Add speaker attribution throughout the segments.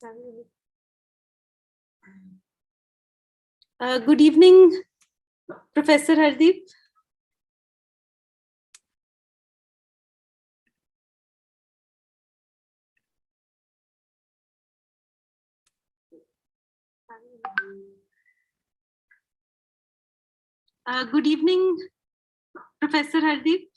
Speaker 1: Good evening, Professor Hardeep. Good evening, Professor Hardeep.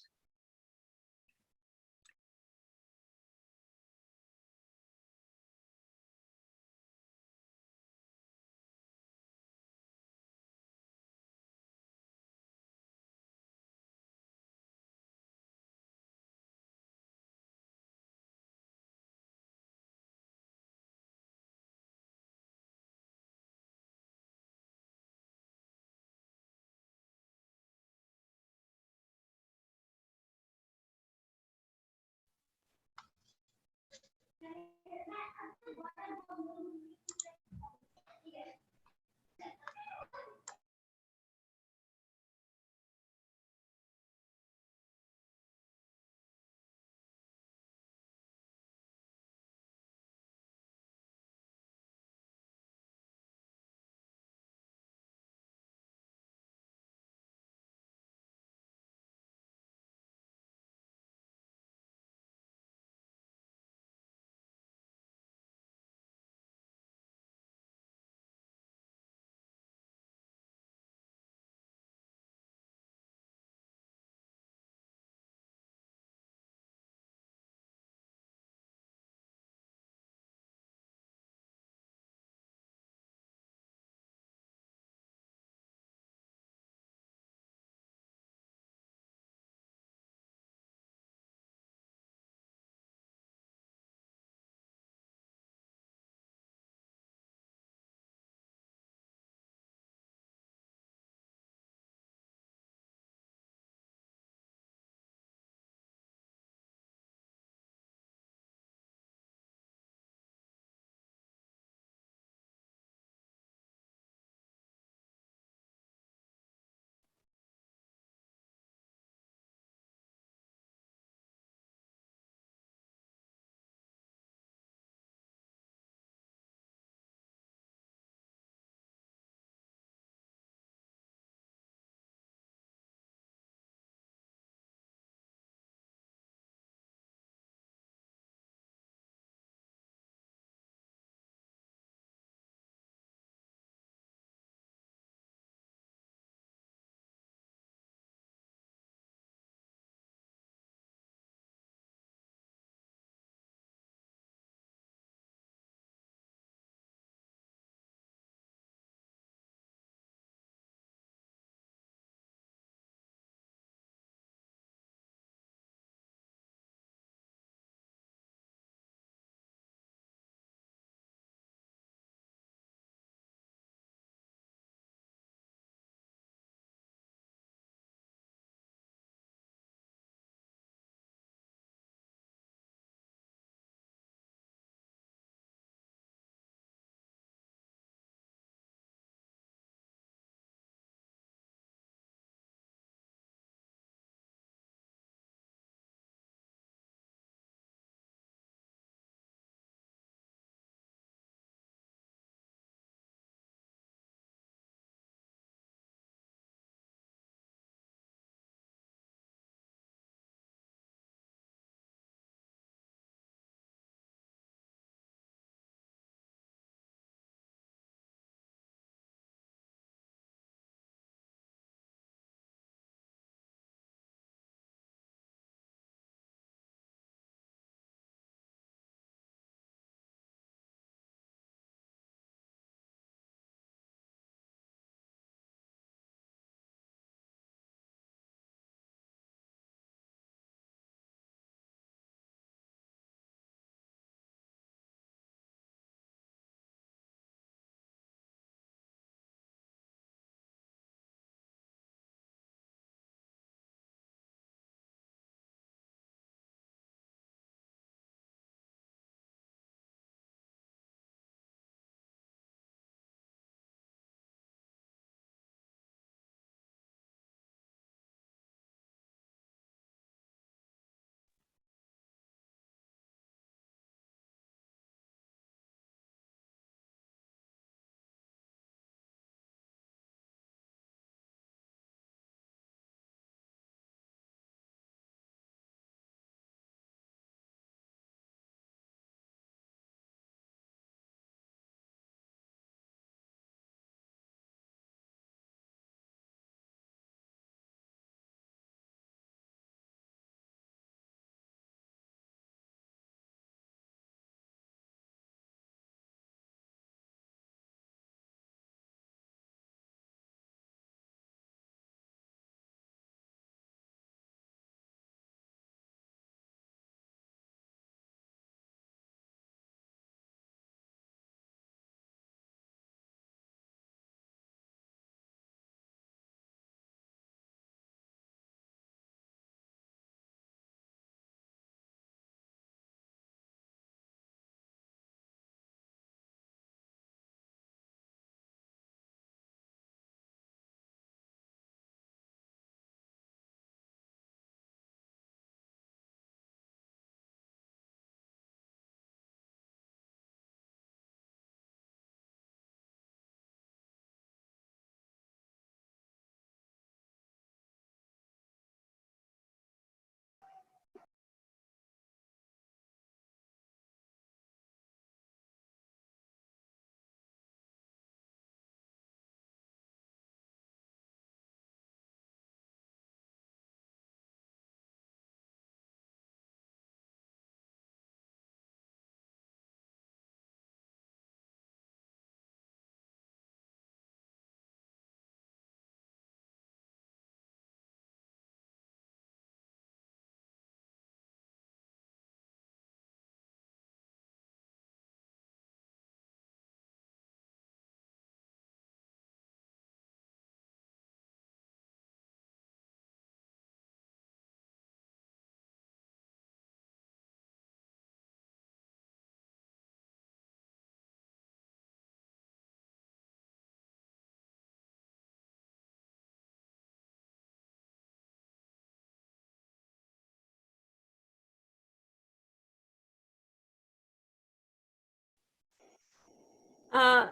Speaker 1: Uh,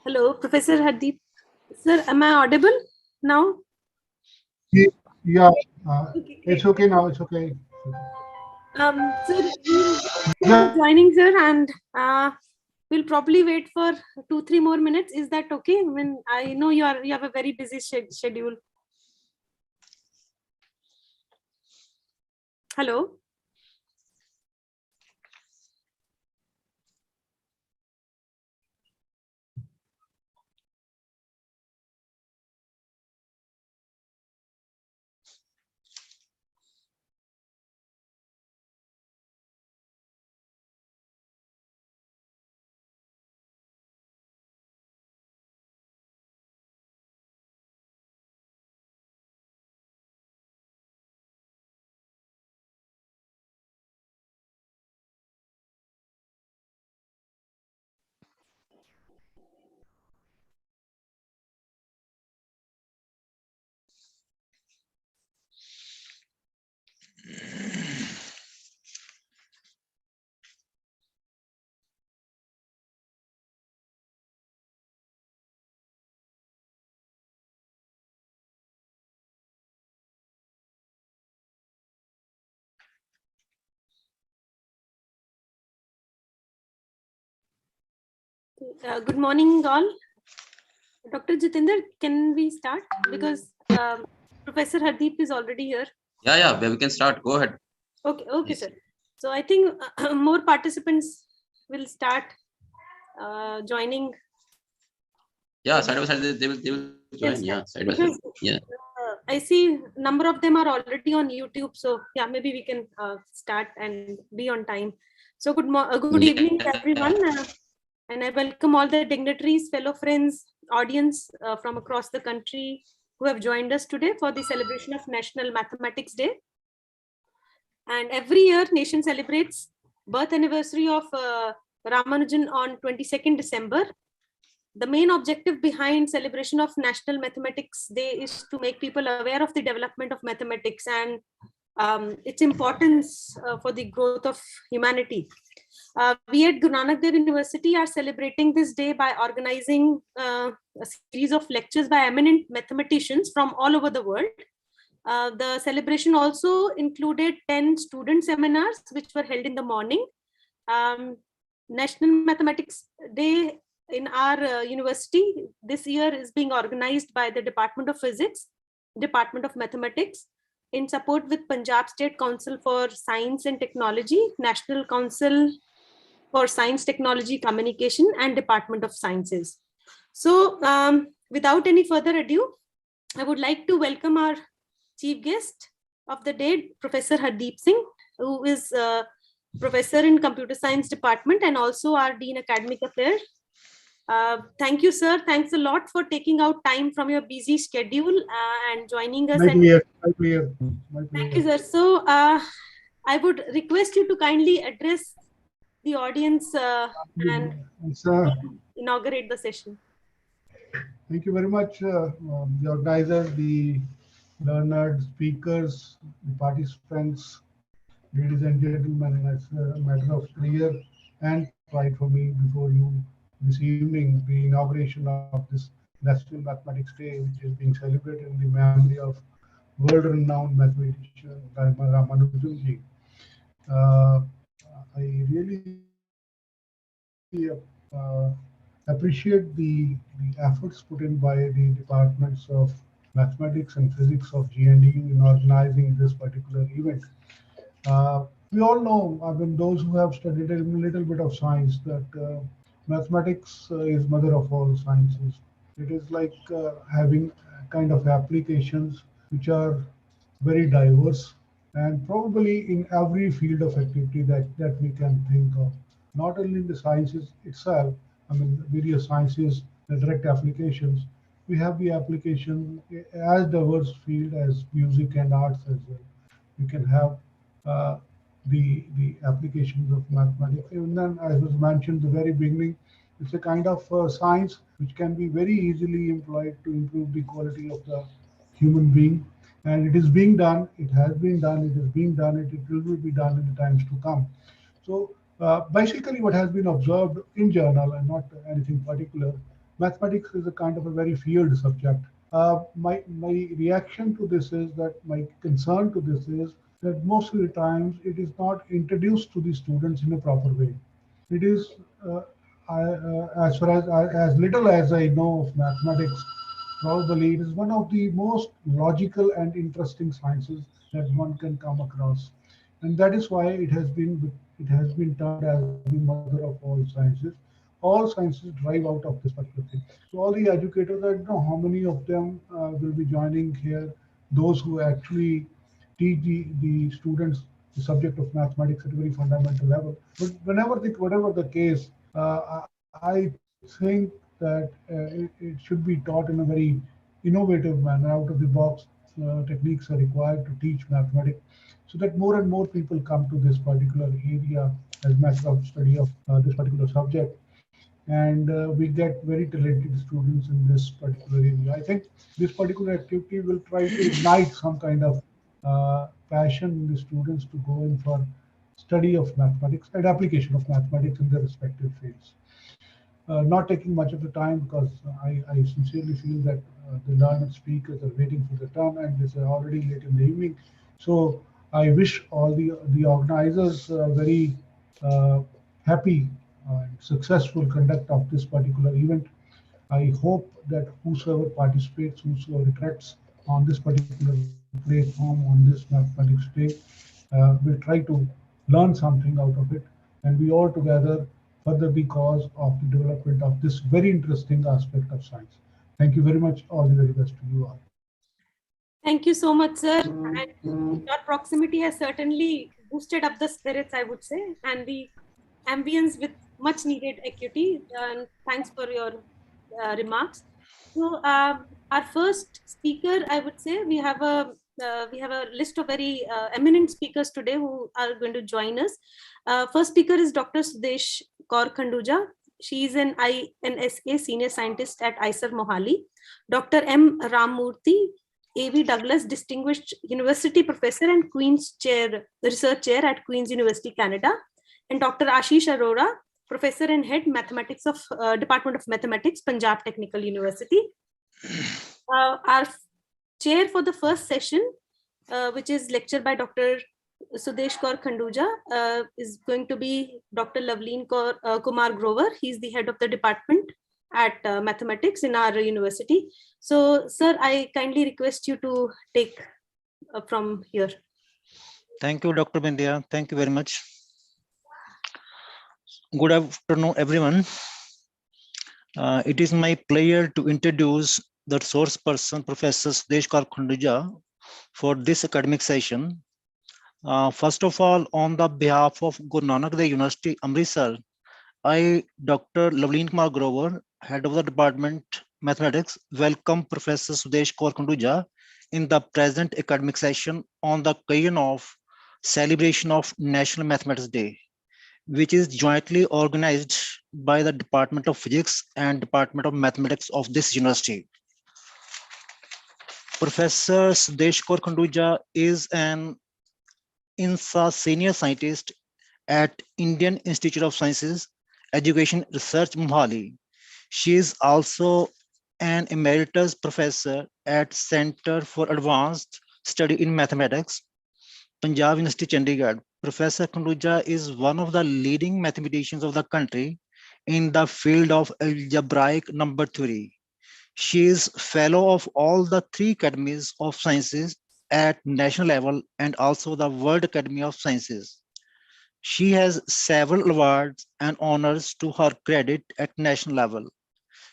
Speaker 1: Hello, Professor Hardeep. Sir, am I audible now?
Speaker 2: Yeah,
Speaker 1: Okay,
Speaker 2: it's
Speaker 1: great.
Speaker 2: okay now. It's okay.
Speaker 1: Sir, thank you for joining, sir, and we'll probably wait for 2-3 more minutes. Is that okay? I mean, I know you have a very busy schedule. Hello. Good morning, all. Dr. Jitendra, can we start? Because Professor Hardeep is already here.
Speaker 3: Yeah, we can start. Go ahead.
Speaker 1: Okay, sir. So I think more participants will start joining.
Speaker 3: Yeah, side by side they will join.
Speaker 1: Yes,
Speaker 3: Yeah, side by side.
Speaker 1: because
Speaker 3: Yeah.
Speaker 1: I see number of them are already on YouTube. So yeah, maybe we can start and be on time. So good evening to everyone. And I welcome all the dignitaries, fellow friends, audience from across the country who have joined us today for the celebration of National Mathematics Day. And every year, nation celebrates birth anniversary of Ramanujan on 22nd December. The main objective behind celebration of National Mathematics Day is to make people aware of the development of mathematics and its importance for the growth of humanity. We at Guru Nanak Dev University are celebrating this day by organizing a series of lectures by eminent mathematicians from all over the world. The celebration also included 10 student seminars, which were held in the morning. National Mathematics Day in our university this year is being organized by the Department of Physics, Department of Mathematics, in support with Punjab State Council for Science and Technology, National Council for Science, Technology, Communication, and Department of Sciences. So without any further ado, I would like to welcome our chief guest of the day, Professor Hardeep Singh, who is professor in computer science department and also our dean academic affairs. Thank you, sir. Thanks a lot for taking out time from your busy schedule and joining us.
Speaker 2: My pleasure.
Speaker 1: Thank you, sir. So I would request you to kindly address the audience and inaugurate the session.
Speaker 2: Thank you very much, the organizers, the learned speakers, the participants, ladies and gentlemen. It's a matter of clear and pride for me before you this evening, the inauguration of this National Mathematics Day, which is being celebrated in the memory of world-renowned mathematician Ramanujanji. Uh, I really appreciate the efforts put in by the departments of mathematics and physics of GNDU in organizing this particular event. We all know, I mean, those who have studied a little bit of science, that mathematics is mother of all sciences. It is like having kind of applications which are very diverse and probably in every field of activity that we can think of. Not only in the sciences itself, I mean, various sciences, the direct applications, we have the application as diverse field as music and arts as well. You can have uh, the applications of mathematics. Even then, as was mentioned at the very beginning, it's a kind of science which can be very easily employed to improve the quality of the human being. And it is being done, it has been done, it is being done, it will be done in the times to come. So Basically, what has been observed in journal and not anything particular, mathematics is a kind of a very feared subject. My reaction to this is that my concern to this is that most of the times it is not introduced to the students in a proper way. It is as far as little as I know of mathematics, probably it is one of the most logical and interesting sciences that one can come across, and that is why it has been termed as the mother of all sciences. All sciences drive out of this particular thing. So all the educators, I don't know how many of them will be joining here, those who actually teach the students the subject of mathematics at a very fundamental level. But whatever the case, I think that it should be taught in a very innovative manner. Out of the box techniques are required to teach mathematics, so that more and more people come to this particular area as matter of study of this particular subject, and we get very talented students in this particular area. I think this particular activity will try to ignite some kind of passion in the students to go in for study of mathematics and application of mathematics in their respective fields. Not taking much of the time, because I sincerely feel that the learned speakers are waiting for the turn and it's already late in the evening. So I wish all the organizers very uh, happy and successful conduct of this particular event. I hope that whosoever participates, whosoever interacts on this particular platform, on this mathematics day, will try to learn something out of it, and we all together further the cause of the development of this very interesting aspect of science. Thank you very much. All the very best to you all.
Speaker 1: Thank you so much, sir. And your proximity has certainly boosted up the spirits, I would say, and the ambience with much needed acuity. And thanks for your remarks. So, our first speaker, I would say, we have a list of very eminent speakers today who are going to join us. First speaker is Dr. Sudesh Kaur Khanduja. She is an INSA senior scientist at IISER Mohali. Dr. M. Ramurthy, A.V. Douglas Distinguished University Professor and Queen's Chair, Research Chair at Queen's University, Canada, and Dr. Ashish Arora, Professor and Head Mathematics of Department of Mathematics, Punjab Technical University. Our chair for the first session, which is lecture by Dr. Sudesh Kaur Khanduja, is going to be Dr. Lavleen Kumar Grover. He's the head of the department at mathematics in our university. So, sir, I kindly request you to take from here.
Speaker 4: Thank you, Dr. Bindia. Thank you very much. Good afternoon, everyone. It is my pleasure to introduce the source person, Professor Sudesh Kaur Khanduja, for this academic session. First of all, on the behalf of Guru Nanak Dev University, Amritsar, I, Dr. Lavleen Kumar Grover, head of the department mathematics, welcome Professor Sudesh Kaur Khanduja in the present academic session on the occasion of celebration of National Mathematics Day, which is jointly organized by the Department of Physics and Department of Mathematics of this university. Professor Sudesh Kaur Khanduja is an INSA senior scientist at Indian Institute of Sciences, Education Research, Mohali. She is also an emeritus professor at Center for Advanced Study in Mathematics, Punjab University, Chandigarh. Professor Khanduja is one of the leading mathematicians of the country in the field of algebraic number theory. She is fellow of all the 3 academies of sciences at national level and also the World Academy of Sciences. She has several awards and honors to her credit at national level.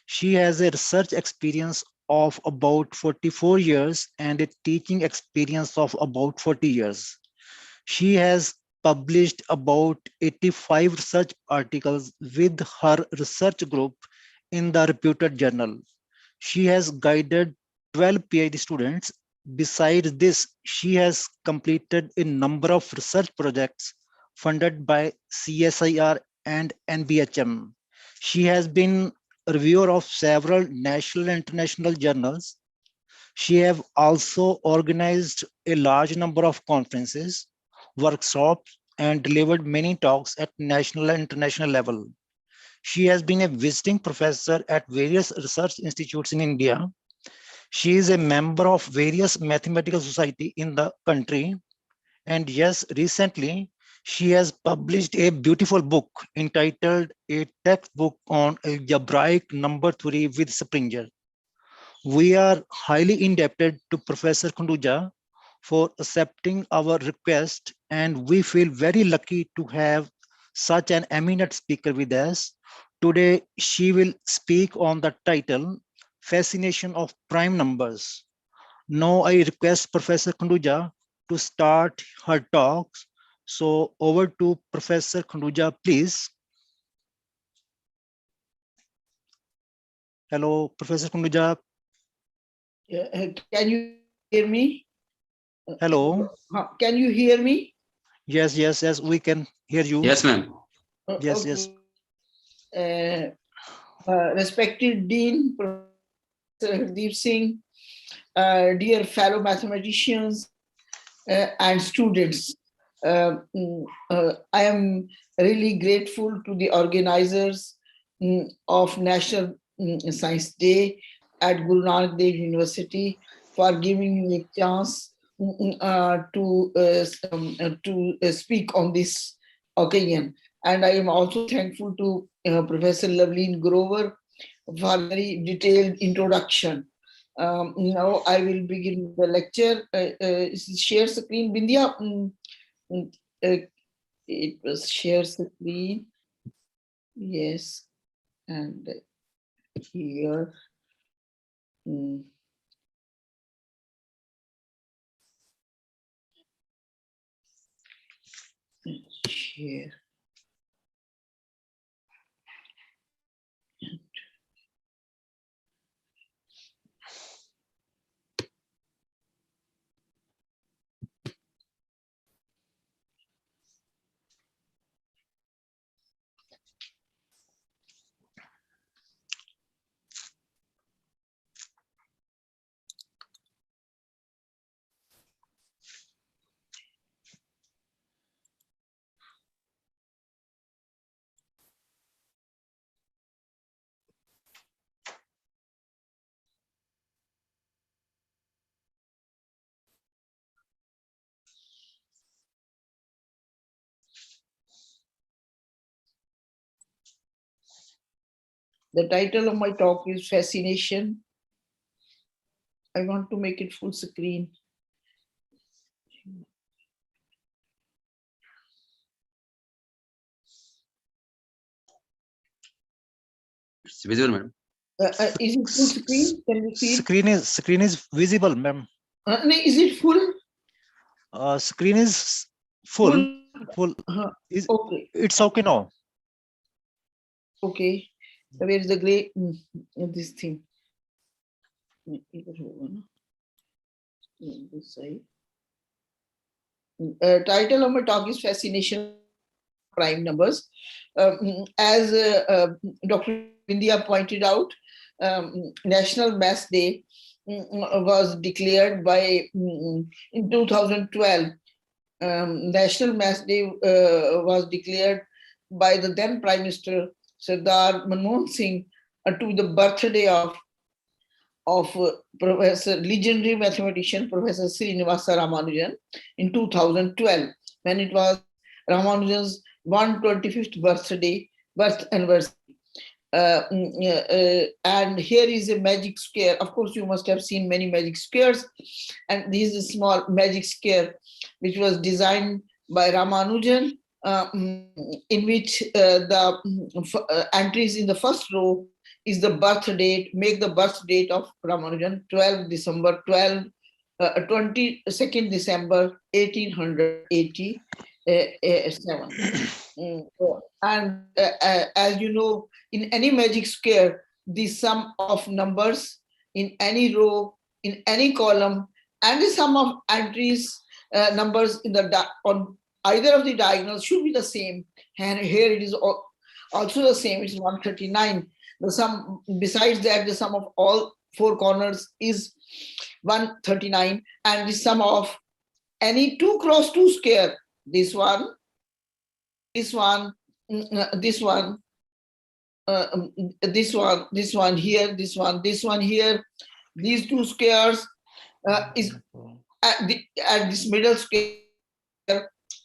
Speaker 4: She has a research experience of about 44 years and a teaching experience of about 40 years. She has published about 85 research articles with her research group in the reputed journal. She has guided 12 PhD students. Besides this, she has completed a number of research projects funded by CSIR and NBHM. She has been a reviewer of several national and international journals. She has also organized a large number of conferences, workshops, and delivered many talks at national and international level. She has been a visiting professor at various research institutes in India. She is a member of various mathematical society in the country. And yes, recently she has published a beautiful book entitled A Textbook on Algebraic Number Theory with Springer. We are highly indebted to Professor Kunduja for accepting our request, and we feel very lucky to have such an eminent speaker with us. Today, she will speak on the title, Fascination of Prime Numbers. Now I request Professor Kunduja to start her talks. So over to Professor Kunduja, please. Hello, Professor Kunduja.
Speaker 5: Can you hear me?
Speaker 4: Hello.
Speaker 5: Can you hear me?
Speaker 4: Yes, we can hear you.
Speaker 3: Yes, ma'am.
Speaker 4: Yes,
Speaker 5: Okay. Respected Dean, Professor Hardeep Singh, dear fellow mathematicians and students, I am really grateful to the organizers of National Science Day at Guru Nanak Dev University for giving me a chance to speak on this occasion. And I am also thankful to Professor Loveleen Grover for very detailed introduction. Now I will begin the lecture. Share screen, Bindya. It was share screen. Yes, and here. Share. The title of my talk is Fascination. I want to make it full screen.
Speaker 3: It's visible, madam.
Speaker 5: Is it full screen? Can you see it?
Speaker 4: Screen is visible, ma'am.
Speaker 5: No, is it full?
Speaker 4: Screen is full.
Speaker 5: Okay.
Speaker 4: It's okay now.
Speaker 5: Okay. Where is the gray? This thing. This side. Title of my talk is Fascination Prime Numbers. As Dr. India pointed out, National Maths Day was declared by in 2012. National Maths Day was declared by the then Prime Minister Sardar Manmohan Singh to the birthday of Professor, legendary mathematician Professor Srinivasa Ramanujan in 2012, when it was Ramanujan's 125th birth anniversary. And here is a magic square. Of course, you must have seen many magic squares. And this is a small magic square which was designed by Ramanujan, in which the entries in the first row is the birth date, make the birth date of Ramanujan, 22nd December 1887. And as you know, in any magic square, the sum of numbers in any row, in any column, and the sum of entries, numbers in the on either of the diagonals should be the same. And here it is also the same, it's 139. The sum, besides that, the sum of all four corners is 139, and the sum of any 2 cross 2 square, this one, this one, this one, this one here, this one here. These two squares is at this middle square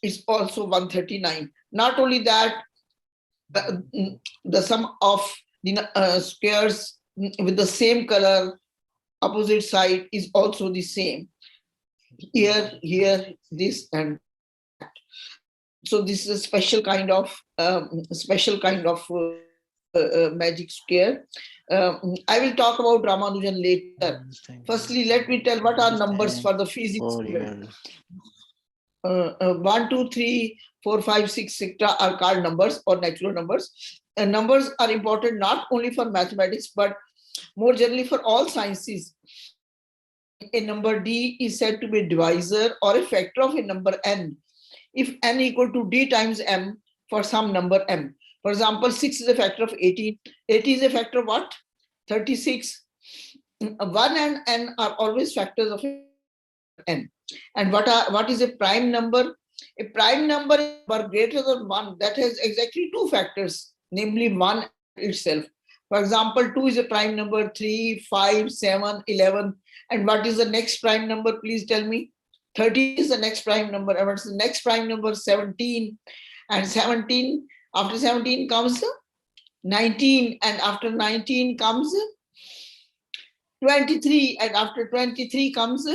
Speaker 5: is also 139. Not only that, the sum of the squares with the same color opposite side is also the same. Here, this and that. So this is a special kind of magic square. I will talk about Ramanujan later. Firstly, let me tell what are numbers for the physics. 1, 2, 3, 4, 5, 6, etc. are called numbers or natural numbers. And numbers are important not only for mathematics, but more generally for all sciences. A number D is said to be a divisor or a factor of a number n if n equal to d times m for some number m. For example, 6 is a factor of 18. 80 is a factor of what? 36. 1 and n are always factors of n. And what is a prime number? A prime number is greater than 1 that has exactly two factors, namely 1 itself. For example, 2 is a prime number, 3, 5, 7, 11. And what is the next prime number? Please tell me. 30 is the next prime number. And what's the next prime number? 17. And 17, after 17 comes 19. And after 19 comes 23. And after 23 comes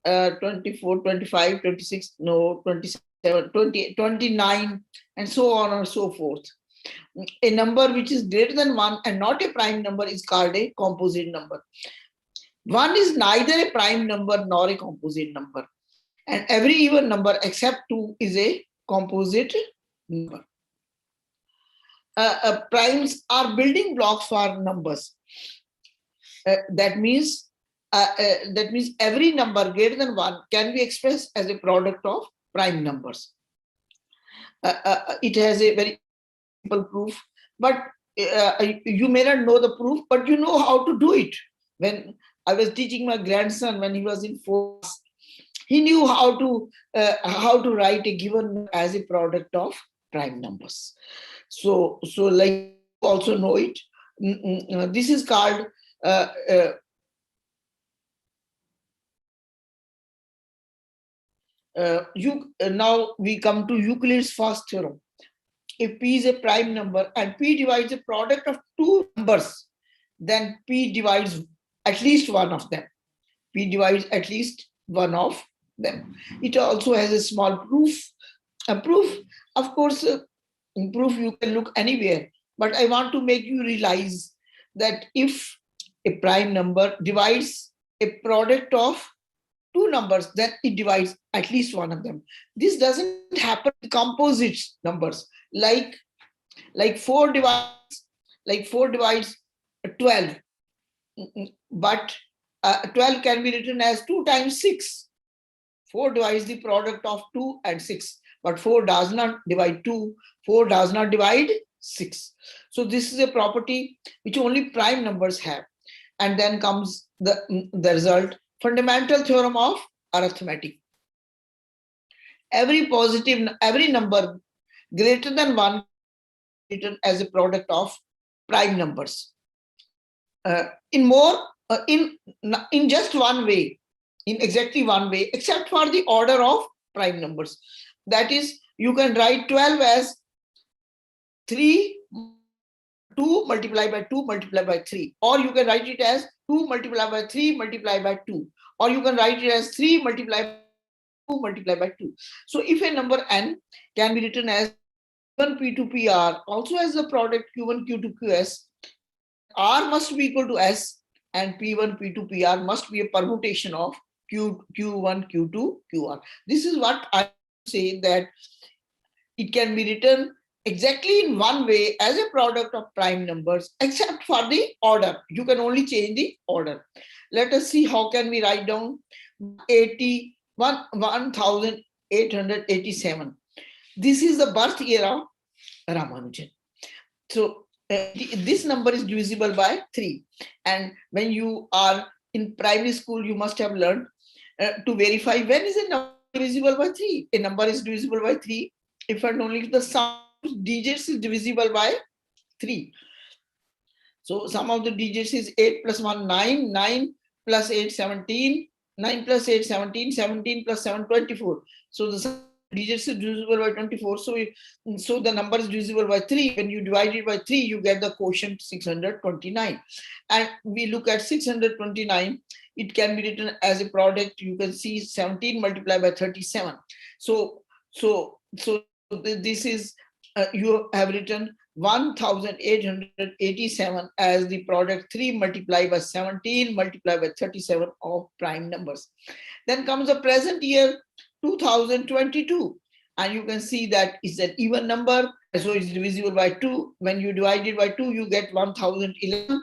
Speaker 5: 24, 25, 26, no, 27, 20, 29, and so on and so forth. A number which is greater than 1 and not a prime number is called a composite number. 1 is neither a prime number nor a composite number. And every even number except 2 is a composite number. Primes are building blocks for numbers. That means every number greater than 1 can be expressed as a product of prime numbers. It has a very simple proof, but you may not know the proof, but you know how to do it. When I was teaching my grandson when he was in 4th, he knew how to write a given as a product of prime numbers. So like you also know it. This is called now we come to Euclid's first theorem. If P is a prime number and P divides a product of two numbers, then P divides at least one of them. P divides at least one of them. It also has a small proof. A proof, of course, in proof you can look anywhere, but I want to make you realize that if a prime number divides a product of two numbers, then it divides at least one of them. This doesn't happen with composite numbers. Like 4 divides 12, but 12 can be written as 2 times 6. 4 divides the product of 2 and 6, but 4 does not divide 2. 4 does not divide 6. So this is a property which only prime numbers have. And then comes the result. Fundamental theorem of arithmetic. Every number greater than 1 written as a product of prime numbers. In just one way, in exactly one way, except for the order of prime numbers. That is, you can write 12 as 2 multiplied by 2 multiplied by 3, or you can write it as 2 multiplied by 3 multiplied by 2, or you can write it as 3 multiplied by 2 multiplied by 2. So if a number n can be written as Q1 P2 PR, also as the product Q1 Q2 QS, R must be equal to S, and P1 P2 PR must be a permutation of Q1 Q2 QR. This is what I say, that it can be written exactly in one way as a product of prime numbers, except for the order. You can only change the order. Let us see how can we write down 1887. This is the birth year of Ramanujan. So this number is divisible by 3. And when you are in primary school, you must have learned to verify when is a number divisible by 3. A number is divisible by 3 if and only if the sum of digits is divisible by 3. So sum of the digits is 8 plus 1, 9, 9 plus 8, 17, 9 plus 8, 17, 17 plus 7, 24. So the sum of digits is divisible by 24. So the number is divisible by 3. When you divide it by 3, you get the quotient 629. And we look at 629. It can be written as a product. You can see 17 multiplied by 37. So this is, you have written 1887 as the product 3 multiplied by 17 multiplied by 37 of prime numbers. Then comes the present year 2022, and you can see that it's an even number, so it's divisible by 2. When you divide it by 2, you get 1011,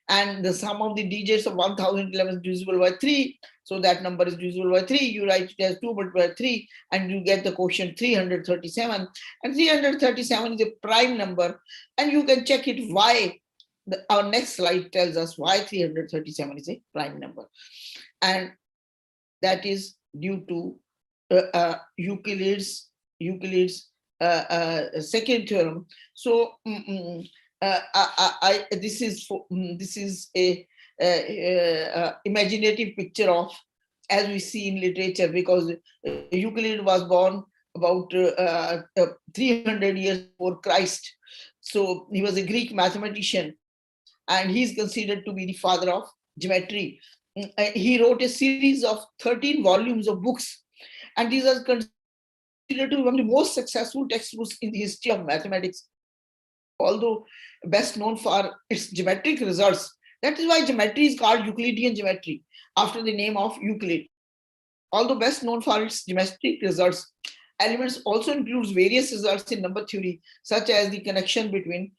Speaker 5: and the sum of the digits of 1011 is divisible by 3. So that number is divisible by 3. You write it as 2 multiplied by 3, and you get the quotient 337. And 337 is a prime number, and you can check it why. Our next slide tells us why 337 is a prime number, and that is due to Euclid's second theorem. So this is a imaginative picture of, as we see in literature, because Euclid was born about 300 years before Christ. So he was a Greek mathematician, and he's considered to be the father of geometry. He wrote a series of 13 volumes of books, and these are considered to be one of the most successful textbooks in the history of mathematics, although best known for its geometric results. That is why geometry is called Euclidean geometry, after the name of Euclid. Although best known for its geometric results, Elements also includes various results in number theory, such as the connection between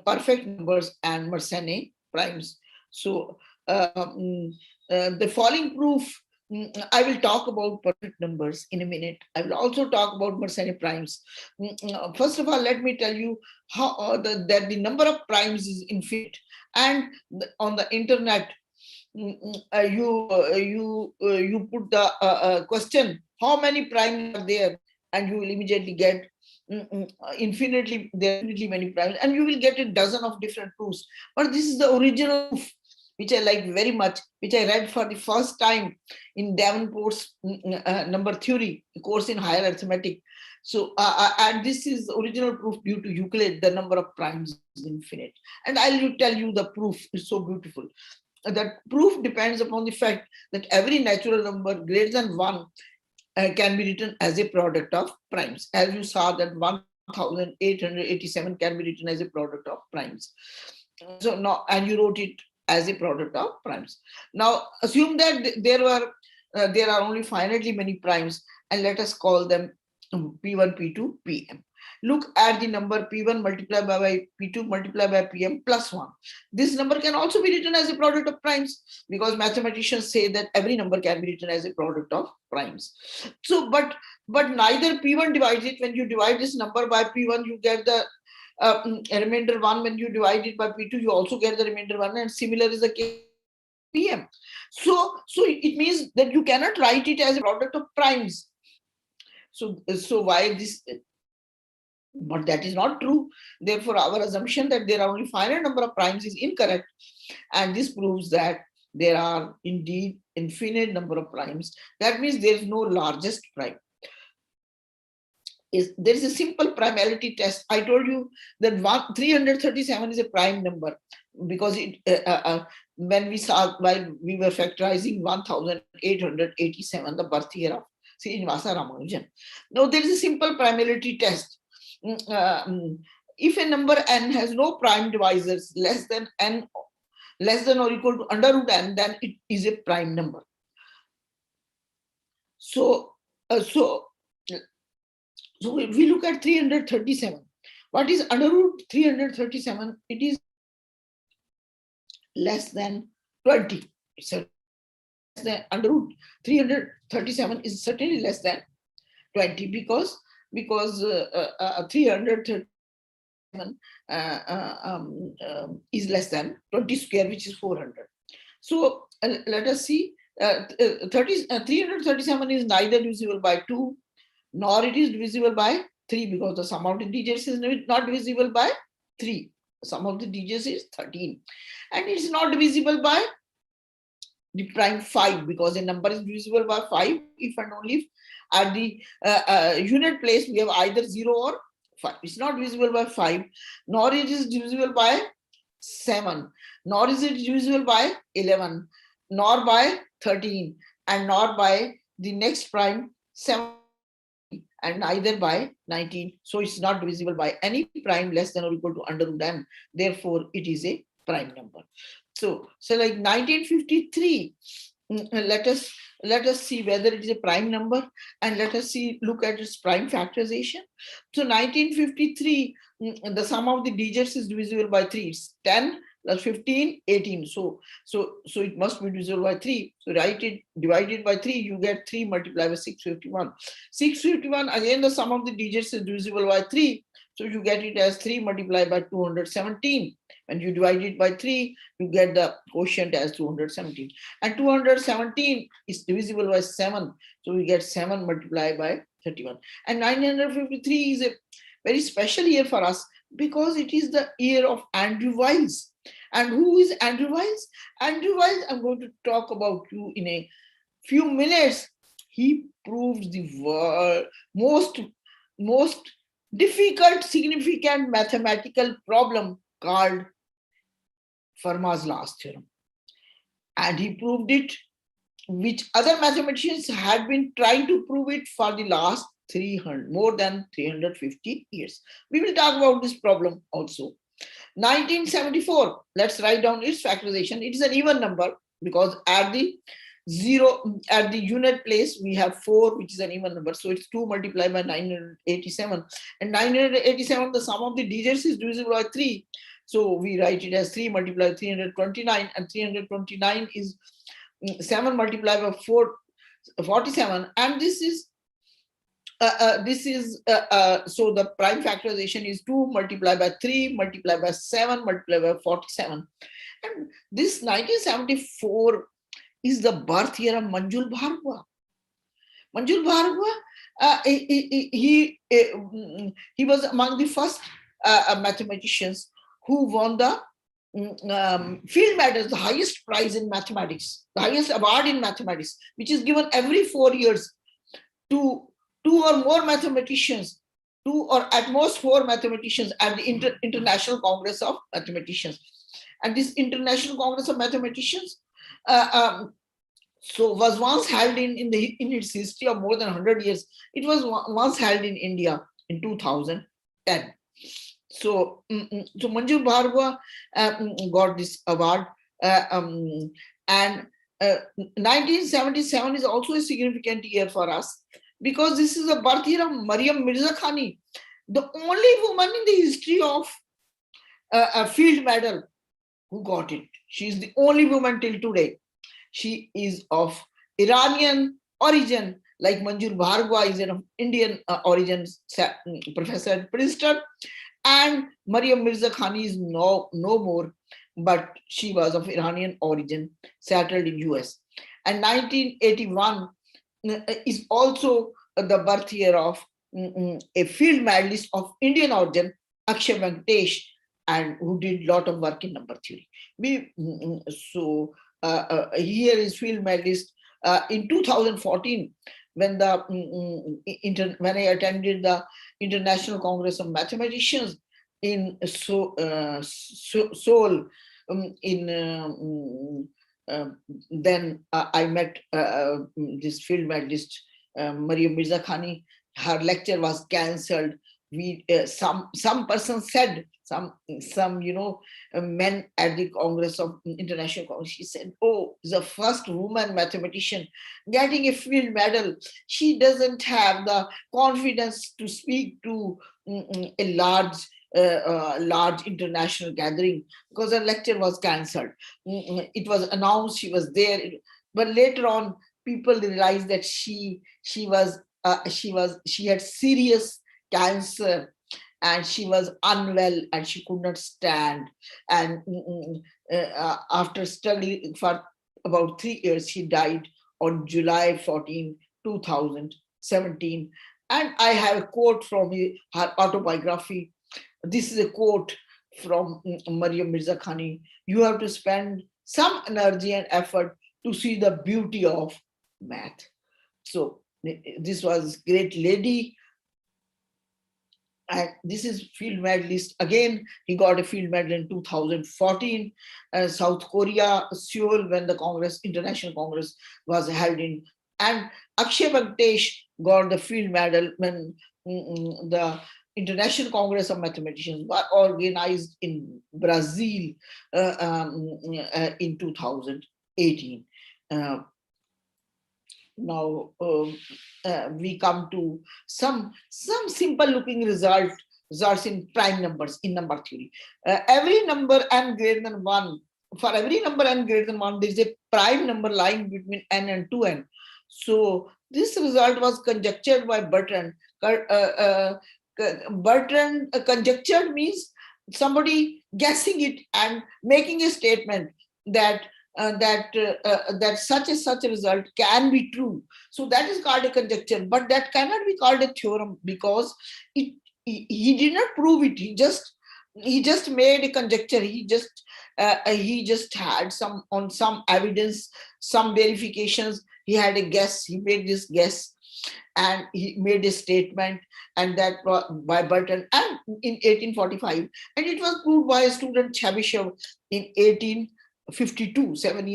Speaker 5: perfect numbers and Mercenary primes. So the following proof, I will talk about perfect numbers in a minute. I will also talk about Mercenary primes. First of all, let me tell you how that the number of primes is infinite, and on the internet, you put the question, how many primes are there, and you will immediately get infinitely many primes, and you will get a dozen of different proofs. But this is the original proof, which I like very much, which I read for the first time in Davenport's number theory, a course in higher arithmetic. So, and this is the original proof due to Euclid, the number of primes is infinite. And I'll tell you the proof is so beautiful. That proof depends upon the fact that every natural number greater than 1 can be written as a product of primes. As you saw, that 1887 can be written as a product of primes. So now, and you wrote it as a product of primes. Now, assume that there are only finitely many primes, and let us call them P1, P2, Pm. Look at the number P1 multiplied by P2 multiplied by Pm plus 1. This number can also be written as a product of primes, because mathematicians say that every number can be written as a product of primes. So, but neither P1 divides it. When you divide this number by P1, you get the remainder 1. When you divide it by P2, you also get the remainder 1, and similar is the case Pm. So it means that you cannot write it as a product of primes. So why this? But that is not true. Therefore, our assumption that there are only finite number of primes is incorrect. And this proves that there are indeed infinite number of primes. That means there is no largest prime. There is a simple primality test. I told you that 337 is a prime number, because when we saw, while we were factorizing 1887, the birth year of Srinivasa Ramanujan. Now there is a simple primality test. If a number n has no prime divisors less than or equal to under root n, then it is a prime number. So if we look at 337, what is under root 337? It is less than 20. So under root 337 is certainly less than 20, because 337 is less than 20 square, which is 400. So let us see 337 is neither divisible by 2, nor it is divisible by 3, because the sum of the digits is not divisible by 3. The sum of the digits is 13. And it's not divisible by the prime 5, because a number is divisible by 5 if and only if at the unit place we have either 0 or 5. It's not divisible by 5, nor it is divisible by 7, nor is it divisible by 11, nor by 13, and nor by the next prime 7, and neither by 19. So it's not divisible by any prime less than or equal to under root m. Therefore, it is a prime number. So like 1953, let us see whether it is a prime number, and let us look at its prime factorization. So 1953, the sum of the digits is divisible by 3. It's 10 plus 15, 18. So it must be divisible by 3. So write it, divided by 3, you get 3 multiplied by 651. 651, again, the sum of the digits is divisible by 3. So you get it as 3 multiplied by 217. When you divide it by 3, you get the quotient as 217. And 217 is divisible by 7. So we get 7 multiplied by 31. And 953 is a very special year for us, because it is the year of Andrew Wiles. And who is Andrew Wiles? Andrew Wiles, I'm going to talk about you in a few minutes. He proved the most difficult, significant mathematical problem called Fermat's last theorem. And he proved it, which other mathematicians had been trying to prove it for the last more than 350 years. We will talk about this problem also. 1974, let's write down its factorization. It is an even number, because at the unit place we have 4, which is an even number. So it's 2 multiplied by 987. And 987, the sum of the digits is divisible by 3. So we write it as 3 multiplied by 329, and 329 is 7 multiplied by 47. And this is so the prime factorization is 2 multiplied by 3 multiplied by 7 multiplied by 47. And this 1974 is the birth year of Manjul Bhargava. Manjul Bhargava, he was among the first mathematicians who won the field medals, the highest prize in mathematics, the highest award in mathematics, which is given every 4 years to 2 or more mathematicians, 2 or at most 4 mathematicians at the International Congress of Mathematicians. And this International Congress of Mathematicians so was once held in its history of more than 100 years. It was once held in India in 2010. So Manjul Bhargava got this award, and 1977 is also a significant year for us, because this is the birth year of Mariam Mirza Khani, the only woman in the history of a field medal who got it. She is the only woman till today. She is of Iranian origin, like Manjul Bhargava is of Indian origin, professor at Princeton, and Mariam Mirza Khani is no more, but she was of Iranian origin, settled in US. And 1981 is also the birth year of a field medalist of Indian origin, Akshay Venkatesh, and who did a lot of work in number theory. Here is field medalist in 2014, when I attended the International Congress of Mathematicians in Seoul. Then I met this field medalist, Mariam Mirza Khani. Her lecture was cancelled. Some person said, some men at the Congress of International Congress, she said, oh, the first woman mathematician getting a field medal. She doesn't have the confidence to speak to a large international gathering, because her lecture was cancelled. It was announced she was there, but later on people realized that she had serious cancer, and she was unwell, and she could not stand. And after struggling for about 3 years. He died on July 14, 2017. And I have a quote from her autobiography. This is a quote from Maryam Mirza Khani. You have to spend some energy and effort to see the beauty of math. So this was great lady. And this is field medalist. Again, he got a field medal in 2014, South Korea, Seoul, when the Congress, International Congress was held in. And Akshay Venkatesh got the field medal when the International Congress of Mathematicians was organized in Brazil in 2018. Now we come to some simple looking results in prime numbers in number theory. Every number n greater than 1, for every number n greater than 1, there is a prime number lying between n and 2n. So this result was conjectured by Bertrand. Bertrand conjectured means somebody guessing it and making a statement that that such a result can be true. So that is called a conjecture, but that cannot be called a theorem because he did not prove it. He just made a conjecture. He just had some evidence, some verifications. He had a guess. He made this guess, and he made a statement, and that by Burton and in 1845, and it was proved by a student Chebyshev in 1852, 7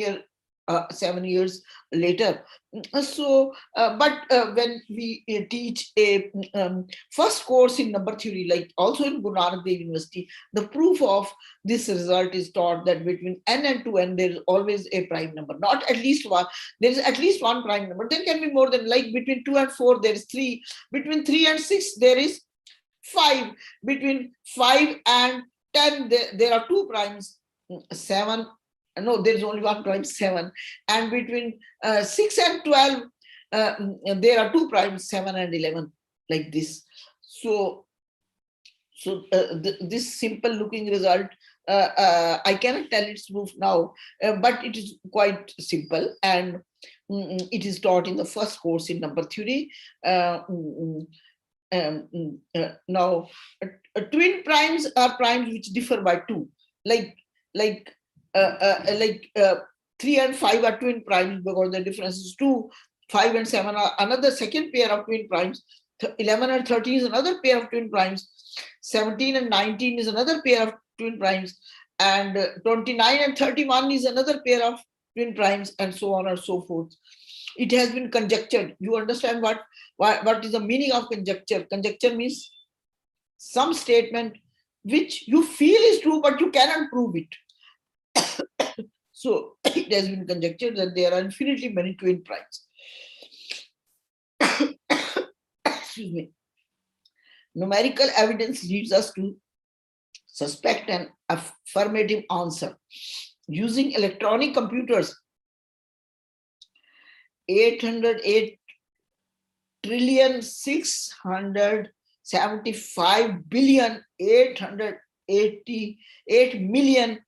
Speaker 5: years later. So, but when we teach a first course in number theory, like also in Guru Nanak Dev University, the proof of this result is taught that between n and 2n, there is always a prime number, not at least one. There is at least one prime number. There can be more than, like between 2 and 4, there is 3. Between 3 and 6, there is 5. Between 5 and 10, there are 2 primes, 7. No, there is only one prime, 7. And between 6 and 12, there are 2 primes, 7 and 11, like this. So this simple looking result, I cannot tell its proof now, but it is quite simple, and it is taught in the first course in number theory. Now, twin primes are primes which differ by 2, like 3 and 5 are twin primes because the difference is 2. 5 and 7 are another second pair of twin primes. 11 and 13 is another pair of twin primes. 17 and 19 is another pair of twin primes. And 29 and 31 is another pair of twin primes, and so on and so forth. It has been conjectured. You understand what is the meaning of conjecture? Conjecture means some statement which you feel is true, but you cannot prove it. So it has been conjectured that there are infinitely many twin primes. Excuse me. Numerical evidence leads us to suspect an affirmative answer. Using electronic computers, 808 trillion 675 billion 888 million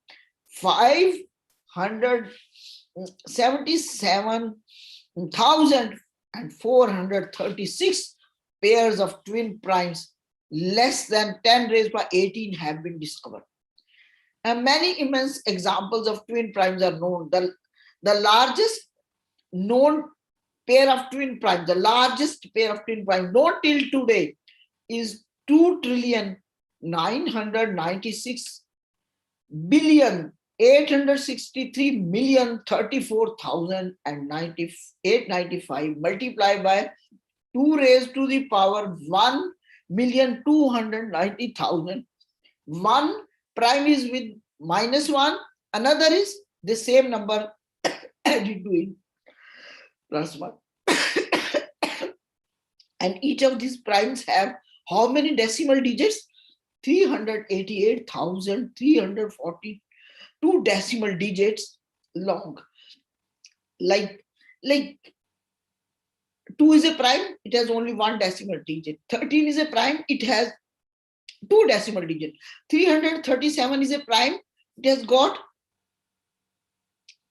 Speaker 5: 577,436 pairs of twin primes less than 10 raised by 18 have been discovered. And many immense examples of twin primes are known. The largest known pair of twin primes, the largest pair of twin primes known till today is 2 trillion 996 billion 863 million 34,895 multiplied by 2 raised to the power 1,290,000. One prime is with -1, another is the same number added to it +1. And each of these primes have how many decimal digits? 388,342 decimal digits long. Like 2 is a prime, it has only 1 decimal digit. 13 is a prime, it has 2 decimal digits. 337 is a prime, it has got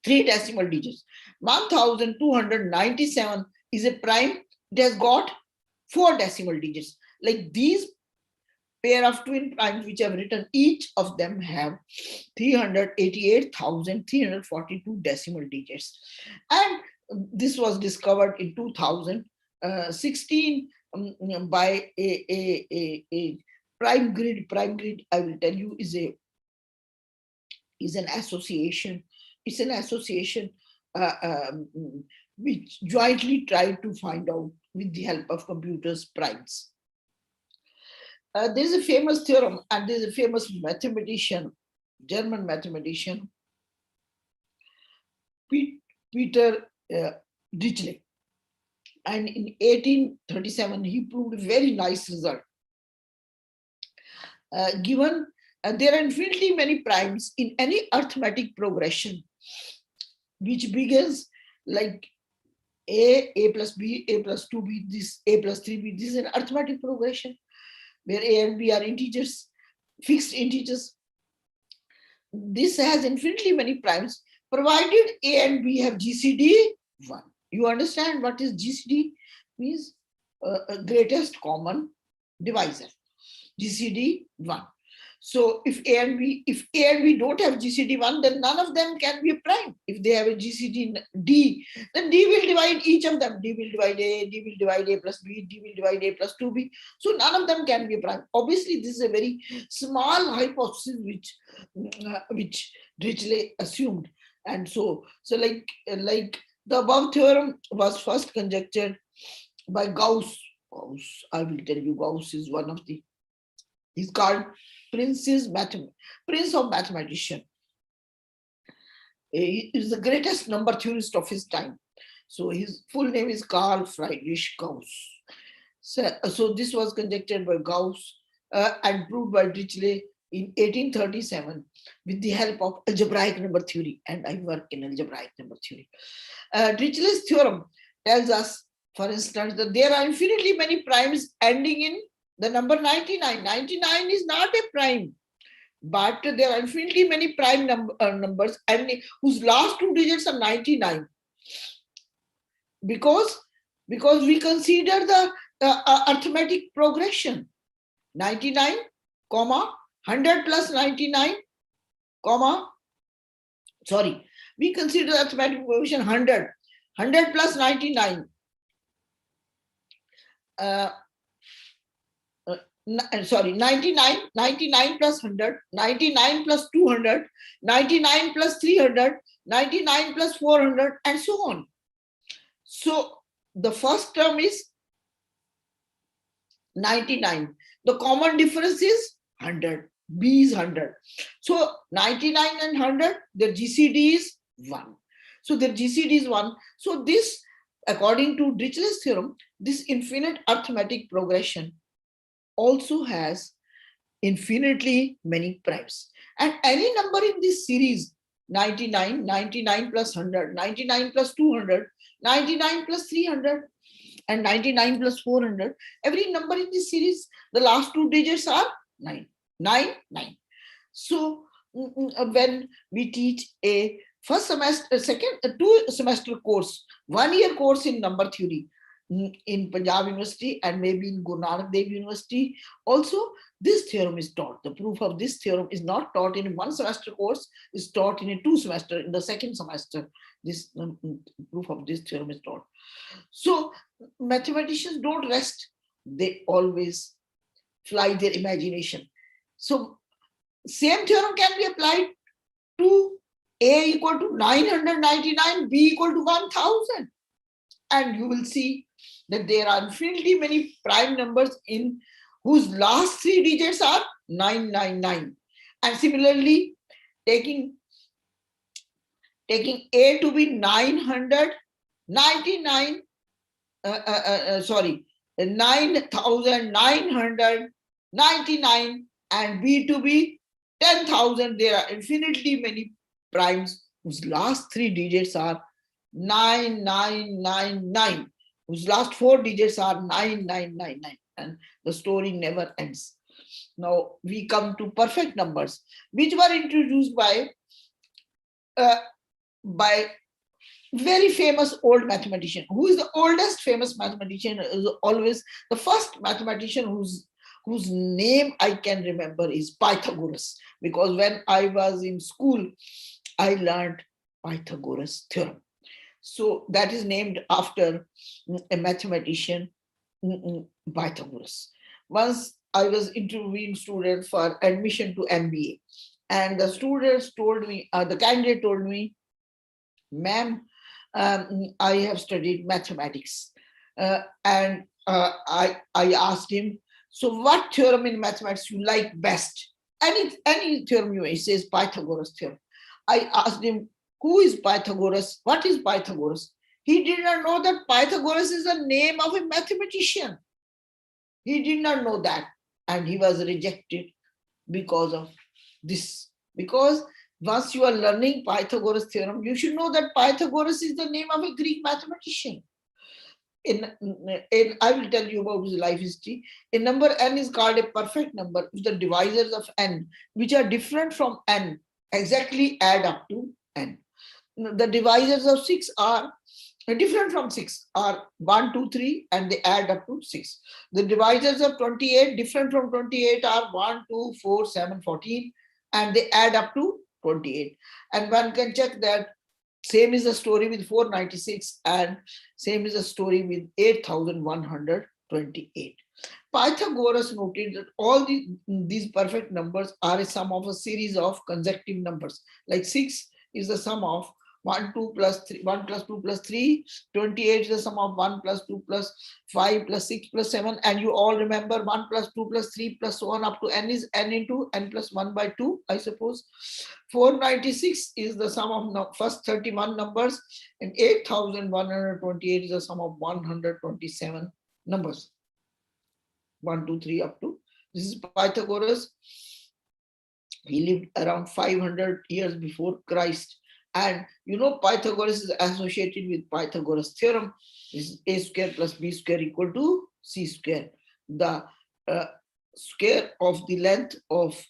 Speaker 5: 3 decimal digits. 1297 is a prime. It has got 4 decimal digits. Like these pair of twin primes which I've written, each of them have 388,342 decimal digits. And this was discovered in 2016 by a prime grid. Prime grid, I will tell you, is an association. It's an association which jointly tried to find out with the help of computers primes. There's a famous theorem, and there's a famous mathematician, German mathematician, Peter Dirichlet. And in 1837, he proved a very nice result. Given there are infinitely many primes in any arithmetic progression, which begins like a plus b, a plus 2b, this a plus 3b. This is an arithmetic progression where a and b are integers, fixed integers. This has infinitely many primes, provided a and b have GCD 1. You understand what is GCD? Means greatest common divisor. GCD 1. So if A and B don't have GCD 1, then none of them can be a prime. If they have a GCD D, then D will divide each of them. D will divide A, D will divide A plus B, D will divide A plus 2B. So none of them can be a prime. Obviously, this is a very small hypothesis which Dirichlet assumed. And so like the above theorem was first conjectured by Gauss. I will tell you, Gauss is one of the, he's called Prince of mathematician. He is the greatest number theorist of his time. So his full name is Carl Friedrich Gauss. So this was conjectured by Gauss and proved by Dirichlet in 1837 with the help of algebraic number theory. And I work in algebraic number theory. Dirichlet's theorem tells us, for instance, that there are infinitely many primes ending in the number 99. 99 is not a prime, but there are infinitely many prime numbers and whose last 2 digits are 99. Because we consider the arithmetic progression 99, 100 plus 99, we consider the arithmetic progression 100 plus 99. Sorry, 99 plus 100, 99 plus 200, 99 plus 300, 99 plus 400, and so on. So the first term is 99. The common difference is 100. B is 100. So 99 and 100, their GCD is 1. So their GCD is 1. So this, according to Dirichlet's theorem, this infinite arithmetic progression also has infinitely many primes. And any number in this series, 99, 99 plus 100, 99 plus 200, 99 plus 300, and 99 plus 400, every number in this series, the last 2 digits are 9. So when we teach a first semester, 2 semester course, 1 year course in number theory, in Punjab University and maybe in Guru Nanak Dev University, also this theorem is taught. The proof of this theorem is not taught in a 1 semester course, is taught in a 2 semester, in the 2nd semester. This proof of this theorem is taught. So mathematicians don't rest, they always fly their imagination. So same theorem can be applied to A equal to 999, B equal to 1000. And you will see that there are infinitely many prime numbers in whose last 3 digits are 999. And similarly, taking A to be 999, 9,999 and B to be 10,000, there are infinitely many primes whose last 3 digits are 9999, whose last 4 digits are 9999, and the story never ends. Now we come to perfect numbers, which were introduced by by very famous old mathematician. Who is the oldest famous mathematician? Is always the first mathematician whose name I can remember is Pythagoras, because when I was in school, I learned Pythagoras theorem. So that is named after a mathematician, Pythagoras. Once I was interviewing students for admission to MBA, and the students told me, the candidate told me, ma'am, I have studied mathematics. And I asked him, so what theorem in mathematics you like best? Any theorem you may. He says Pythagoras theorem. I asked him, who is Pythagoras? What is Pythagoras? He did not know that Pythagoras is the name of a mathematician. He did not know that. And he was rejected because of this. Because once you are learning Pythagoras theorem, you should know that Pythagoras is the name of a Greek mathematician. I will tell you about his life history. A number n is called a perfect number if the divisors of n, which are different from n, exactly add up to n. The divisors of 6 are different from 6, are 1, 2, 3, and they add up to 6. The divisors of 28, different from 28, are 1, 2, 4, 7, 14, and they add up to 28. And one can check that same is the story with 496 and same is the story with 8128. Pythagoras noted that all these perfect numbers are a sum of a series of consecutive numbers. Like 6 is the sum of 1, 2 plus 3, 1 plus 2 plus 3, 28 is the sum of 1 plus 2 plus 5 plus 6 plus 7, and you all remember 1 plus 2 plus 3 plus 1 up to n is n into n plus 1 by 2, I suppose. 496 is the sum of first 31 numbers, and 8128 is the sum of 127 numbers. 1, 2, 3 up to. This is Pythagoras. He lived around 500 years before Christ. And you know, Pythagoras is associated with Pythagoras theorem. This is a square plus b square equal to c square. The square of the length of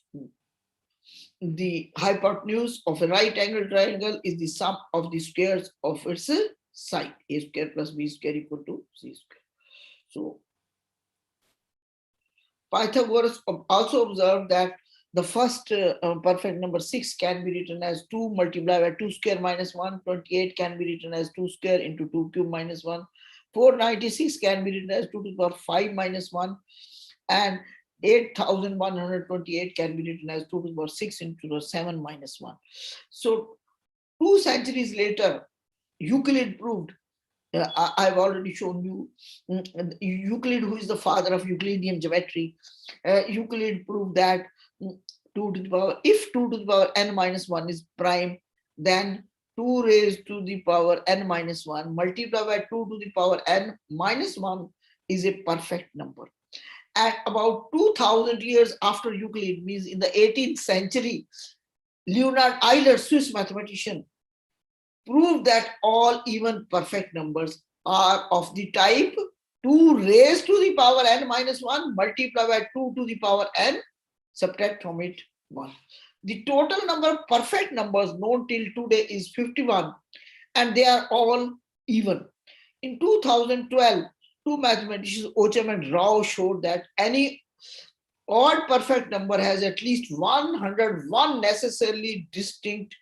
Speaker 5: the hypotenuse of a right angle triangle is the sum of the squares of its side. A square plus b square equal to c square. So Pythagoras also observed that the first perfect number 6 can be written as 2 multiplied by 2 square minus 1. 28 can be written as 2 square into 2 cube minus 1. 496 can be written as 2 to the power 5 minus 1. And 8128 can be written as 2 to the power 6 into the 7 minus 1. So 2 centuries later, Euclid proved, I've already shown you, Euclid, who is the father of Euclidean geometry, Euclid proved that 2 to the power, if 2 to the power n minus 1 is prime, then 2 raised to the power n minus 1 multiplied by 2 to the power n minus 1 is a perfect number. And about 2000 years after Euclid, means in the 18th century, Leonhard Euler, Swiss mathematician, proved that all even perfect numbers are of the type 2 raised to the power n minus 1 multiplied by 2 to the power n, subtract from it 1. The total number of perfect numbers known till today is 51, and they are all even. In 2012, two mathematicians, Ocham and Rao, showed that any odd perfect number has at least 101 necessarily distinct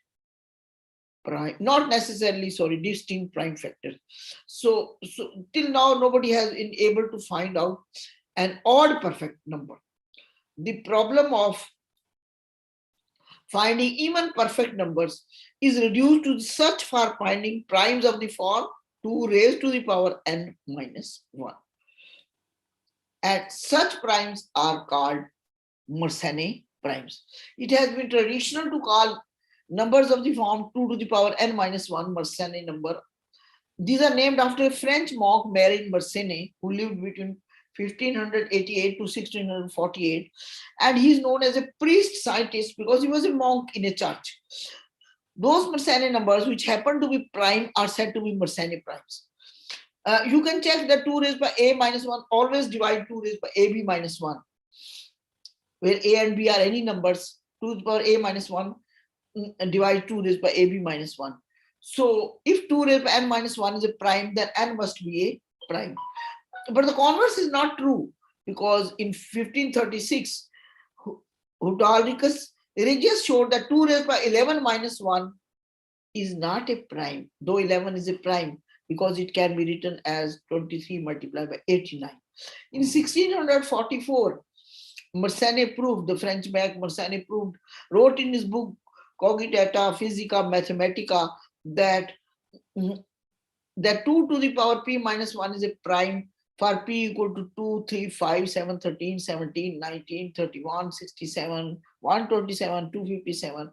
Speaker 5: prime, not necessarily, sorry, distinct prime factors. So till now, nobody has been able to find out an odd perfect number. The problem of finding even perfect numbers is reduced to the search for finding primes of the form 2 raised to the power n minus 1. And such primes are called Mercenary primes. It has been traditional to call numbers of the form 2 to the power n minus 1 Mercenary number. These are named after a French monk, Marie Mercenary, who lived between 1588 to 1648, and he is known as a priest scientist because he was a monk in a church. Those Mercenary numbers which happen to be prime are said to be Mercenary primes. You can check that 2 raised by a minus 1 always divide 2 raised by ab minus 1, where a and b are any numbers. 2 to the power a minus 1 divide 2 raised by ab minus 1. So if 2 raised by n minus 1 is a prime, then n must be a prime. But the converse is not true, because in 1536, Hudaldicus Regius showed that 2 raised by 11 minus 1 is not a prime, though 11 is a prime, because it can be written as 23 multiplied by 89. In 1644, Mercenary proved, the French Mac Mercenary proved, wrote in his book Cogitata Physica Mathematica that 2 to the power p minus 1 is a prime for p equal to 2, 3, 5, 7, 13, 17, 19, 31, 67, 127, 257,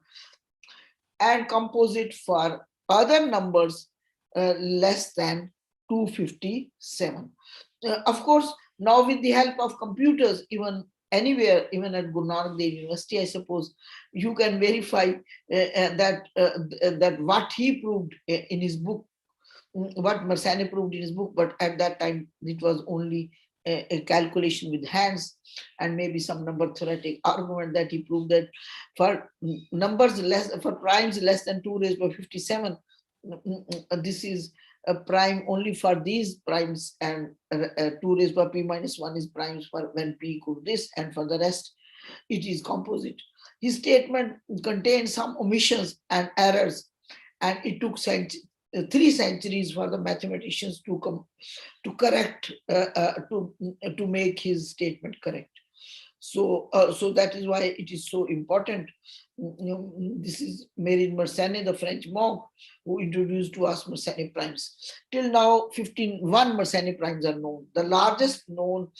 Speaker 5: and composite for other numbers less than 257. Of course, now with the help of computers, even anywhere, even at Guru Nanak Dev University, I suppose, you can verify that what he proved in his book, what Mercenary proved in his book, but at that time it was only a calculation with hands and maybe some number theoretic argument that he proved that for numbers for primes less than 2 raised by 57, this is a prime only for these primes, and 2 raised by p minus 1 is primes for when p equal to this, and for the rest it is composite. His statement contains some omissions and errors, and it took 3 centuries for the mathematicians to correct, to make his statement correct. So that is why it is so important. This is Mercenary, the French monk, who introduced to us Mercenary primes. Till now, 1 Mercenary primes are known. The largest known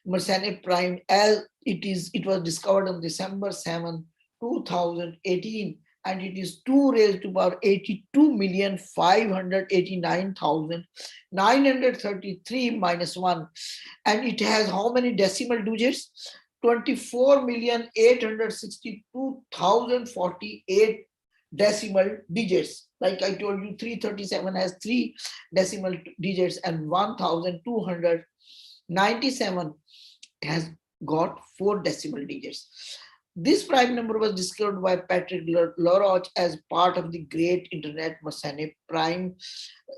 Speaker 5: Mercenary prime, as it was discovered on December 7, 2018, and it is 2 raised to power 82,589,933 minus 1. And it has how many decimal digits? 24,862,048 decimal digits. Like I told you, 337 has 3 decimal digits, and 1,297 has got 4 decimal digits. This prime number was discovered by Patrick Laroche as part of the Great Internet Mercenary Prime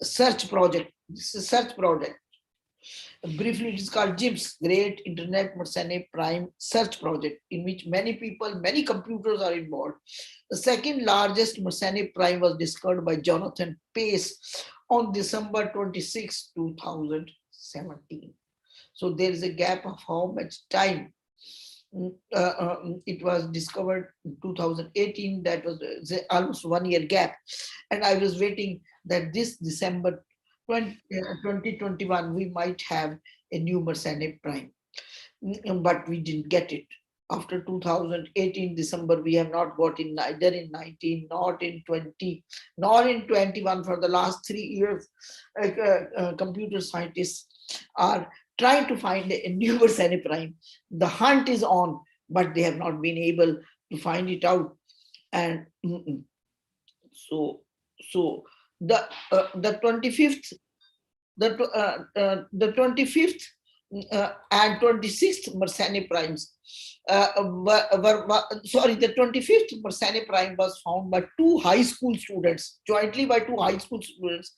Speaker 5: Search Project. This is a search project. Briefly, it is called GIMPS, Great Internet Mercenary Prime Search Project, in which many people, many computers are involved. The second largest Mercenary Prime was discovered by Jonathan Pace on December 26, 2017. So there is a gap of how much time? It was discovered in 2018. That was almost 1 year gap, and I was waiting that this December 2021 we might have a new Mercenary prime, but we didn't get it. After 2018 December, we have not got in, neither in 19, not in 20, nor in 21. For the last 3 years, computer scientists are trying to find a new Mercenary prime. The hunt is on, but they have not been able to find it out. And so the 25th, the 25th and 26th Mercenary primes sorry, the 25th Mercenary prime was found by 2 high school students, jointly by 2 high school students,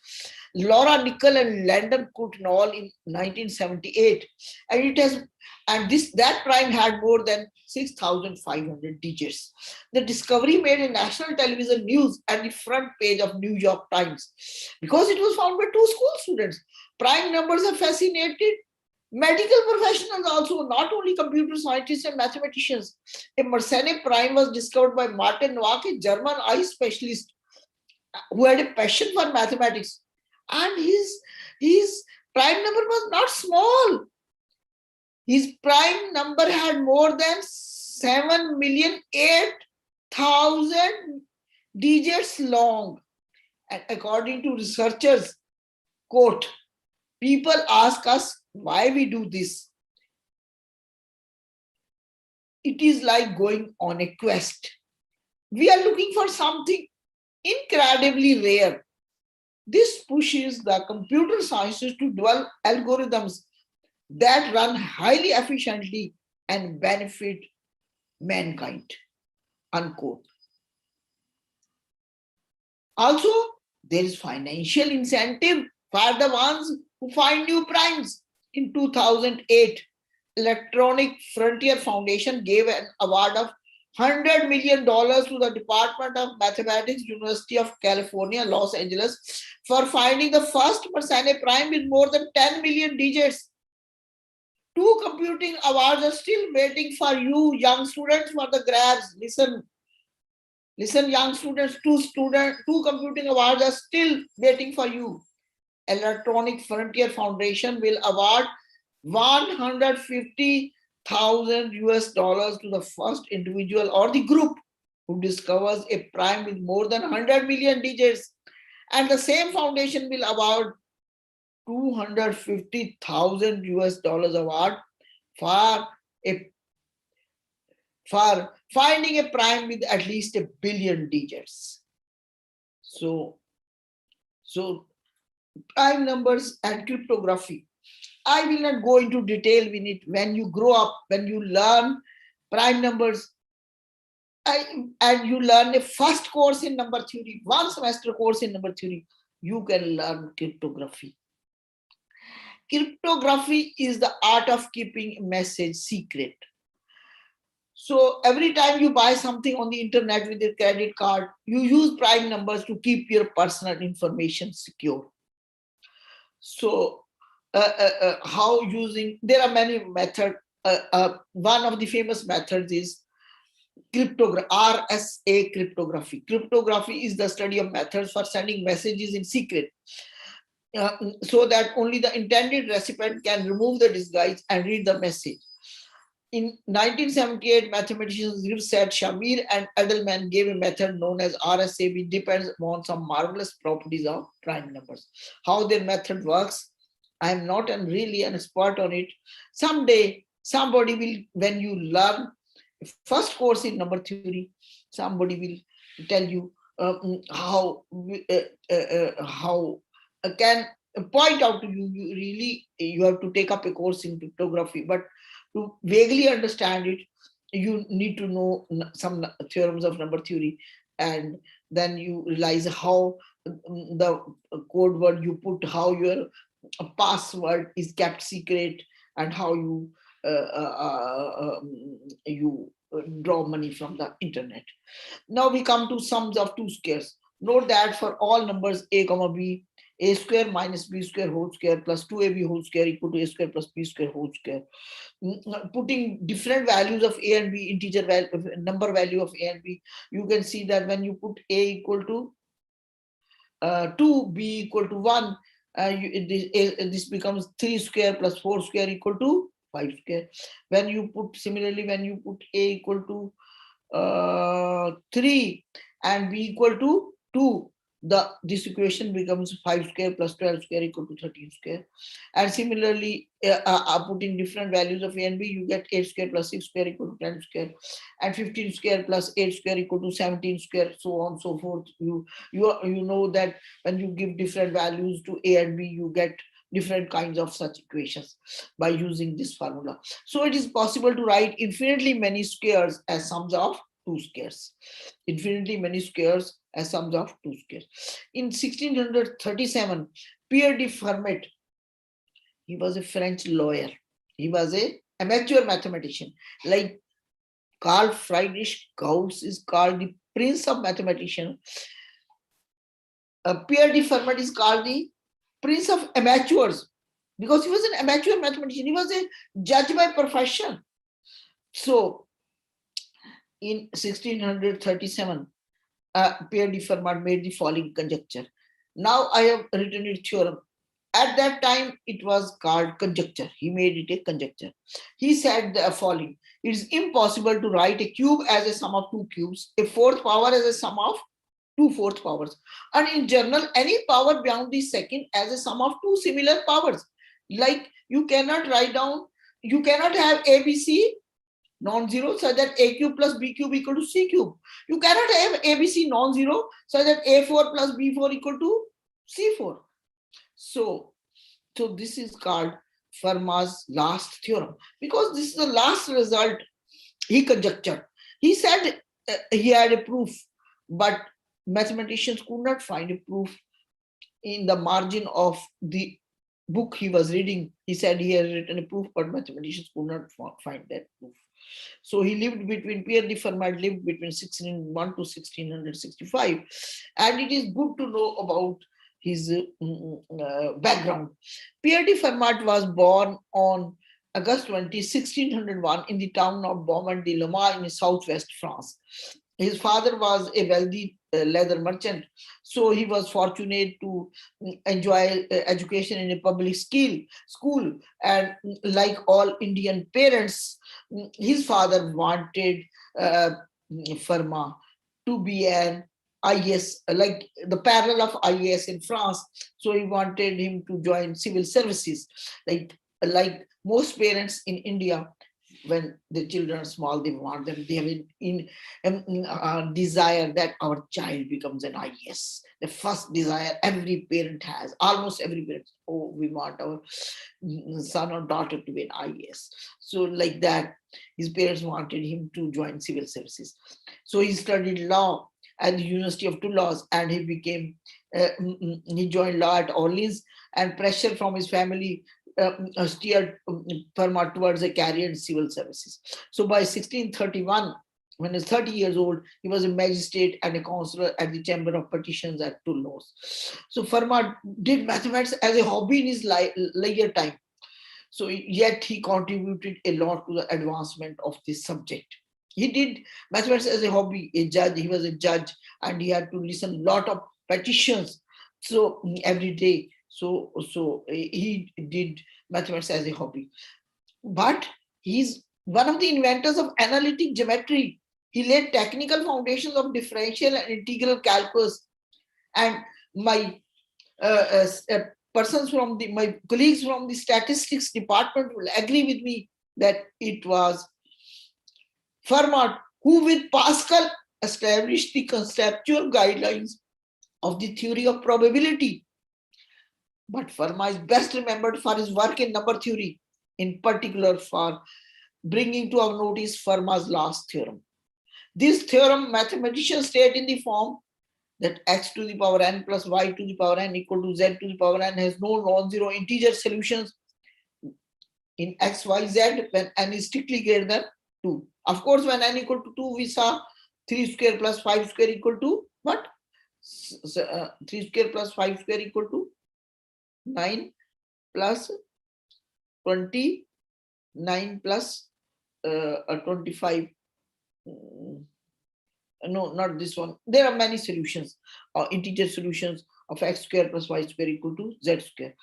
Speaker 5: Laura Nickel and Landon Kutnall, in 1978, and it has, and that prime had more than 6,500 digits. The discovery made a national television news at the front page of New York Times because it was found by 2 school students. Prime numbers have fascinated medical professionals also, not only computer scientists and mathematicians. A Mercenary prime was discovered by Martin Nowak, a German eye specialist who had a passion for mathematics. And his prime number was not small. His prime number had more than 7,008,000 digits long. And according to researchers, quote, people ask us why we do this. It is like going on a quest. We are looking for something incredibly rare. This pushes the computer sciences to develop algorithms that run highly efficiently and benefit mankind, unquote. Also, there is financial incentive for the ones who find new primes. In 2008, Electronic Frontier Foundation gave an award of $100 million to the Department of Mathematics, University of California, Los Angeles, for finding the first Mercenary Prime with more than 10 million digits. 2 computing awards are still waiting for you, young students, for the grabs. Listen, young students, 2 computing awards are still waiting for you. Electronic Frontier Foundation will award $150,000 to the first individual or the group who discovers a prime with more than 100 million digits. And the same foundation will award $250,000 award for finding a prime with at least 1 billion digits. So prime numbers and cryptography. I will not go into detail with it. When you grow up, when you learn prime numbers, and you learn a first course in number theory, 1 semester course in number theory, you can learn cryptography. Cryptography is the art of keeping a message secret. So every time you buy something on the internet with your credit card, you use prime numbers to keep your personal information secure. So how using, there are many methods. One of the famous methods is cryptography, RSA cryptography. Cryptography is the study of methods for sending messages in secret, so that only the intended recipient can remove the disguise and read the message. In 1978, mathematicians Rivsat, Shamir, and Edelman gave a method known as RSA, which depends on some marvelous properties of prime numbers. How their method works, I am not really an expert on it. Someday, somebody will, when you learn first course in number theory, somebody will tell you how can point out to you, you have to take up a course in cryptography, but to vaguely understand it, you need to know some theorems of number theory, and then you realize how the code word you put, how your password is kept secret, and how you draw money from the internet. Now we come to sums of 2 squares. Note that for all numbers a comma b, a square minus b square whole square plus 2ab whole square equal to a square plus b square whole square. Putting different values of a and b, integer value, number value of a and b, you can see that when you put a equal to 2, b equal to 1, this becomes 3 square plus 4 square equal to 5 square. When you put, similarly, when you put a equal to 3 and b equal to 2, this equation becomes 5 square plus 12 square equal to 13 square. And similarly, putting different values of a and b, you get 8 square plus 6 square equal to 10 square, and 15 square plus 8 square equal to 17 square, so on and so forth. You know that when you give different values to a and b, you get different kinds of such equations by using this formula. So it is possible to write infinitely many squares as sums of 2 squares. Infinitely many squares as sums of 2 squares. In 1637, Pierre de Fermat, he was a French lawyer. He was an amateur mathematician. Like Carl Friedrich Gauss is called the prince of mathematicians. Pierre de Fermat is called the prince of amateurs because he was an amateur mathematician. He was a judge by profession. So in 1637, Pierre de Fermat made the following conjecture. Now I have written it theorem. At that time, it was called conjecture. He made it a conjecture. He said the following: it is impossible to write a cube as a sum of 2 cubes, a 4th power as a sum of 2 4th powers, and in general, any power beyond the second as a sum of 2 similar powers. Like you cannot write down, you cannot have ABC non-zero such that a cube plus b cube equal to c cube. You cannot have ABC non-zero such that a4 plus b4 equal to c4. So this is called Fermat's last theorem, because this is the last result he conjectured. He said he had a proof, but mathematicians could not find a proof in the margin of the book he was reading, he said he had written a proof, but mathematicians could not find that proof. So he lived between, Pierre de Fermat lived between 1601 to 1665. And it is good to know about his background. Pierre de Fermat was born on August 20, 1601 in the town of Beaumont-de-Loma in southwest France. His father was a wealthy leather merchant, so he was fortunate to enjoy education in a public school. And like all Indian parents, his father wanted Fermat to be an IAS, like the parallel of IAS in France. So he wanted him to join civil services. Like most parents in India, when the children are small, they want them, they have a desire that our child becomes an IAS. The first desire every parent has, almost every parent, oh, we want our son or daughter to be an IAS. So like that, his parents wanted him to join civil services. So he studied law at the University of Toulouse, and he joined law at Orleans, and pressure from his family steered Fermat towards a career in civil services. So by 1631, when he was 30 years old, he was a magistrate and a counselor at the Chamber of Petitions at Toulouse. So Fermat did mathematics as a hobby in his later time. So yet he contributed a lot to the advancement of this subject. He did mathematics as a hobby, he was a judge, and he had to listen a lot of petitions so every day. So he did mathematics as a hobby. But he's one of the inventors of analytic geometry. He laid technical foundations of differential and integral calculus. And my my colleagues from the statistics department will agree with me that it was Fermat who with Pascal established the conceptual guidelines of the theory of probability. But Fermat is best remembered for his work in number theory, in particular for bringing to our notice Fermat's last theorem. This theorem mathematicians state in the form that x to the power n plus y to the power n equal to z to the power n has no non-zero integer solutions in x, y, z when n is strictly greater than 2. Of course, when n equal to 2, we saw 3 square plus 5 square equal to what? 3 square plus 5 square equal to 9 plus 20, 9 plus 25. No, not this one. There are many solutions, integer solutions of x square plus y square equal to z square.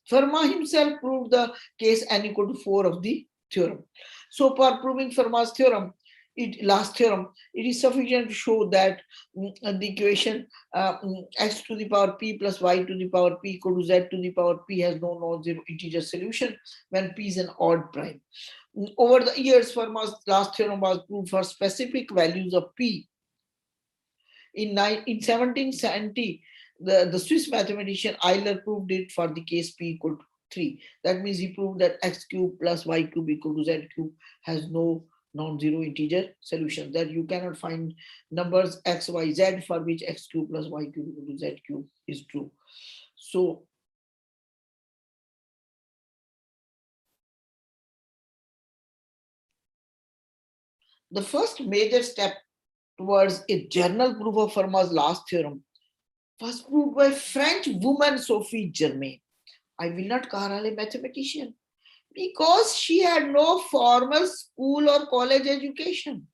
Speaker 5: Fermat himself proved the case n equal to 4 of the theorem. So for proving Fermat's theorem, last theorem, it is sufficient to show that the equation x to the power p plus y to the power p equal to z to the power p has no non-zero integer solution when p is an odd prime. Over the years, Fermat's last theorem was proved for specific values of p. In 1770, the Swiss mathematician Euler proved it for the case p equal to 3. That means he proved that x cube plus y cube equal to z cube has no non-zero integer solution, that you cannot find numbers x, y, z for which x cube plus y cube equal to z cube is true. So the first major step towards a general proof of Fermat's last theorem was proved by French woman Sophie Germain. I will not call her a mathematician because she had no formal school or college education.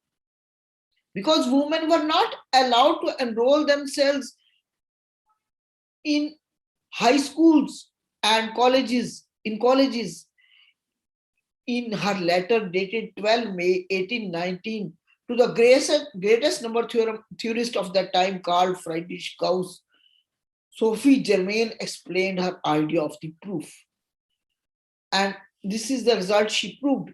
Speaker 5: Because women were not allowed to enroll themselves in high schools and colleges. In her letter dated 12 May 1819 to the greatest number theorist of that time, Carl Friedrich Gauss, Sophie Germain explained her idea of the proof. And this is the result she proved.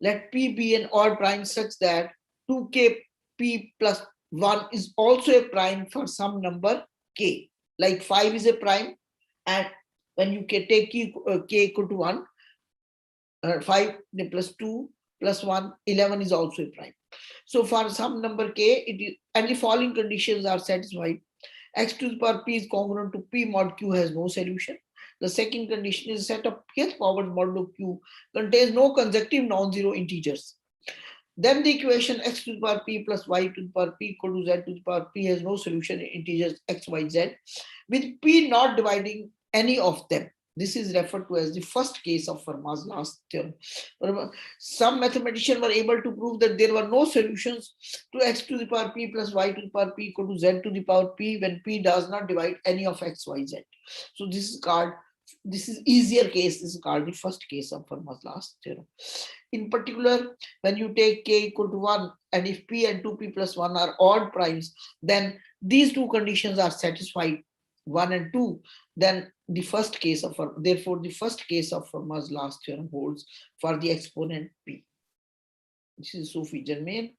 Speaker 5: Let P be an odd prime such that 2k P plus 1 is also a prime for some number K. Like 5 is a prime, and when you take K equal to 1, 5 plus 2 plus 1, 11 is also a prime. So for some number K, and the following conditions are satisfied. x to the power p is congruent to p mod q has no solution. The second condition is a set of pth powers modulo q contains no consecutive non-zero integers. Then the equation x to the power p plus y to the power p equal to z to the power p has no solution in integers x, y, z, with p not dividing any of them. This is referred to as the first case of Fermat's last theorem. Some mathematicians were able to prove that there were no solutions to x to the power p plus y to the power p equal to z to the power p when p does not divide any of x, y, z. So this is easier case. This is called the first case of Fermat's last theorem. In particular, when you take k equal to 1 and if p and 2p plus 1 are odd primes, then these two conditions are satisfied, 1 and 2, then the first case of, therefore the first case of Fermat's last theorem holds for the exponent p. This is Sophie Germain.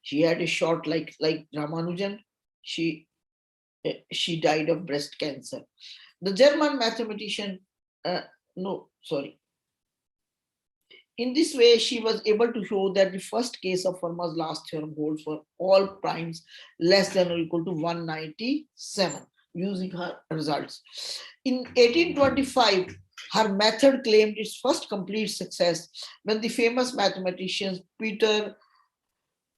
Speaker 5: She had a short like Ramanujan. She died of breast cancer. The German mathematician, in this way, she was able to show that the first case of Fermat's last theorem holds for all primes less than or equal to 197 using her results. In 1825, her method claimed its first complete success when the famous mathematicians Peter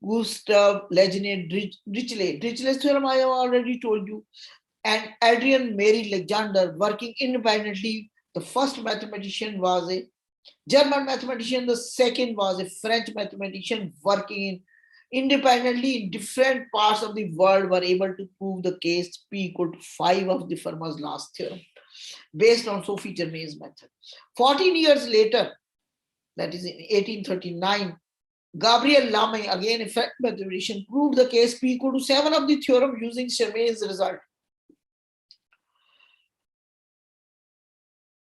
Speaker 5: Gustav Leibniz Dirichlet's theorem I have already told you, and Adrian Mary Legendre working independently. The first mathematician was a German mathematician, the second was a French mathematician working independently in different parts of the world, were able to prove the case P equal to 5 of the Fermat's last theorem based on Sophie Germain's method. 14 years later, that is in 1839, Gabriel Lamy, again a French mathematician, proved the case P equal to 7 of the theorem using Germain's result.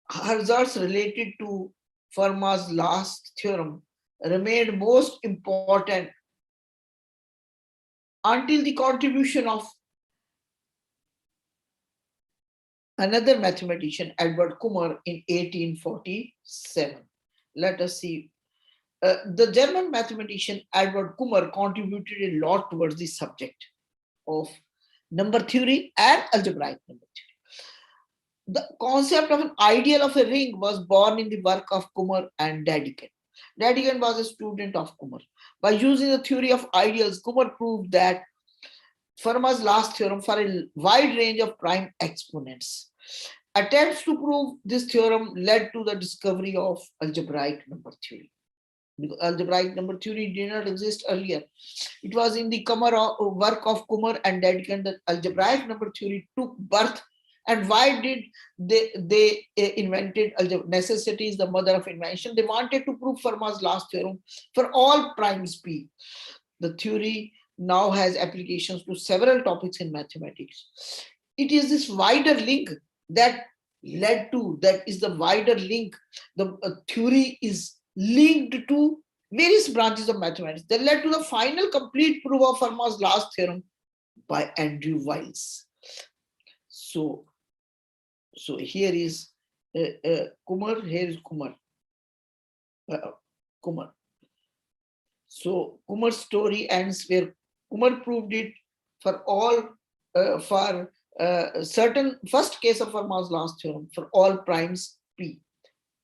Speaker 5: Her results related to Fermat's last theorem remained most important until the contribution of another mathematician, Edward Kummer, in 1847. Let us see. The German mathematician Edward Kummer contributed a lot towards the subject of number theory and algebraic number theory. The concept of an ideal of a ring was born in the work of Kummer and Dedekind. Dedekind was a student of Kummer. By using the theory of ideals, Kummer proved that Fermat's last theorem for a wide range of prime exponents. Attempts to prove this theorem led to the discovery of algebraic number theory. Because algebraic number theory did not exist earlier. It was in the work of Kummer and Dedekind that algebraic number theory took birth. And why did they invented algebra? Necessity is the mother of invention. They wanted to prove Fermat's last theorem for all primes P. The theory now has applications to several topics in mathematics. It is this wider link that led to, that is the wider link. The theory is linked to various branches of mathematics that led to the final complete proof of Fermat's last theorem by Andrew Wiles. So here is Kummer, here is Kummer. Kummer. So Kummer's story ends where Kummer proved it for all, certain first case of Fermat's last theorem for all primes P,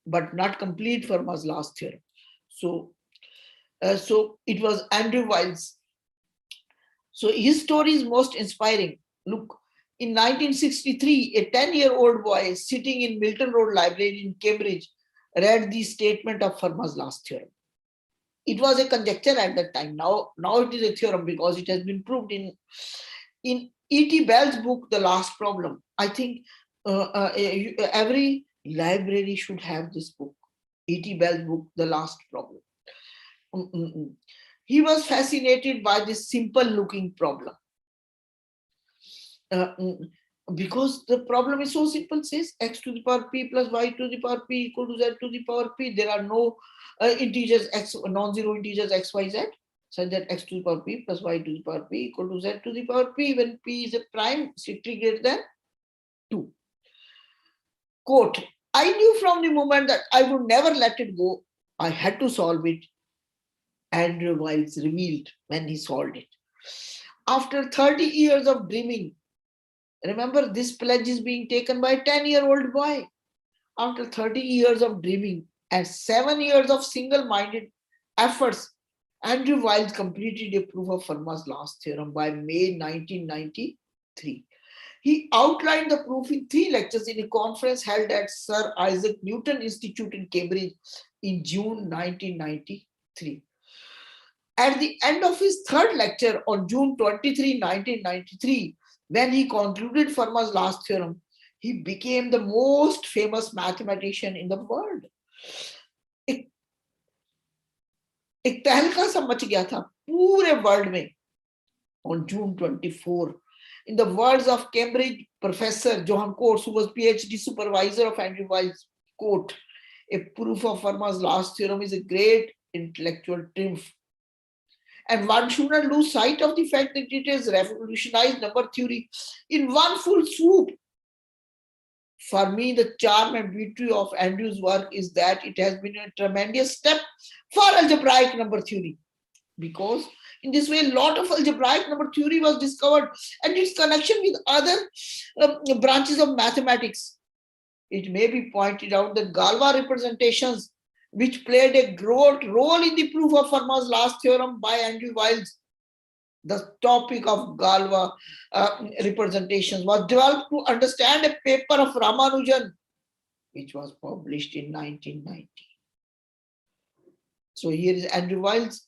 Speaker 5: but not complete Fermat's last theorem. So it was Andrew Wiles. So his story is most inspiring. Look, in 1963, a 10-year-old boy sitting in Milton Road Library in Cambridge read the statement of Fermat's last theorem. It was a conjecture at that time. Now it is a theorem because it has been proved in E.T. Bell's book, The Last Problem. I think every library should have this book, E.T. Bell's book, The Last Problem. He was fascinated by this simple-looking problem. Because the problem is so simple, says x to the power p plus y to the power p equal to z to the power p. There are no integers x, non-zero integers x, y, z, such that x to the power p plus y to the power p equal to z to the power p when p is a prime strictly greater than 2. Quote, I knew from the moment that I would never let it go. I had to solve it. Andrew Wiles revealed when he solved it. After 30 years of dreaming, remember this pledge is being taken by a 10-year-old boy. After 30 years of dreaming and 7 years of single-minded efforts, Andrew Wiles completed a proof of Fermat's last theorem by May 1993. He outlined the proof in 3 lectures in a conference held at Sir Isaac Newton Institute in Cambridge in June 1993. At the end of his 3rd lecture on June 23, 1993, when he concluded Fermat's last theorem, he became the most famous mathematician in the world. एक तहलका सा much गया था पूरे world में on June 24. In the words of Cambridge professor Johann Coates, who was PhD supervisor of Andrew Wiles, quote, a proof of Fermat's last theorem is a great intellectual triumph. And one should not lose sight of the fact that it has revolutionized number theory in one full swoop. For me, the charm and beauty of Andrew's work is that it has been a tremendous step for algebraic number theory, because in this way, a lot of algebraic number theory was discovered and its connection with other branches of mathematics. It may be pointed out that Galois representations, which played a great role in the proof of Fermat's last theorem by Andrew Wiles, the topic of Galois representations was developed to understand a paper of Ramanujan, which was published in 1990. So here is Andrew Wiles.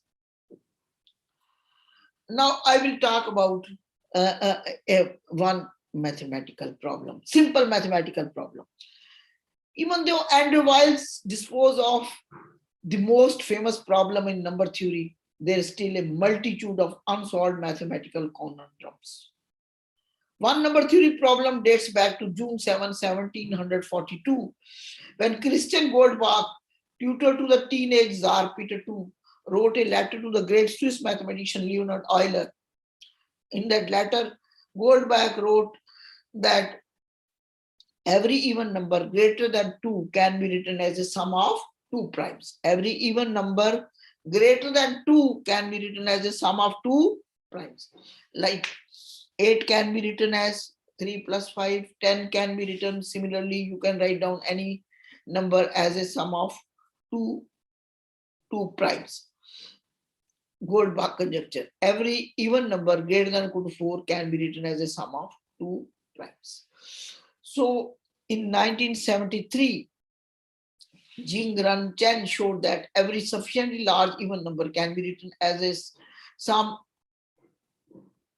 Speaker 5: Now I will talk about one mathematical problem, simple mathematical problem. Even though Andrew Wiles disposed of the most famous problem in number theory, there is still a multitude of unsolved mathematical conundrums. One number theory problem dates back to June 7, 1742, when Christian Goldbach, tutor to the teenage Tsar Peter II, wrote a letter to the great Swiss mathematician Leonhard Euler. In that letter, Goldbach wrote that every even number greater than 2 can be written as a sum of 2 primes. Every even number greater than 2 can be written as a sum of 2 primes. Like 8 can be written as 3 plus 5, 10 can be written. Similarly, you can write down any number as a sum of 2 primes. Goldbach conjecture. Every even number greater than or equal to 4 can be written as a sum of 2 primes. So in 1973, Jingran Chen showed that every sufficiently large even number can be written as a sum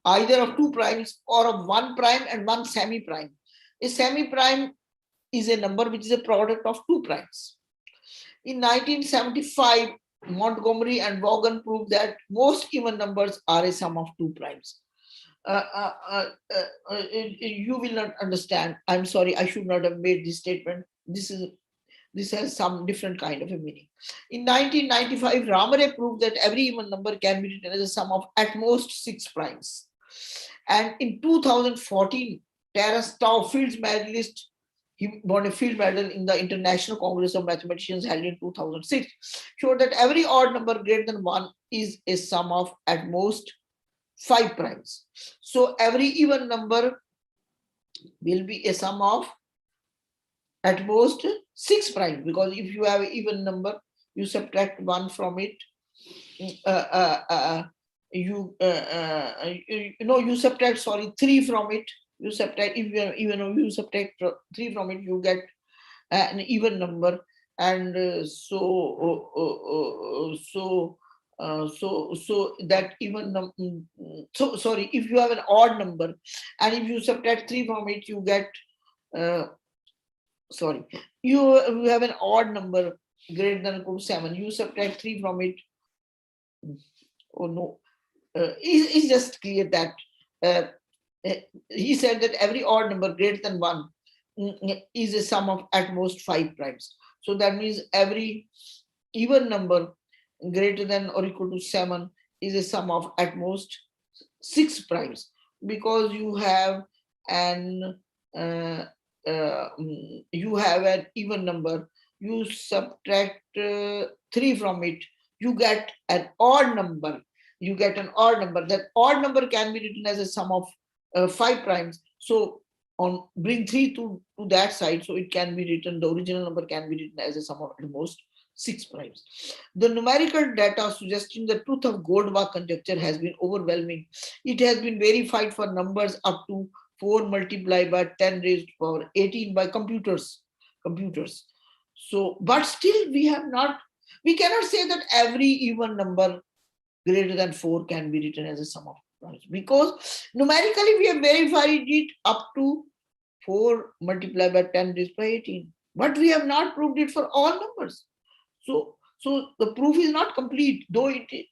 Speaker 5: either of 2 primes or of 1 prime and 1 semi-prime. A semi-prime is a number which is a product of 2 primes. In 1975, Montgomery and Vaughan proved that most even numbers are a sum of 2 primes. You will not understand. I'm sorry, I should not have made this statement. This has some different kind of a meaning. In 1995, Ramare proved that every even number can be written as a sum of at most 6 primes. And in 2014, Terence Tao, Fields medalist, he won a field medal in the International Congress of Mathematicians held in 2006, showed that every odd number greater than 1 is a sum of at most 5 primes. So every even number will be a sum of at most 6 primes, because if you have an even number, you subtract 1 from it. You subtract 3 from it. You subtract, if you subtract 3 from it, you get an even number. And so that even if you have an odd number and if you subtract 3 from it, you get you have an odd number greater than or equal to 7, you subtract 3 from it. Oh no, it's just clear that he said that every odd number greater than 1 is a sum of at most 5 primes. So that means every even number greater than or equal to 7 is a sum of at most 6 primes, because you have an even number, you subtract 3 from it, you get an odd number you get an odd number. That odd number can be written as a sum of 5 primes. So on bring 3 to that side, so it can be written, the original number can be written as a sum of at most 6 primes. The numerical data suggesting the truth of Goldbach conjecture has been overwhelming. It has been verified for numbers up to 4 multiplied by 10 raised to power 18 by computers. So, but still we cannot say that every even number greater than 4 can be written as a sum of primes, because numerically we have verified it up to 4 multiplied by 10 raised by 18, but we have not proved it for all numbers. So the proof is not complete, though it is.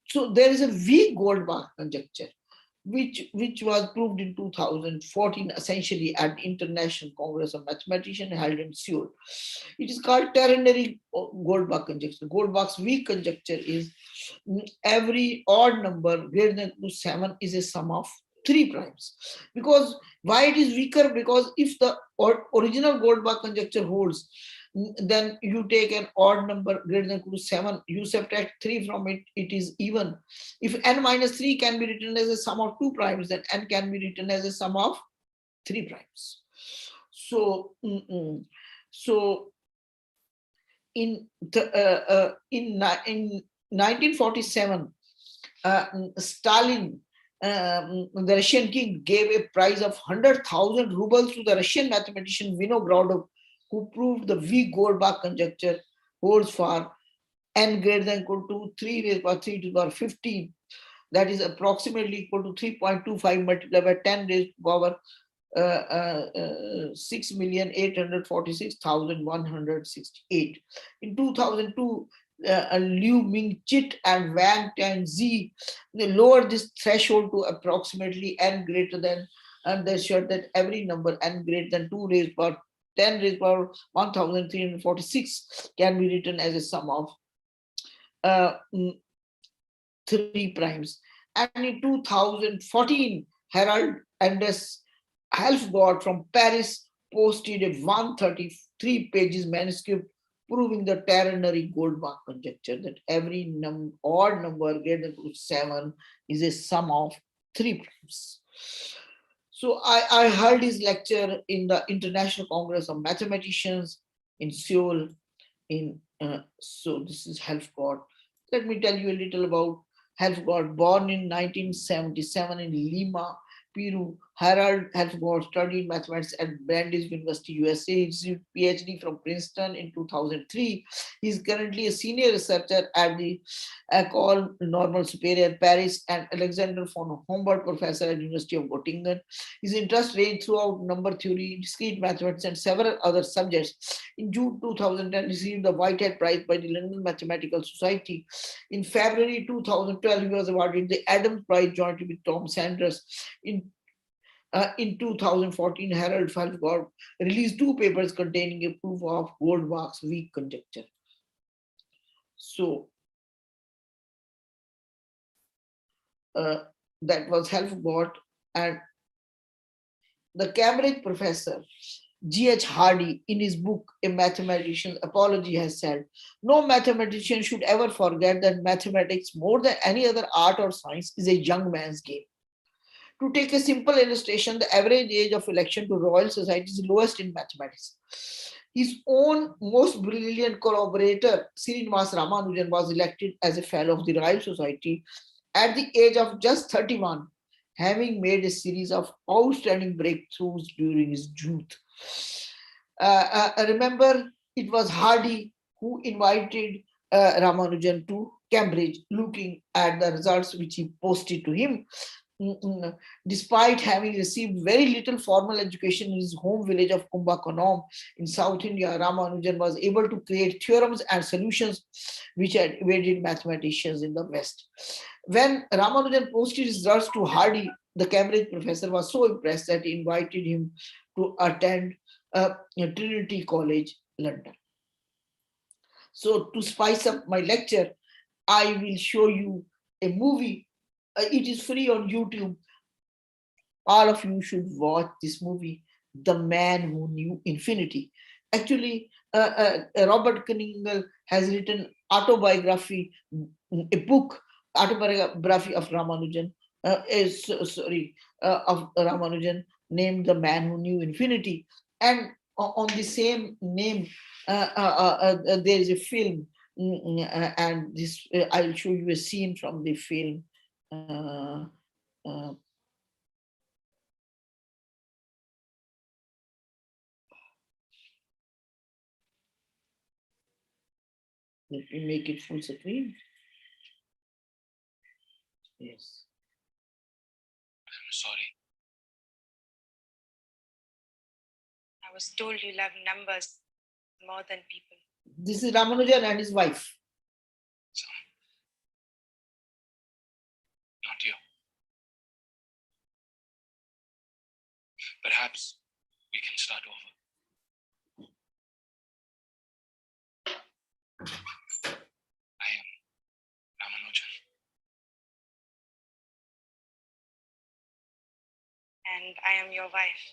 Speaker 5: So there is a weak Goldbach conjecture, which was proved in 2014, essentially at the International Congress of Mathematicians held in Seoul. It is called ternary Goldbach conjecture. Goldbach's weak conjecture is every odd number greater than equal to 7 is a sum of 3 primes. Because why it is weaker? Because if the original Goldbach conjecture holds, then you take an odd number greater than equal to 7, you subtract 3 from it, it is even. If n minus 3 can be written as a sum of 2 primes, then n can be written as a sum of 3 primes. So, in 1947, Stalin, the Russian king, gave a prize of 100,000 rubles to the Russian mathematician Vinogradov, who proved the weak Goldbach conjecture holds for n greater than equal to 3 raised by 3 to the power 15. That is approximately equal to 3.25 multiplied by 10 raised to the power 6,846,168. In 2002, Liu Ming-chit and Wang Tianzi, they lowered this threshold to approximately n greater than, and they showed that every number n greater than 2 raised by 10 raised by 1,346 can be written as a sum of 3 primes. And in 2014, Harold Anders Helfgott from Paris posted a 133 pages manuscript proving the ternary Goldbach conjecture, that every odd number greater than 7 is a sum of 3 primes. So I heard his lecture in the International Congress of Mathematicians in Seoul. So this is Helfgott. Let me tell you a little about Helfgott. Born in 1977 in Lima, Peru, Harold Helfgott studied mathematics at Brandeis University, USA. He received PhD from Princeton in 2003. He is currently a senior researcher at the École Normale Supérieure Paris and Alexander von Humboldt Professor at University of Göttingen. His interest ranged throughout number theory, discrete mathematics, and several other subjects. In June 2010, he received the Whitehead Prize by the London Mathematical Society. In February 2012, he was awarded the Adams Prize jointly with Tom Sanders. In 2014, Harold Helfgott released 2 papers containing a proof of Goldbach's weak conjecture. So that was Helfgott, and the Cambridge professor G.H. Hardy, in his book A Mathematician's Apology, has said, no mathematician should ever forget that mathematics, more than any other art or science, is a young man's game. To take a simple illustration, the average age of election to Royal Society is lowest in mathematics. His own most brilliant collaborator, Srinivas Ramanujan, was elected as a fellow of the Royal Society at the age of just 31, having made a series of outstanding breakthroughs during his youth. Remember, it was Hardy who invited Ramanujan to Cambridge, looking at the results which he posted to him. Despite having received very little formal education in his home village of Kumbakonam in South India, Ramanujan was able to create theorems and solutions which had evaded mathematicians in the West. When Ramanujan posted his results to Hardy, the Cambridge professor was so impressed that he invited him to attend Trinity College, London. So to spice up my lecture, I will show you a movie. It is free on YouTube. All of you should watch this movie, The Man Who Knew Infinity. Actually, Robert Cunningham has written autobiography, a book autobiography of Ramanujan, of Ramanujan, named The Man Who Knew Infinity. And on the same name, there is a film, and this I'll show you a scene from the film. Let me make it full screen. Yes.
Speaker 6: I'm sorry. I was told you love numbers more than people.
Speaker 5: This is Ramanujan and his wife.
Speaker 6: So, not you. Perhaps we can start over. I am Ramanujan. And I am your wife.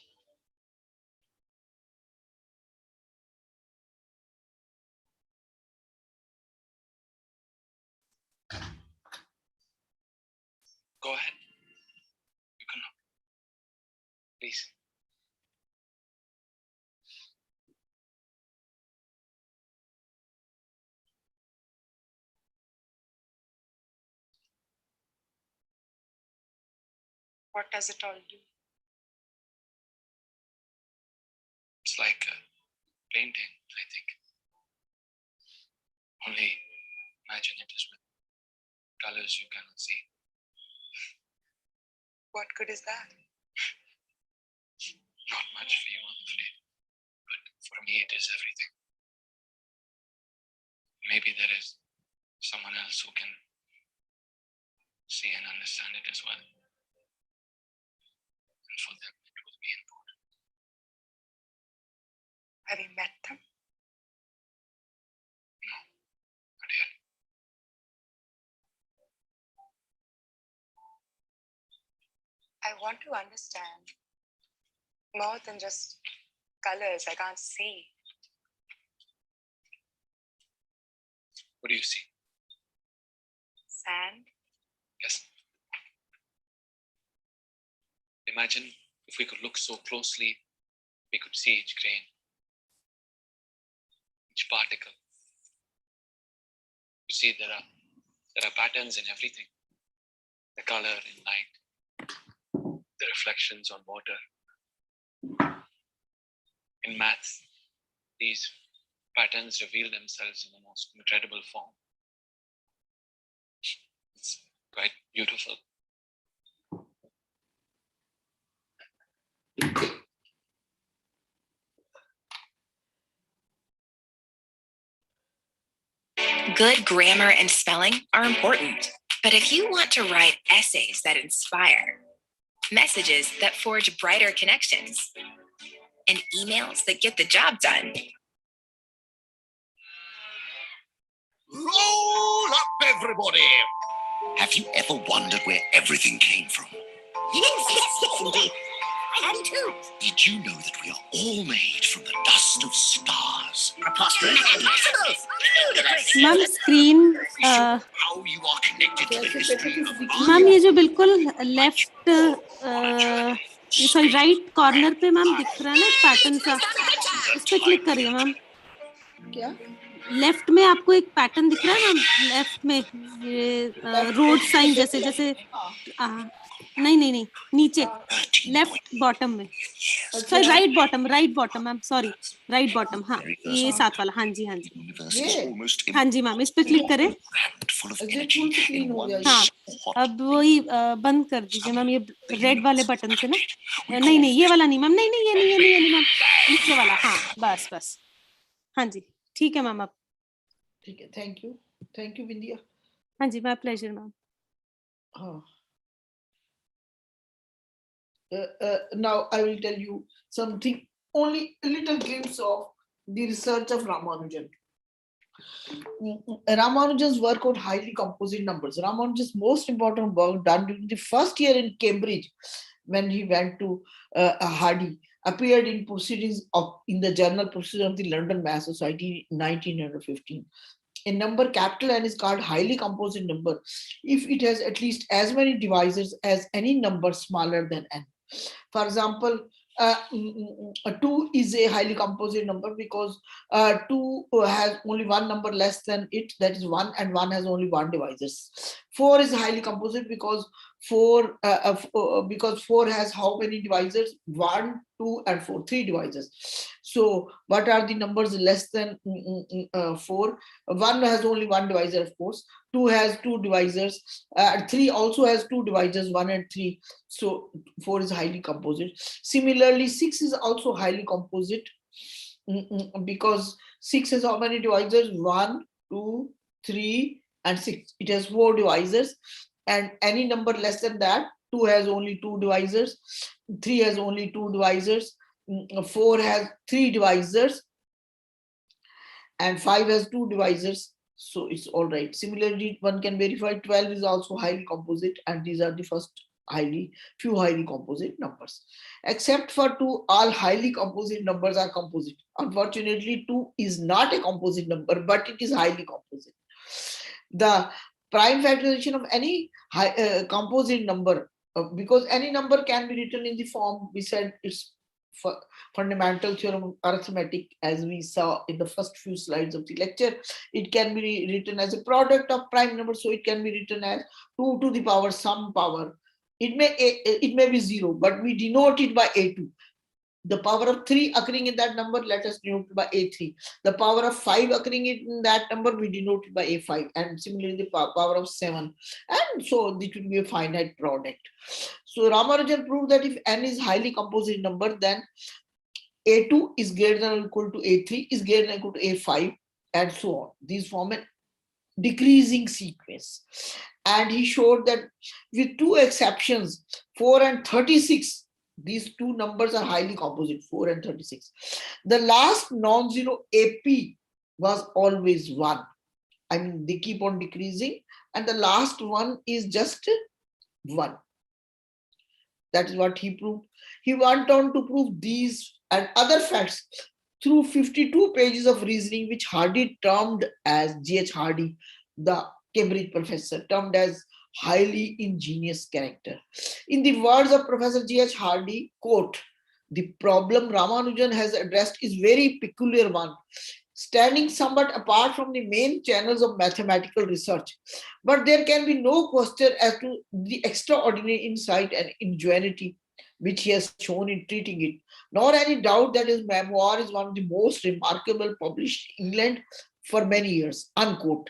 Speaker 6: Go ahead. You can knock. Please. What does it all do? It's like a painting, I think. Only imagine it is with colors you cannot see. What good is that? Not much for you, I'm afraid. But for me, it is everything. Maybe there is someone else who can see and understand it as well. And for them, it will be important. Have you met them? No, not yet. I want to understand more than just colors I can't see. What do you see? Sand? Yes. Imagine if we could look so closely, we could see each grain, each particle. You see, there are patterns in everything. The color in light, the reflections on water. In math, these patterns reveal themselves in the most incredible form. It's quite beautiful.
Speaker 7: Good grammar and spelling are important, but if you want to write essays that inspire, messages that forge brighter connections, and emails that get the job done,
Speaker 8: roll up, everybody! Have you ever wondered where everything came from?
Speaker 9: Yes, indeed. I had too.
Speaker 8: Did you know that we are all made from the dust of stars?
Speaker 9: Preposterous. Impossible. Ludicrous.
Speaker 1: Ma'am screen
Speaker 8: How you are connected to the history of
Speaker 1: ma'am ये जो बिल्कुल left sorry right corner पे ma'am दिख रहा है ना pattern सा, उस पे क्लिक करिए मैम.
Speaker 5: क्या?
Speaker 1: लेफ्ट में आपको एक पैटर्न दिख रहा है मैम, लेफ्ट में ये रोड साइन जैसे जैसे नहीं नीचे लेफ्ट बॉटम में, sorry right bottom ma'am, sorry right bottom, हाँ ये साथ वाला, हाँ जी हाँ जी मैम, इस पे क्लिक करें. हाँ अब वही बंद कर दीजिए मैम, ये रेड वाले बटन से ना, नहीं ये वाला नहीं मैम, नहीं ये नहीं मैम, नीचे वाला, हाँ बस हाँ जी ठीक है मैम. अब
Speaker 5: ठीक है, थैंक यू विंदिया.
Speaker 1: हाँ जी माय प्लेजर मैम.
Speaker 5: हाँ. Now I will tell you something, only a little glimpse of the research of Ramanujan. Ramanujan's work on highly composite numbers. Ramanujan's most important work done during the first year in Cambridge, when he went to Hardy, appeared in the Journal Proceedings of the London Math Society in 1915. a number capital N is called highly composite number if it has at least as many divisors as any number smaller than n. For example, 2 is a highly composite number because 2 has only one number less than it, that is 1, and 1 has only one divisors. 4 is highly composite because 4 has how many divisors? 1, 2, and 4, 3 divisors. So what are the numbers less than 4? 1 has only one divisor, of course. 2 has 2 divisors. 3 also has 2 divisors, 1 and 3. So 4 is highly composite. Similarly, 6 is also highly composite because 6 has how many divisors? 1, 2, 3, and 6. It has 4 divisors, and any number less than that, 2 has only 2 divisors, 3 has only 2 divisors, 4 has 3 divisors, and 5 has 2 divisors. So it's all right. Similarly, one can verify 12 is also highly composite, and these are the first few highly composite numbers. Except for 2, all highly composite numbers are composite. Unfortunately, 2 is not a composite number, but it is highly composite. The prime factorization of any composite number, because any number can be written in the form, we said it's fundamental theorem of arithmetic, as we saw in the first few slides of the lecture. It can be written as a product of prime numbers, so it can be written as 2 to the power some power. It may be 0, but we denote it by a2. The power of 3 occurring in that number, let us denote it by a3. The power of 5 occurring in that number, we denote it by a5. And similarly, the power of 7. And so it will be a finite product. So Ramanujan proved that if n is highly composite number, then a2 is greater than or equal to a3, is greater than or equal to a5, and so on. These form a decreasing sequence. And he showed that with 2 exceptions, 4 and 36, these 2 numbers are highly composite, 4 and 36. The last non-zero AP was always 1. I mean, they keep on decreasing, and the last one is just 1. That is what he proved. He went on to prove these and other facts through 52 pages of reasoning, which Hardy termed as, G.H. Hardy, the Cambridge professor, termed as highly ingenious character. In the words of Professor G.H. Hardy, quote, "The problem Ramanujan has addressed is very peculiar one, standing somewhat apart from the main channels of mathematical research. But there can be no question as to the extraordinary insight and ingenuity which he has shown in treating it, nor any doubt that his memoir is one of the most remarkable published in England for many years," unquote.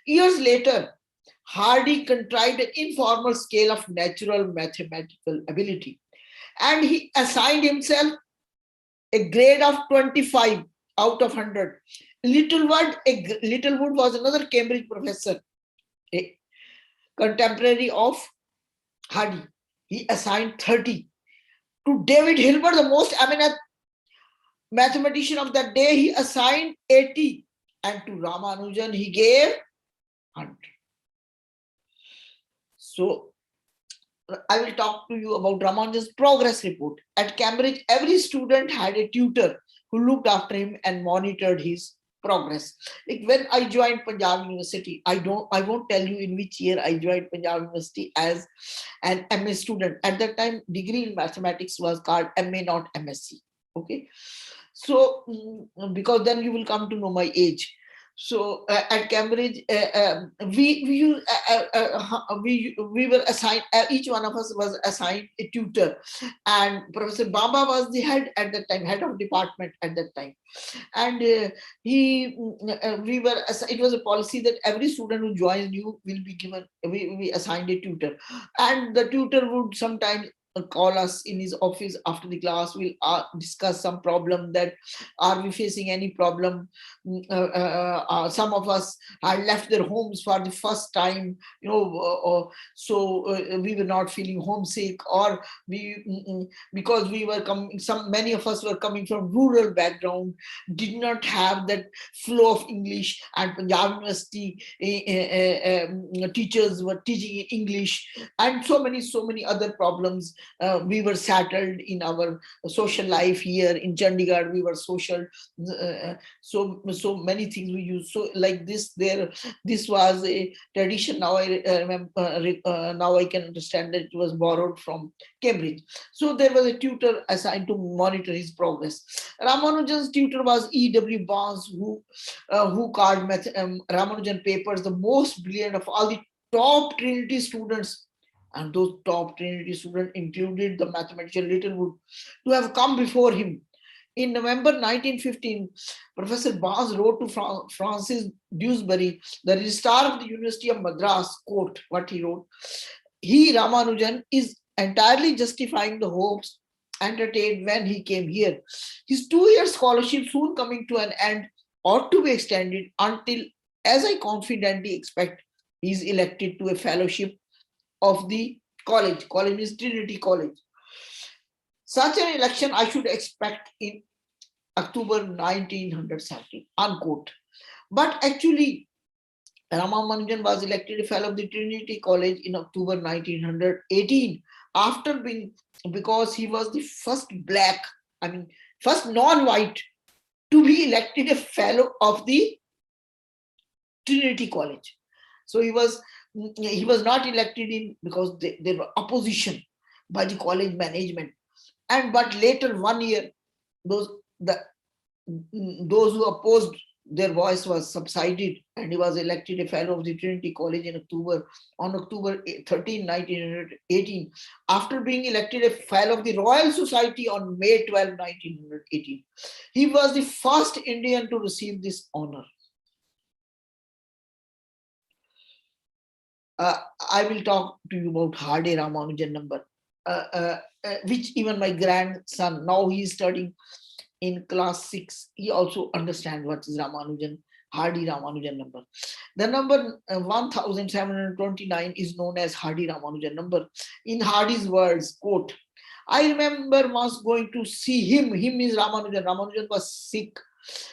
Speaker 5: Years later, Hardy contrived an informal scale of natural mathematical ability, and he assigned himself a grade of 25 out of 100. Littlewood was another Cambridge professor, a contemporary of Hardy. He assigned 30. To David Hilbert, the most eminent mathematician of that day, he assigned 80. And to Ramanujan, he gave 100. So I will talk to you about Ramanujan's progress report. At Cambridge, every student had a tutor who looked after him and monitored his progress. Like when I joined Punjab University, I won't tell you in which year I joined Punjab University as an MA student. At that time, degree in mathematics was called MA, not MSc. Okay, so because then you will come to know my age. So at Cambridge, we were assigned, each one of us was assigned a tutor, and Professor Baba was the head at that time, head of department at that time. And it was a policy that every student who joins you will be given, we assigned a tutor, and the tutor would sometimes call us in his office after the class. We'll discuss some problem, that are we facing any problem. Some of us had left their homes for the first time, so we were not feeling homesick, or because we were coming, many of us were coming from rural background, did not have that flow of English, and Punjab University teachers were teaching in English, and so many other problems. we were settled in our social life here in Chandigarh. We were social, so many things we used. So like this, this was a tradition. Now I remember. Now I can understand that it was borrowed from Cambridge. So there was a tutor assigned to monitor his progress. Ramanujan's tutor was E.W. Barnes, who called Ramanujan papers the most brilliant of all the top Trinity students. And those top Trinity students included the mathematician Littlewood, to have come before him. In November 1915, Professor Barnes wrote to Francis Dewsbury, the registrar of the University of Madras, quote what he wrote: "He, Ramanujan, is entirely justifying the hopes entertained when he came here. His 2-year scholarship, soon coming to an end, ought to be extended until, as I confidently expect, he is elected to a fellowship of the college." College means Trinity College. "Such an election I should expect in October 1970, unquote. But actually, Ramanujan was elected a fellow of the Trinity College in October 1918, because he was the first first non-white to be elected a fellow of the Trinity College. So he was not elected in because there were opposition by the college management. But later, 1 year, those who opposed, their voice was subsided, and he was elected a fellow of the Trinity College on October 13, 1918, after being elected a fellow of the Royal Society on May 12, 1918. He was the first Indian to receive this honor. I will talk to you about Hardy Ramanujan number, which even my grandson, now he is studying in class 6, he also understands what is Hardy Ramanujan number. The number 1729 is known as Hardy Ramanujan number. In Hardy's words, quote, "I remember once going to see him." Him is Ramanujan. Ramanujan was sick.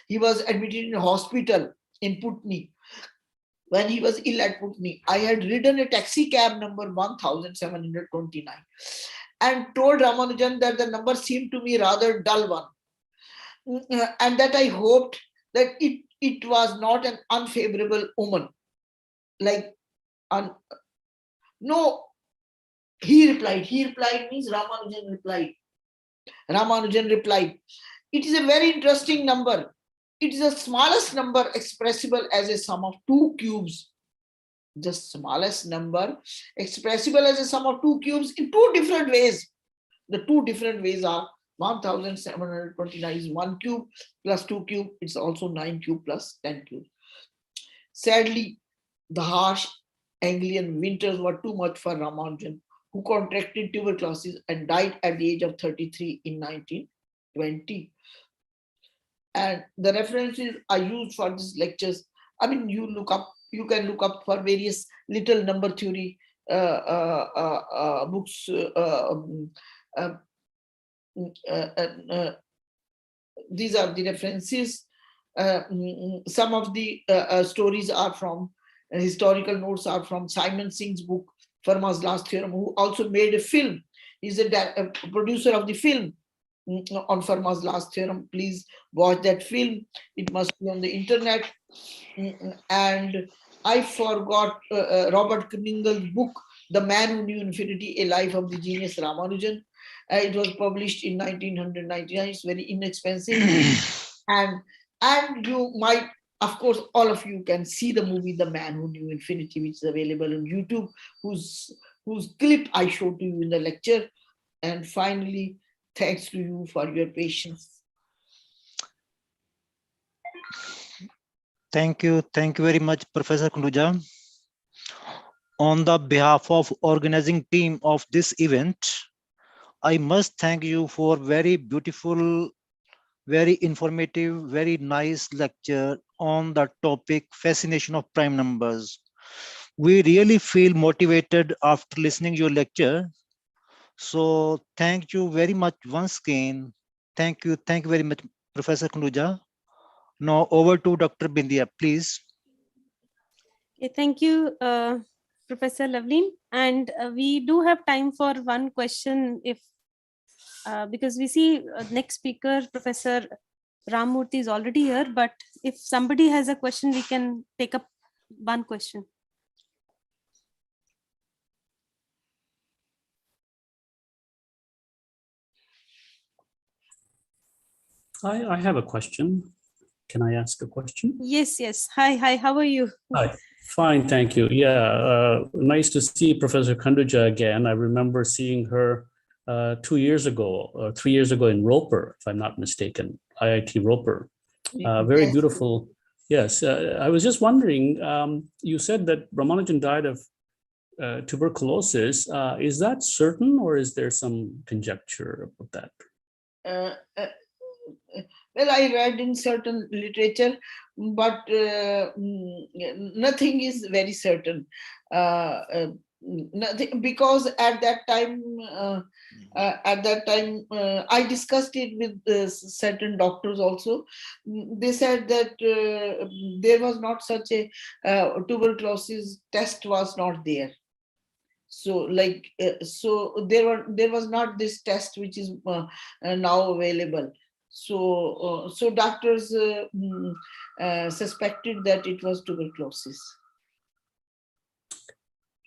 Speaker 5: He was admitted in a hospital in Putney. When he was ill at Putney, I had ridden a taxi cab number 1729 and told Ramanujan that the number seemed to me rather dull one, and that I hoped that it was not an unfavorable omen. No, he replied. He replied means Ramanujan replied. Ramanujan replied, "It is a very interesting number. It is the smallest number expressible as a sum of 2 cubes. The smallest number expressible as a sum of 2 cubes in 2 different ways. The 2 different ways are 1729 is 1 cube plus 2 cube. It's also 9 cube plus 10 cube. Sadly, the harsh Anglian winters were too much for Ramanujan, who contracted tuberculosis and died at the age of 33 in 1920. And the references are used for these lectures. I mean, you can look up for various little number theory books. These are the references. Some of the stories are from historical notes are from Simon Singh's book Fermat's Last Theorem, who also made a film. He's a producer of the film on Fermat's Last Theorem. Please watch that film. It must be on the internet. And I forgot Robert Kningel's book, The Man Who Knew Infinity, A Life of the Genius Ramanujan. It was published in 1999. It's very inexpensive. And you might, of course, all of you can see the movie The Man Who Knew Infinity, which is available on YouTube, whose clip I showed to you in the lecture. And finally, thanks to you for your patience.
Speaker 4: Thank you very much, Professor Kunduja. On the behalf of organizing team of this event, I must thank you for very beautiful, very informative, very nice lecture on the topic fascination of prime numbers. We really feel motivated after listening to your lecture. So thank you very much once again. Thank you very much, Professor Kunduja. Now over to Dr. Bindia, please.
Speaker 1: Okay, thank you, Professor Loveleen. And we do have time for one question if, because we see next speaker, Professor Ramurthy is already here, but if somebody has a question, we can take up one question.
Speaker 10: I have a question. Can I ask a question?
Speaker 1: Yes, yes. Hi, how are you?
Speaker 10: Hi, fine, thank you. Yeah, nice to see Professor Khanduja again. I remember seeing her 2 years ago, or 3 years ago in Roper, if I'm not mistaken, IIT Roper. Very
Speaker 5: Yes.
Speaker 10: beautiful. Yes, I was just wondering, you said that Ramanujan died of tuberculosis. Is that certain, or is there some conjecture about that?
Speaker 5: Well, I read in certain literature, but nothing is very certain. Nothing, because at that time, I discussed it with certain doctors also. They said that there was not such a tuberculosis test was not there. So so there was not this test which is now available. So so doctors suspected that it was tuberculosis.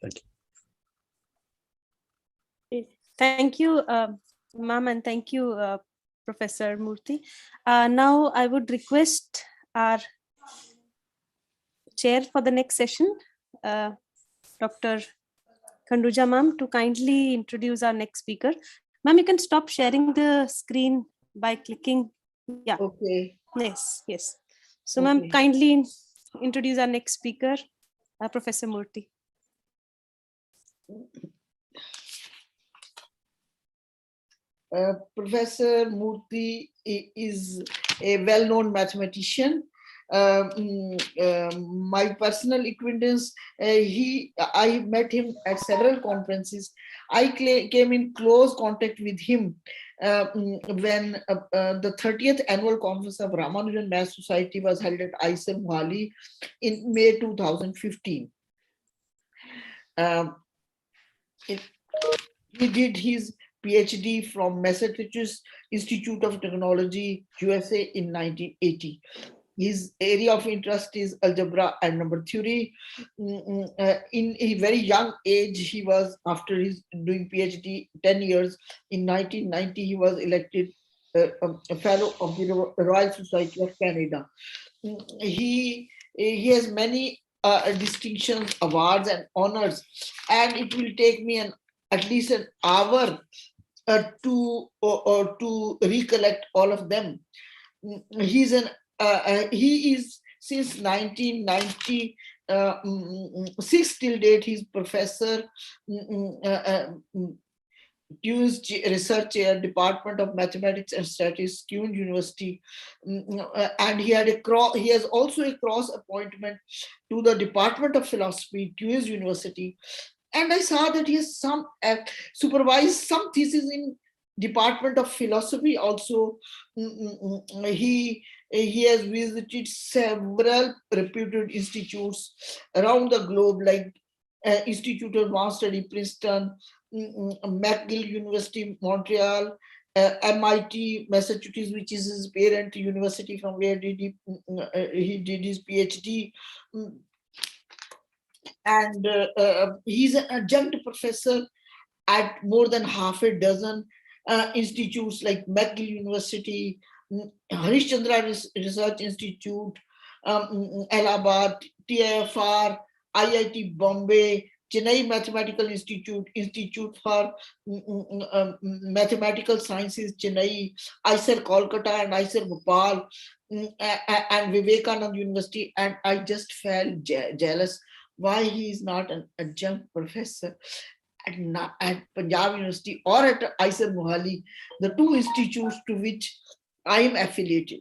Speaker 10: Thank
Speaker 1: you. Thank you, ma'am, and thank you, Professor Murthy. Now I would request our chair for the next session, Dr. Khanduja ma'am, to kindly introduce our next speaker. Ma'am, you can stop sharing the screen by clicking. Yeah.
Speaker 5: Okay.
Speaker 1: Yes, yes. So ma'am, kindly introduce our next speaker, Professor Murthy.
Speaker 5: Professor Murthy is a well-known mathematician. My personal acquaintance, I met him at several conferences. I came in close contact with him when the 30th annual conference of Ramanujan Math Society was held at IISER Mohali in May 2015. He did his PhD from Massachusetts Institute of Technology, USA in 1980. His area of interest is algebra and number theory. In a very young age, he was, after his doing PhD 10 years, in 1990, he was elected a fellow of the Royal Society of Canada. He has many distinctions, awards, and honors, and it will take me at least an hour to recollect all of them. He is since 1996 till date. He's professor, Dewey's Research Chair, Department of Mathematics and Statistics, Queen's University, and he has also a cross appointment to the Department of Philosophy, Queen's University. And I saw that he has supervised some thesis in Department of Philosophy also. He has visited several reputed institutes around the globe, like Institute of Advanced Study, Princeton, McGill University, Montreal, MIT, Massachusetts, which is his parent university from where he did his PhD. And he's an adjunct professor at more than half a dozen institutes like McGill University, Harishchandra Research Institute, Allahabad, TIFR, IIT Bombay, Chennai Mathematical Institute, Institute for Mathematical Sciences, Chennai, IISER Kolkata and IISER Bhopal, and Vivekananda University. And I just felt jealous why he is not an adjunct professor at Punjab University or at IISER Mohali, the two institutes to which I am affiliated.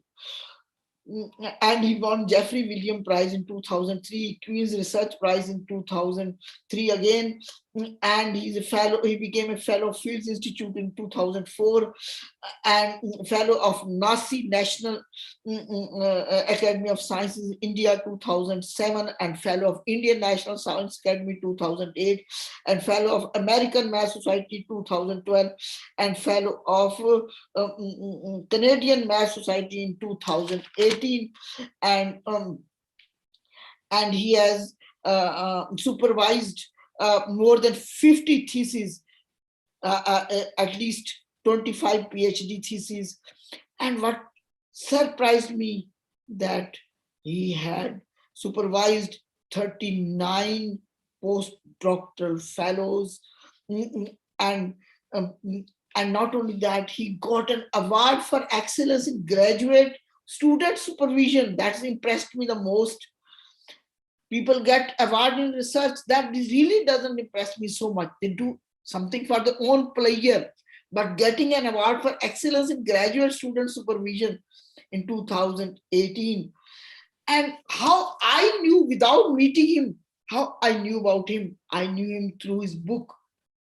Speaker 5: And he won Jeffrey William Prize in 2003, Queen's Research Prize in 2003 again, and he's a fellow. He became a fellow of Fields Institute in 2004, and fellow of Nasi National Academy of Sciences India 2007, and fellow of Indian National Science Academy 2008, and fellow of American Math Society 2012, and fellow of Canadian Math Society in 2018, and he has supervised more than 50 theses, at least 25 PhD theses. And what surprised me that he had supervised 39 postdoctoral fellows, and not only that, he got an award for excellence in graduate student supervision. That's impressed me the most. People get award in research, that really doesn't impress me so much. They do something for their own pleasure, but getting an award for excellence in graduate student supervision in 2018. And how I knew, without meeting him, how I knew about him, I knew him through his book,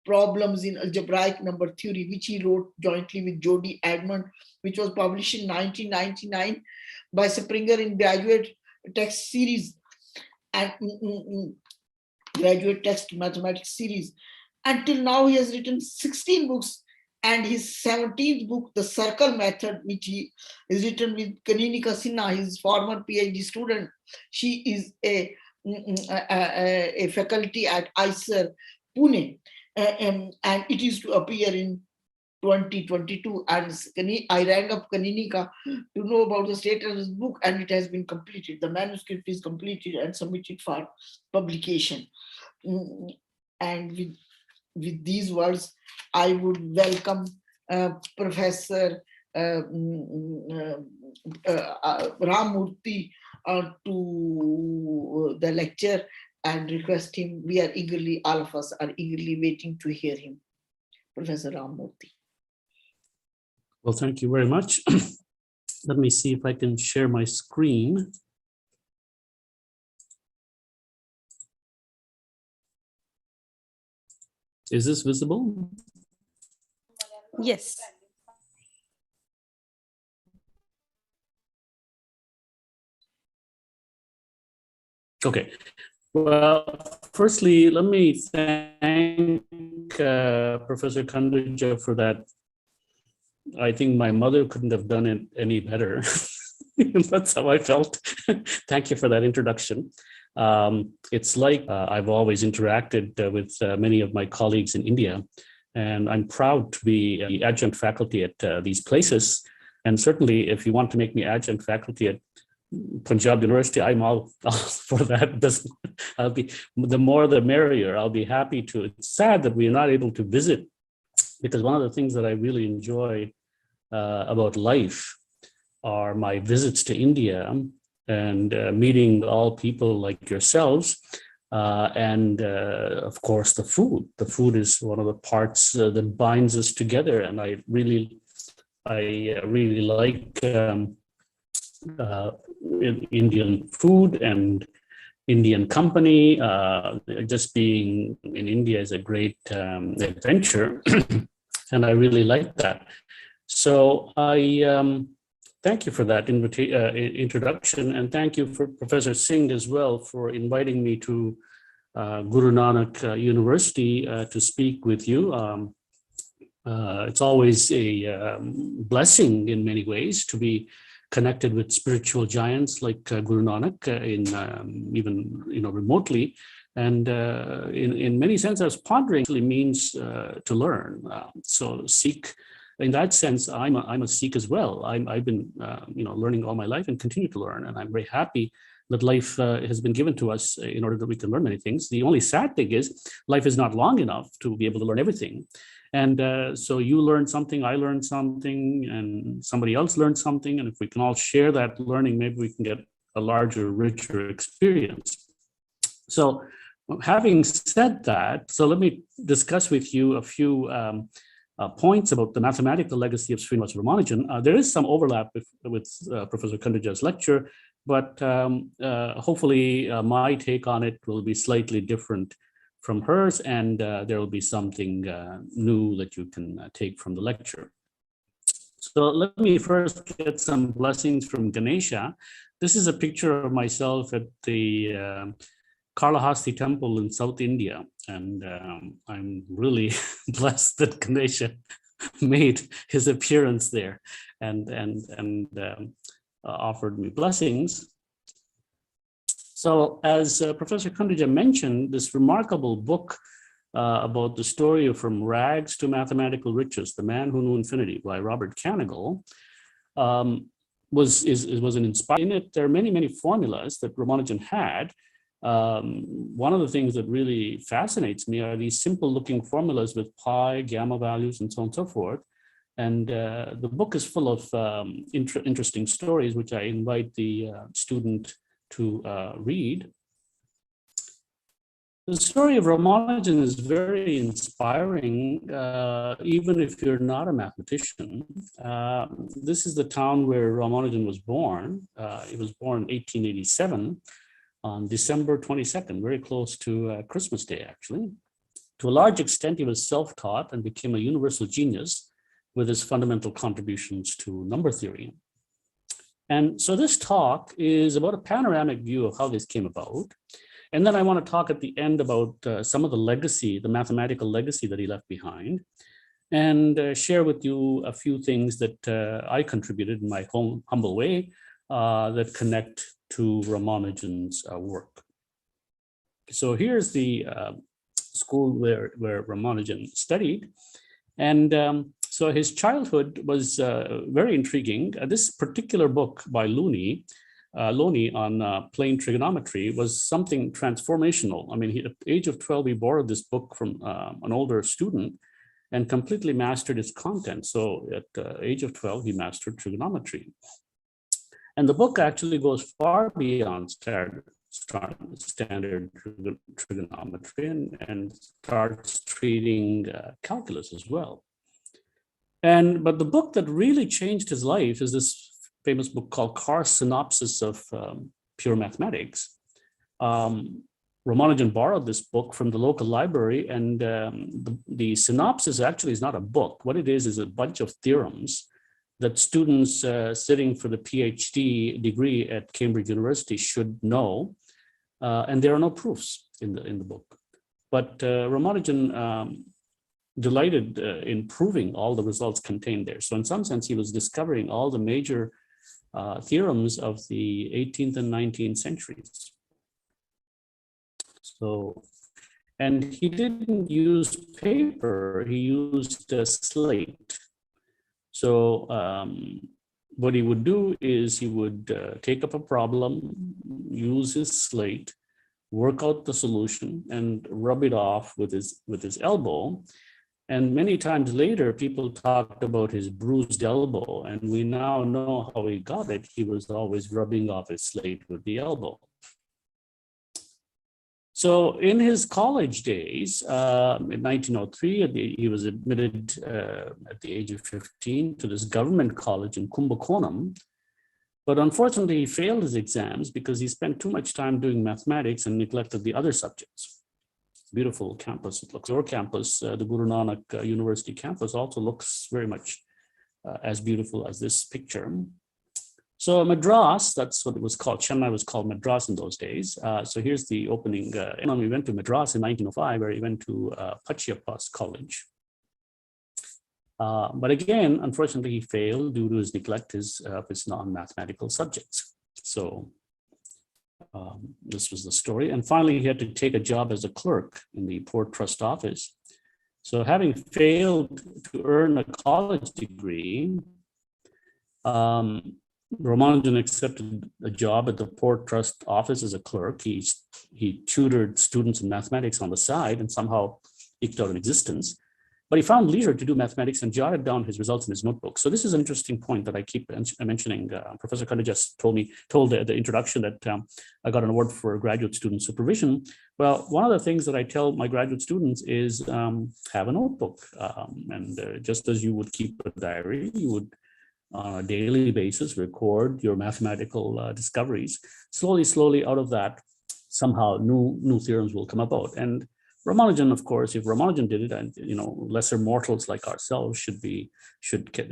Speaker 5: Problems in Algebraic Number Theory, which he wrote jointly with Jody Edmond, which was published in 1999 by Springer in Graduate Text Series and Graduate Text Mathematics Series. Until now, he has written 16 books, and his 17th book, The Circle Method, which he is written with Kaninika Sinha, his former PhD student. She is a faculty at ISER, Pune, and it is to appear in 2022. And I rang up Kaninika to know about the status of his book, and it has been completed. The manuscript is completed and submitted for publication. And with these words, I would welcome Professor Ramurthy to the lecture and request him. We are eagerly, all of us are eagerly waiting to hear him. Professor Ramurthy.
Speaker 10: Well, thank you very much. Let me see if I can share my screen. Is this visible?
Speaker 1: Yes.
Speaker 10: Okay. Well, firstly, let me thank Professor Khanduja for that. I think my mother couldn't have done it any better. That's how I felt. Thank you for that introduction. It's like I've always interacted with many of my colleagues in India, and I'm proud to be the adjunct faculty at these places. And certainly, if you want to make me adjunct faculty at Punjab University, I'm all for that. I'll be, the more the merrier. I'll be happy to. It's sad that we're not able to visit, because one of the things that I really enjoy about life are my visits to India and meeting all people like yourselves, and of course the food. The food is one of the parts that binds us together, and I really like Indian food and Indian company. Just being in India is a great adventure, and I really like that. So I thank you for that introduction, and thank you for Professor Singh as well for inviting me to Guru Nanak University to speak with you. It's always a blessing in many ways to be connected with spiritual giants like Guru Nanak, even remotely, and in many senses, I was pondering actually means to learn. So Sikh, in that sense, I'm a Sikh as well. I've been learning all my life and continue to learn, and I'm very happy that life has been given to us in order that we can learn many things. The only sad thing is life is not long enough to be able to learn everything. And so you learn something, I learned something, and somebody else learned something. And if we can all share that learning, maybe we can get a larger, richer experience. So having said that, so let me discuss with you a few points about the mathematical legacy of Srinivasa Ramanujan. There is some overlap with Professor Khanduja's lecture, but hopefully my take on it will be slightly different from hers, and there will be something new that you can take from the lecture. So let me first get some blessings from Ganesha. This is a picture of myself at the Kalahasti temple in South India, and I'm really blessed that Ganesha made his appearance there and offered me blessings. So as Professor Khanduja mentioned, this remarkable book about the story of From Rags to Mathematical Riches, The Man Who Knew Infinity by Robert Kanigel, was an inspiring. In it, there are many formulas that Ramanujan had. One of the things that really fascinates me are these simple looking formulas with pi, gamma values, and so on and so forth. And the book is full of interesting stories, which I invite the student to read. The story of Ramanujan is very inspiring, even if you're not a mathematician. This is the town where Ramanujan was born. He was born in 1887 on December 22nd, very close to Christmas Day, actually. To a large extent, he was self-taught and became a universal genius with his fundamental contributions to number theory. And so this talk is about a panoramic view of how this came about. And then I want to talk at the end about some of the legacy, the mathematical legacy that he left behind, and share with you a few things that I contributed in my humble way that connect to Ramanujan's work. So here's the school where Ramanujan studied. And so his childhood was very intriguing. This particular book by Loney on plane trigonometry was something transformational. I mean, at the age of 12, he borrowed this book from an older student and completely mastered its content. So at the age of 12, he mastered trigonometry. And the book actually goes far beyond standard trigonometry and starts treating calculus as well. But the book that really changed his life is this famous book called Carr's Synopsis of Pure Mathematics. Ramanujan borrowed this book from the local library, and the synopsis actually is not a book. What it is a bunch of theorems that students sitting for the PhD degree at Cambridge University should know, and there are no proofs in the book. But Ramanujan delighted in proving all the results contained there. So in some sense, he was discovering all the major theorems of the 18th and 19th centuries. So, and he didn't use paper, he used a slate. So what he would do is he would take up a problem, use his slate, work out the solution, and rub it off with his elbow. And many times later, people talked about his bruised elbow, and we now know how he got it. He was always rubbing off his slate with the elbow. So in his college days, in 1903, he was admitted at the age of 15 to this government college in Kumbakonam. But unfortunately, he failed his exams because he spent too much time doing mathematics and neglected the other subjects. Beautiful campus it looks. Your campus, the Guru Nanak University campus, also looks very much as beautiful as this picture. So Madras, that's what it was called. Chennai was called Madras in those days. So here's the opening. We went to Madras in 1905, where he went to Pachiappas College. But again, unfortunately, he failed due to his neglect of his non-mathematical subjects. So this was the story. And finally, he had to take a job as a clerk in the Port Trust office. So having failed to earn a college degree, Ramanujan accepted a job at the Port Trust office as a clerk. He tutored students in mathematics on the side and somehow eked out an existence. But he found leisure to do mathematics and jotted down his results in his notebook. So this is an interesting point that I keep mentioning. Professor Khanduja told the introduction that I got an award for graduate student supervision. Well, one of the things that I tell my graduate students is have a notebook. Just as you would keep a diary, you would on a daily basis record your mathematical discoveries. Slowly out of that, somehow new theorems will come about. And Ramanujan, of course, if Ramanujan did it, and lesser mortals like ourselves should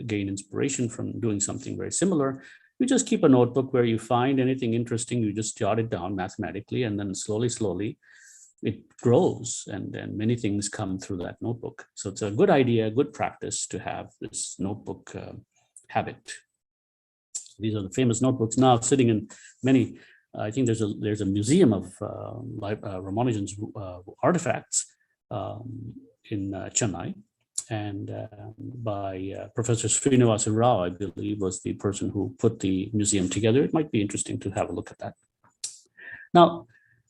Speaker 10: gain inspiration from doing something very similar. You just keep a notebook where you find anything interesting, you just jot it down mathematically, and then slowly it grows, and then many things come through that notebook. So it's a good idea, good practice to have this notebook habit. These are the famous notebooks now sitting in many. I think there's a museum of Ramanujan's artifacts in Chennai, and by Professor Srinivasa Rao, I believe, was the person who put the museum together. It might be interesting to have a look at that. Now,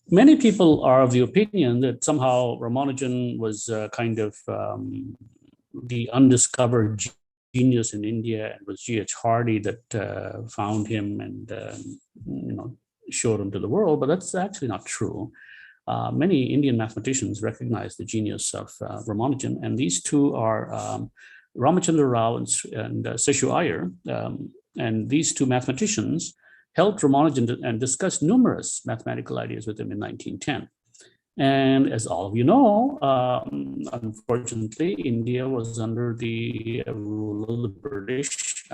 Speaker 10: many people are of the opinion that somehow Ramanujan was kind of the undiscovered genius in India, and was G.H. Hardy that found him and showed him to the world, but that's actually not true. Many Indian mathematicians recognize the genius of Ramanujan, and these two are Ramachandra Rao and Seshu Iyer, and these two mathematicians helped Ramanujan and discussed numerous mathematical ideas with him in 1910. And as all of you know, unfortunately, India was under the rule of the British,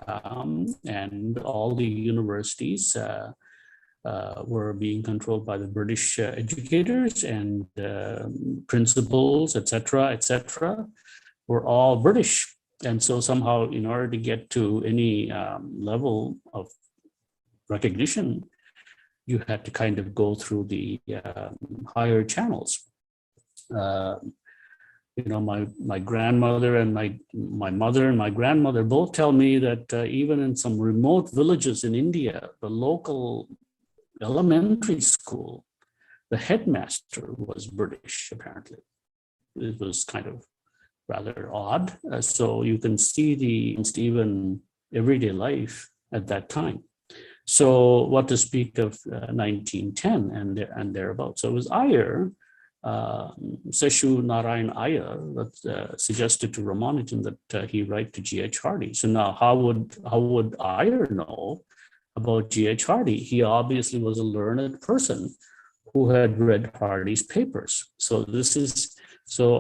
Speaker 10: and all the universities were being controlled by the British educators, and principals, etc., were all British. And so somehow, in order to get to any level of recognition, you had to kind of go through the higher channels. My grandmother and my mother and my grandmother both tell me that even in some remote villages in India, the local elementary school, the headmaster was British, apparently. It was kind of rather odd. So you can see the even everyday life at that time. So what to speak of 1910 and thereabouts. So it was Iyer, Seshu Narayan Iyer, that suggested to Ramanujan that he write to G.H. Hardy. So now how would Iyer know about G.H. Hardy? He obviously was a learned person who had read Hardy's papers. So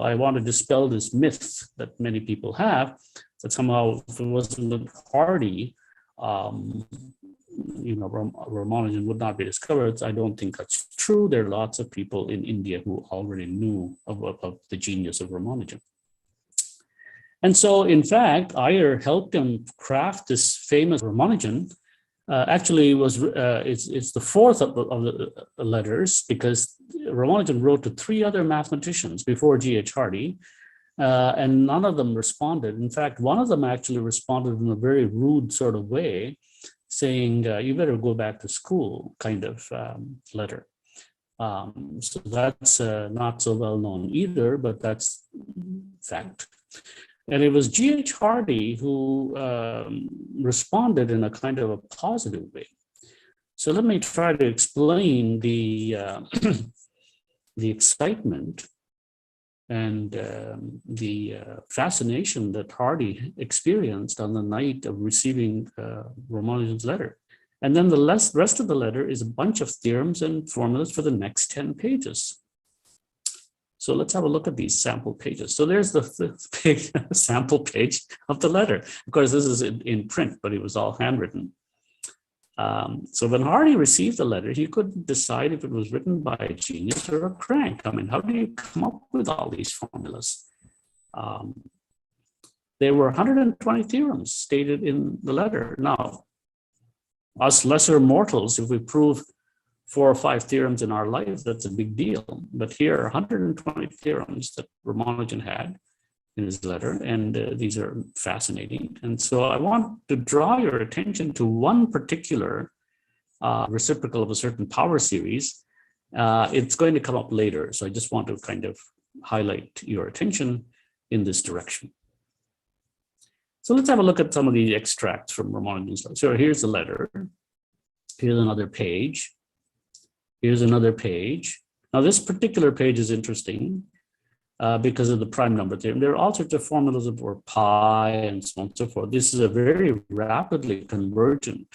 Speaker 10: I want to dispel this myth that many people have, that somehow if it wasn't Hardy, Ramanujan would not be discovered. I don't think that's true. There are lots of people in India who already knew of the genius of Ramanujan. And so, in fact, Iyer helped him craft this famous Ramanujan. Actually, it's the fourth of the letters, because Ramanujan wrote to three other mathematicians before G.H. Hardy, and none of them responded. In fact, one of them actually responded in a very rude sort of way, saying, you better go back to school, kind of letter. So that's not so well known either, but that's fact. And it was G.H. Hardy who responded in a kind of a positive way. So let me try to explain the excitement and the fascination that Hardy experienced on the night of receiving Ramanujan's letter. And then the rest of the letter is a bunch of theorems and formulas for the next 10 pages. So let's have a look at these sample pages. So there's the sample page of the letter. Of course, this is in print, but it was all handwritten. So when Hardy received the letter, he couldn't decide if it was written by a genius or a crank. I mean, how do you come up with all these formulas? There were 120 theorems stated in the letter. Now, us lesser mortals, if we prove 4 or 5 theorems in our life, that's a big deal. But here are 120 theorems that Ramanujan had in his letter, and these are fascinating. And so I want to draw your attention to one particular reciprocal of a certain power series. It's going to come up later, so I just want to kind of highlight your attention in this direction. So let's have a look at some of the extracts from Ramanujan's letter. So here's the letter. Here's another page. Here's another page. Now this particular page is interesting because of the prime number theorem. There are all sorts of formulas for pi and so on and so forth. This is a very rapidly convergent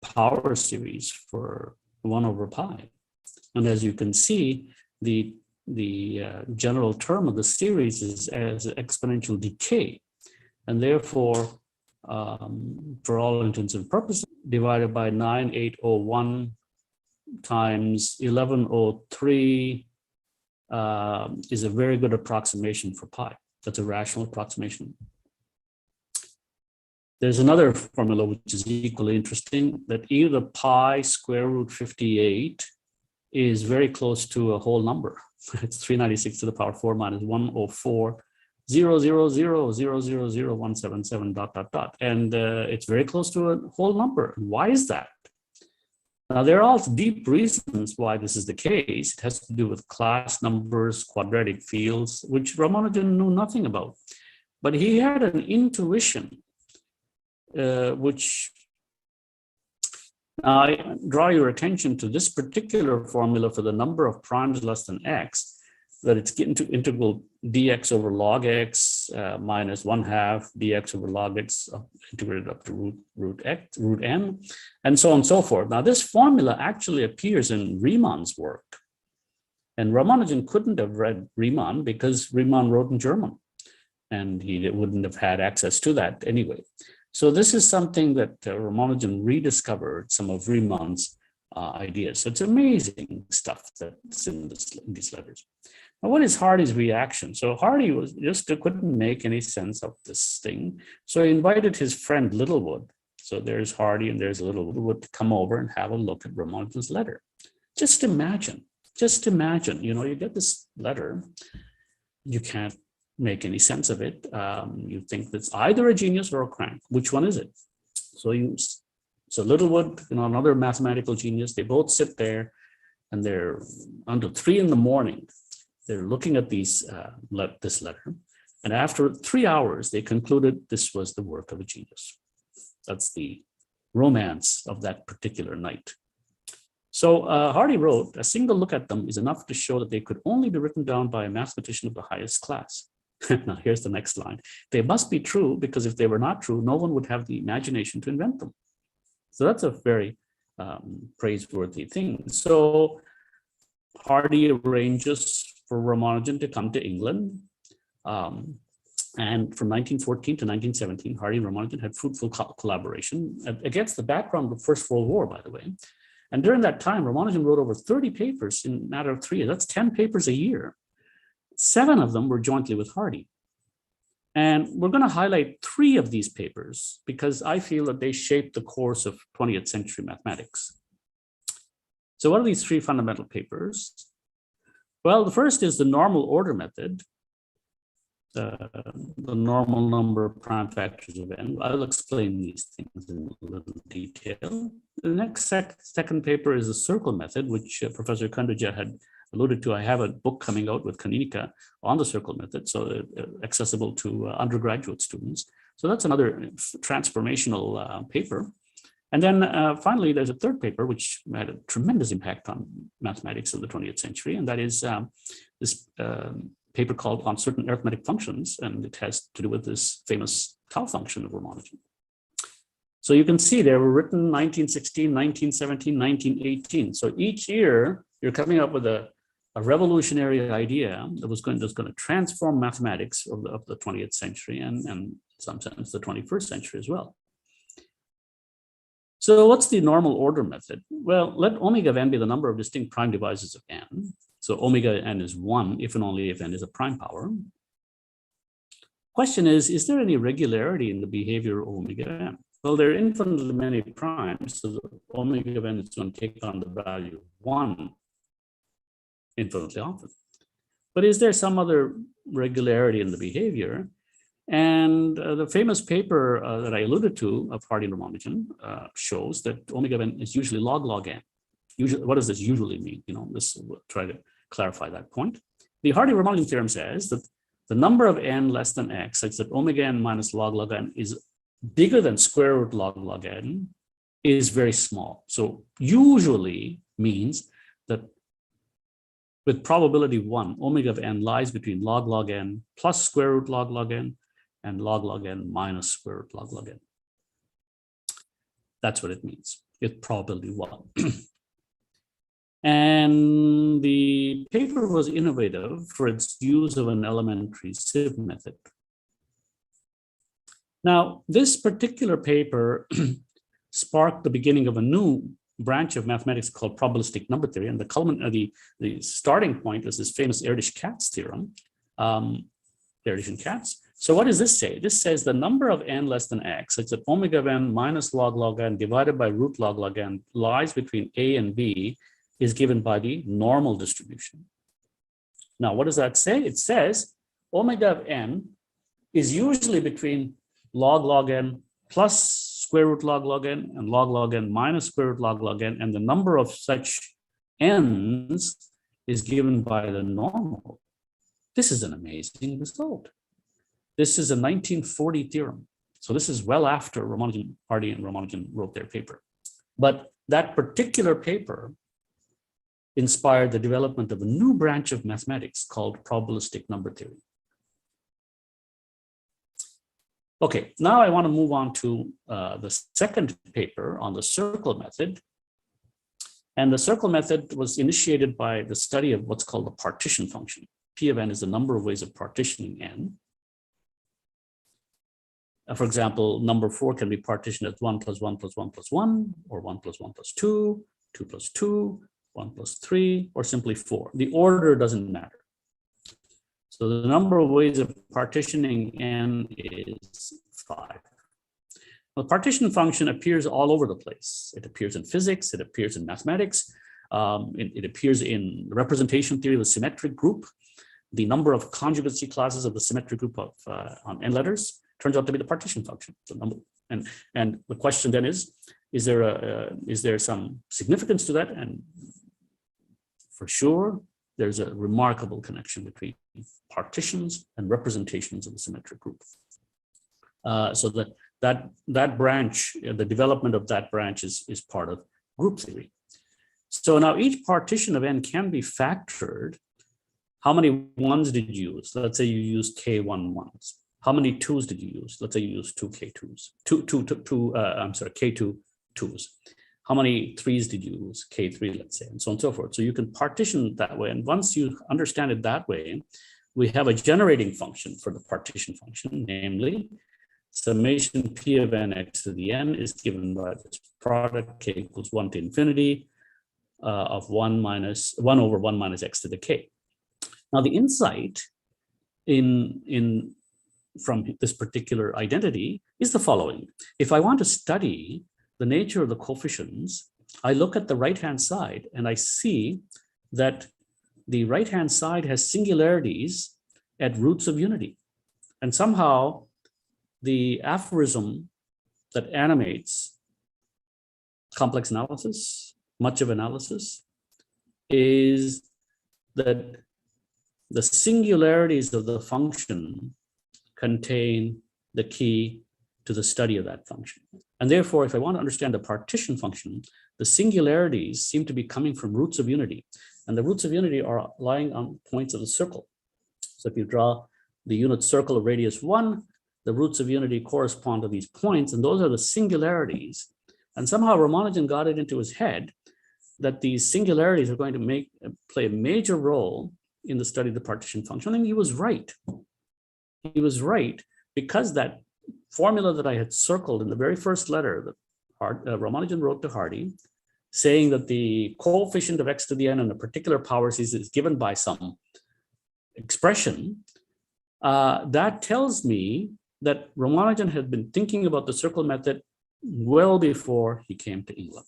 Speaker 10: power series for 1 over pi. And as you can see, the general term of the series is as exponential decay. And therefore, for all intents and purposes, divided by 9801 times 1103 is a very good approximation for pi. That's a rational approximation. There's another formula which is equally interesting, that either pi square root 58 is very close to a whole number. It's 396 to the power 4 minus 104 000000177 dot dot dot, and it's very close to a whole number. Why is that? Now, there are also deep reasons why this is the case. It has to do with class numbers, quadratic fields, which Ramanujan knew nothing about. But he had an intuition, which I draw your attention to this particular formula for the number of primes less than x, that it's getting to integral dx over log x minus 1/2 dx over log x integrated up to root n, and so on and so forth. Now, this formula actually appears in Riemann's work. And Ramanujan couldn't have read Riemann because Riemann wrote in German, and he wouldn't have had access to that anyway. So this is something that Ramanujan rediscovered some of Riemann's ideas. So it's amazing stuff that's in these letters. Now, what is Hardy's reaction? So Hardy was just couldn't make any sense of this thing. So he invited his friend Littlewood. So there's Hardy and there's Littlewood to come over and have a look at Ramanujan's letter. Just imagine, you know, you get this letter, you can't make any sense of it. You think that's either a genius or a crank. Which one is it? So Littlewood, you know, another mathematical genius, they both sit there and they're until 3 in the morning. They're looking at this letter. And after 3 hours, they concluded this was the work of a genius. That's the romance of that particular night. So Hardy wrote, a single look at them is enough to show that they could only be written down by a mathematician of the highest class. Now, here's the next line. They must be true because if they were not true, no one would have the imagination to invent them. So that's a very praiseworthy thing. So Hardy arranges for Ramanujan to come to England. And from 1914 to 1917, Hardy and Ramanujan had fruitful collaboration against the background of the First World War, by the way. And during that time, Ramanujan wrote over 30 papers in a matter of 3 years. That's 10 papers a year. 7 of them were jointly with Hardy. And we're going to highlight 3 of these papers because I feel that they shaped the course of 20th century mathematics. So what are these 3 fundamental papers? Well, the first is the normal order method, the normal number of prime factors of n. I'll explain these things in a little detail. The next second paper is the circle method, which Professor Khanduja had alluded to. I have a book coming out with Kaninika on the circle method, so accessible to undergraduate students. So that's another transformational paper. And then finally, there's a third paper, which had a tremendous impact on mathematics of the 20th century. And that is this paper called On Certain Arithmetic Functions. And it has to do with this famous tau function of Ramanujan. So you can see they were written 1916, 1917, 1918. So each year, you're coming up with a revolutionary idea that was going to transform mathematics of the 20th century and in some sense the 21st century as well. So what's the normal order method? Well, let omega of n be the number of distinct prime divisors of n. So omega n is 1 if and only if n is a prime power. Question is there any regularity in the behavior of omega n? Well, there are infinitely many primes, so the omega of n is going to take on the value 1 infinitely often. But is there some other regularity in the behavior? And the famous paper that I alluded to of Hardy and Ramanujan shows that omega of n is usually log n. Usually, what does this usually mean? You know, we'll try to clarify that point. The Hardy-Ramanujan theorem says that the number of n less than x such that omega n minus log n is bigger than square root log n is very small. So usually means that with probability 1, omega of n lies between log n plus square root log n and log n minus square root log n. That's what it means with probability 1. And the paper was innovative for its use of an elementary sieve method. Now, this particular paper sparked the beginning of a new branch of mathematics called probabilistic number theory. And the starting point was this famous Erdős-Katz theorem, Erdős and Katz. So what does this say? This says the number of n less than x, such that omega of n minus log n divided by root log n lies between a and b, is given by the normal distribution. Now, what does that say? It says omega of n is usually between log n plus square root log n and log n minus square root log n, and the number of such n's is given by the normal. This is an amazing result. This is a 1940 theorem. So this is well after Hardy and Ramanujan wrote their paper. But that particular paper inspired the development of a new branch of mathematics called probabilistic number theory. Okay, now I want to move on to the second paper on the circle method. And the circle method was initiated by the study of what's called the partition function. P of n is the number of ways of partitioning n. For example, number 4 can be partitioned as 1 plus 1 plus 1 plus 1, or 1 plus 1 plus 2, 2 plus 2, 1 plus 3, or simply 4. The order doesn't matter. So the number of ways of partitioning n is 5. The partition function appears all over the place. It appears in physics, it appears in mathematics, it appears in representation theory of the symmetric group. The number of conjugacy classes of the symmetric group of on n letters turns out to be the partition function. So and the question then is there some significance to that? And for sure, there's a remarkable connection between partitions and representations of the symmetric group. So that branch, the development of that branch is part of group theory. So now each partition of n can be factored. How many ones did you use? Let's say you used k1 ones. How many twos did you use? Let's say you used two k2s, k2 twos. How many threes did you use? K3, let's say, and so on and so forth. So you can partition that way. And once you understand it that way, we have a generating function for the partition function, namely summation p of n x to the n is given by this product k equals 1 to infinity of 1 over 1 minus x to the k. Now the insight from this particular identity is the following. If I want to study the nature of the coefficients, I look at the right-hand side and I see that the right-hand side has singularities at roots of unity. And somehow the aphorism that animates complex analysis, much of analysis, is that the singularities of the function contain the key to the study of that function. And therefore, if I want to understand the partition function, the singularities seem to be coming from roots of unity. And the roots of unity are lying on points of the circle. So if you draw the unit circle of radius 1, the roots of unity correspond to these points, and those are the singularities. And somehow Ramanujan got it into his head that these singularities are going to play a major role in the study of the partition function. And he was right. He was right, because that formula that I had circled in the very first letter that Ramanujan wrote to Hardy, saying that the coefficient of x to the n in a particular power series is given by some expression, that tells me that Ramanujan had been thinking about the circle method well before he came to England.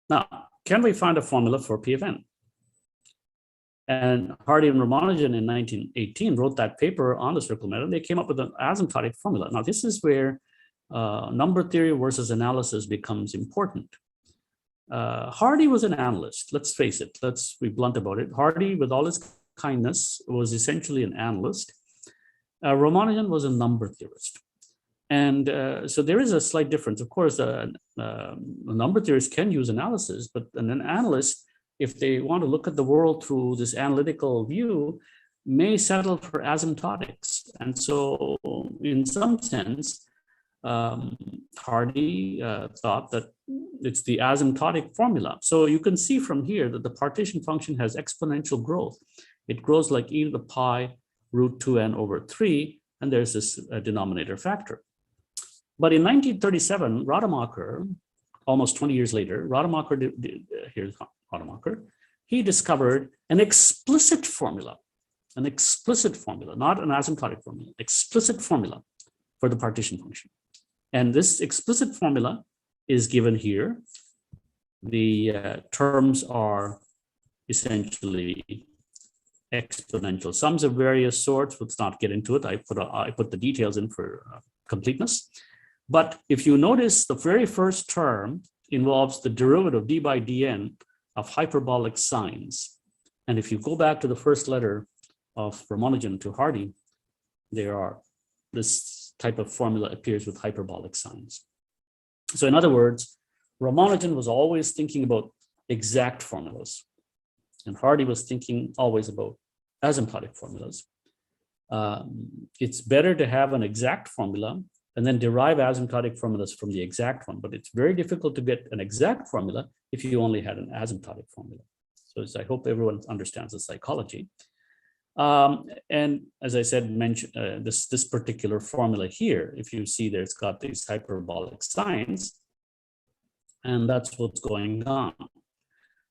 Speaker 10: Now, can we find a formula for P of n? And Hardy and Ramanujan in 1918 wrote that paper on the circle method. They came up with an asymptotic formula. Now, this is where number theory versus analysis becomes important. Hardy was an analyst. Let's face it. Let's be blunt about it. Hardy, with all his kindness, was essentially an analyst. Ramanujan was a number theorist. And so there is a slight difference. Of course, number theorists can use analysis, but an analyst, if they want to look at the world through this analytical view, may settle for asymptotics. And so in some sense, Hardy thought that it's the asymptotic formula. So you can see from here that the partition function has exponential growth. It grows like e to the pi root 2n over 3, and there's this denominator factor. But in 1937, Rademacher, almost 20 years later, Rademacher, here's Rademacher, he discovered an explicit formula, not an asymptotic formula, explicit formula for the partition function. And this explicit formula is given here. The terms are essentially exponential sums of various sorts. Let's not get into it. I put the details in for completeness. But if you notice, the very first term involves the derivative d by dn of hyperbolic sines. And if you go back to the first letter of Ramanujan to Hardy, this type of formula appears with hyperbolic sines. So in other words, Ramanujan was always thinking about exact formulas, and Hardy was thinking always about asymptotic formulas. It's better to have an exact formula and then derive asymptotic formulas from the exact one, but it's very difficult to get an exact formula if you only had an asymptotic formula. So I hope everyone understands the psychology. And as I said, this particular formula here, if you see there, it's got these hyperbolic sines, and that's what's going on.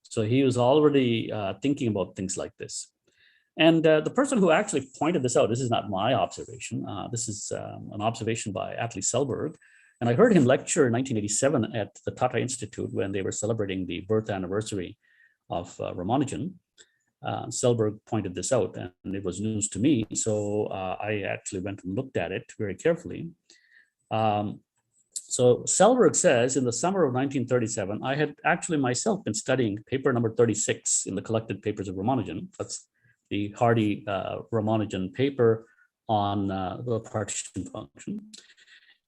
Speaker 10: So he was already thinking about things like this. And the person who actually pointed this out, this is not my observation, this is an observation by Atle Selberg. And I heard him lecture in 1987 at the Tata Institute when they were celebrating the birth anniversary of Ramanujan. Selberg pointed this out, and it was news to me. So I actually went and looked at it very carefully. So Selberg says, in the summer of 1937, I had actually myself been studying paper number 36 in the collected papers of Ramanujan. That's the Hardy Ramanujan paper on the partition function,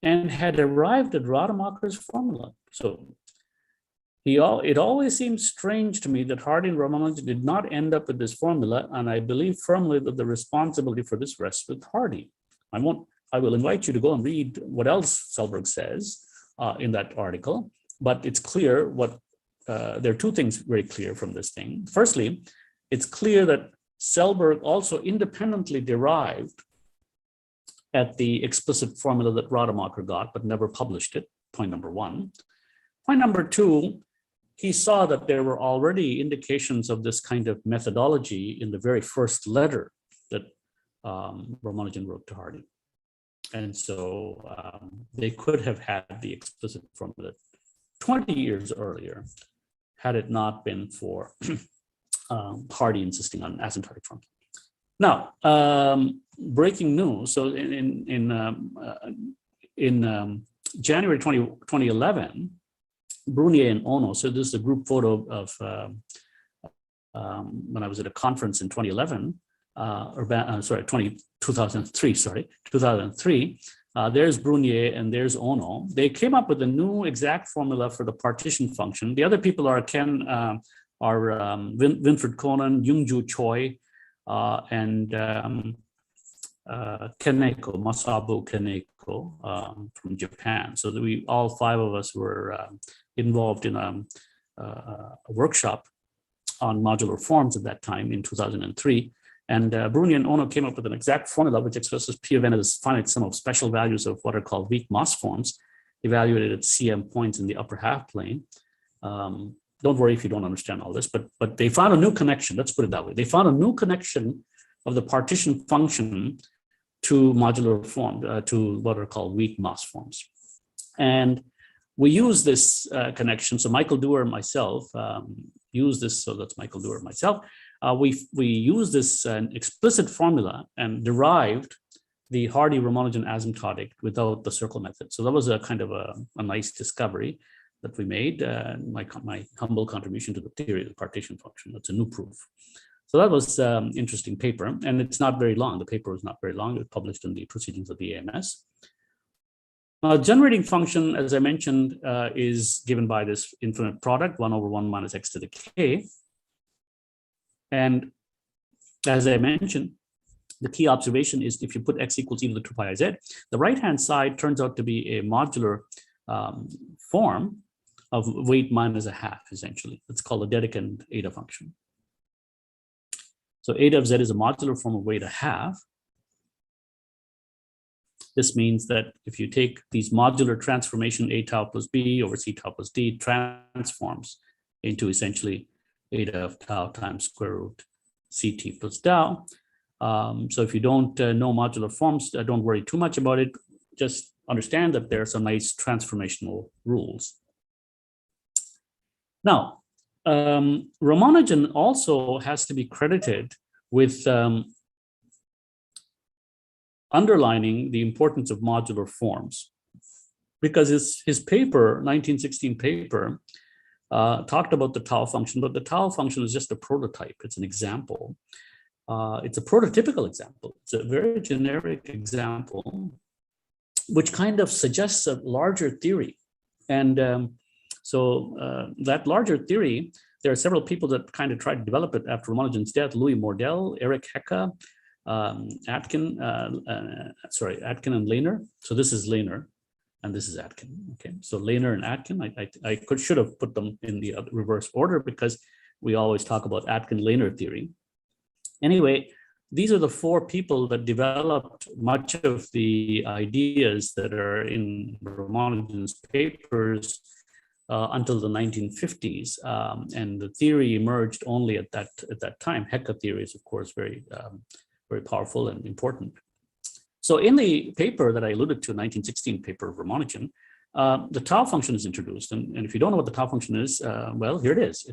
Speaker 10: and had arrived at Rademacher's formula. So it always seems strange to me that Hardy and Ramanujan did not end up with this formula, and I believe firmly that the responsibility for this rests with Hardy. I will invite you to go and read what else Selberg says in that article, but it's clear there are two things very clear from this thing. Firstly, it's clear that Selberg also independently derived at the explicit formula that Rademacher got, but never published it, point number one. Point number two, he saw that there were already indications of this kind of methodology in the very first letter that Ramanujan wrote to Hardy. And so they could have had the explicit formula 20 years earlier, had it not been for Hardy insisting on an asymptotic formula. Now, breaking news. So in January 2011, Brunier and Ono, so this is a group photo of when I was at a conference in 2011, 2003. There's Brunier and there's Ono. They came up with a new exact formula for the partition function. The other people are Winfried Konen, Youngju Choi, and Kaneko, Masabu Kaneko from Japan. So that all five of us were involved in a workshop on modular forms at that time in 2003. And Brunier and Ono came up with an exact formula which expresses P of n as finite sum of special values of what are called weak Moss forms, evaluated at CM points in the upper half plane. Don't worry if you don't understand all this, but they found a new connection. Let's put it that way. They found a new connection of the partition function to modular form, to what are called weak Moss forms. And we use this connection. So Michael Dewar and myself use this. So that's Michael Dewar and myself. We use this explicit formula and derived the Hardy Ramanujan asymptotic without the circle method. So that was a kind of a nice discovery that we made, my humble contribution to the theory of the partition function. That's a new proof. So that was interesting paper, and it's not very long. The paper was not very long. It was published in the Proceedings of the AMS. Generating function, as I mentioned, is given by this infinite product, 1 over 1 minus x to the k. And as I mentioned, the key observation is if you put x equals e to the 2 pi I z, the right-hand side turns out to be a modular form of weight minus a half, essentially. It's called a Dedekind eta function. So eta of z is a modular form of weight a half. This means that if you take these modular transformation a tau plus b over c tau plus d transforms into essentially eta of tau times square root ct plus tau. So if you don't know modular forms, don't worry too much about it. Just understand that there are some nice transformational rules. Now, Ramanujan also has to be credited with underlining the importance of modular forms, because his paper, 1916 paper, talked about the tau function, but the tau function is just a prototype. It's an example. It's a prototypical example. It's a very generic example, which kind of suggests a larger theory. And that larger theory, there are several people that kind of tried to develop it after Ramanujan's death: Louis Mordell, Eric Hecke, Atkin and Lehner. So this is Lehner and this is Atkin. Okay, so Lehner and Atkin, I should have put them in the reverse order because we always talk about Atkin-Lehner theory. Anyway, these are the four people that developed much of the ideas that are in Ramanujan's papers until the 1950s, and the theory emerged only at that time. Hecke theory is, of course, very powerful and important. So in the paper that I alluded to, 1916 paper of Ramanujan, the tau function is introduced, and if you don't know what the tau function is, well, here it is.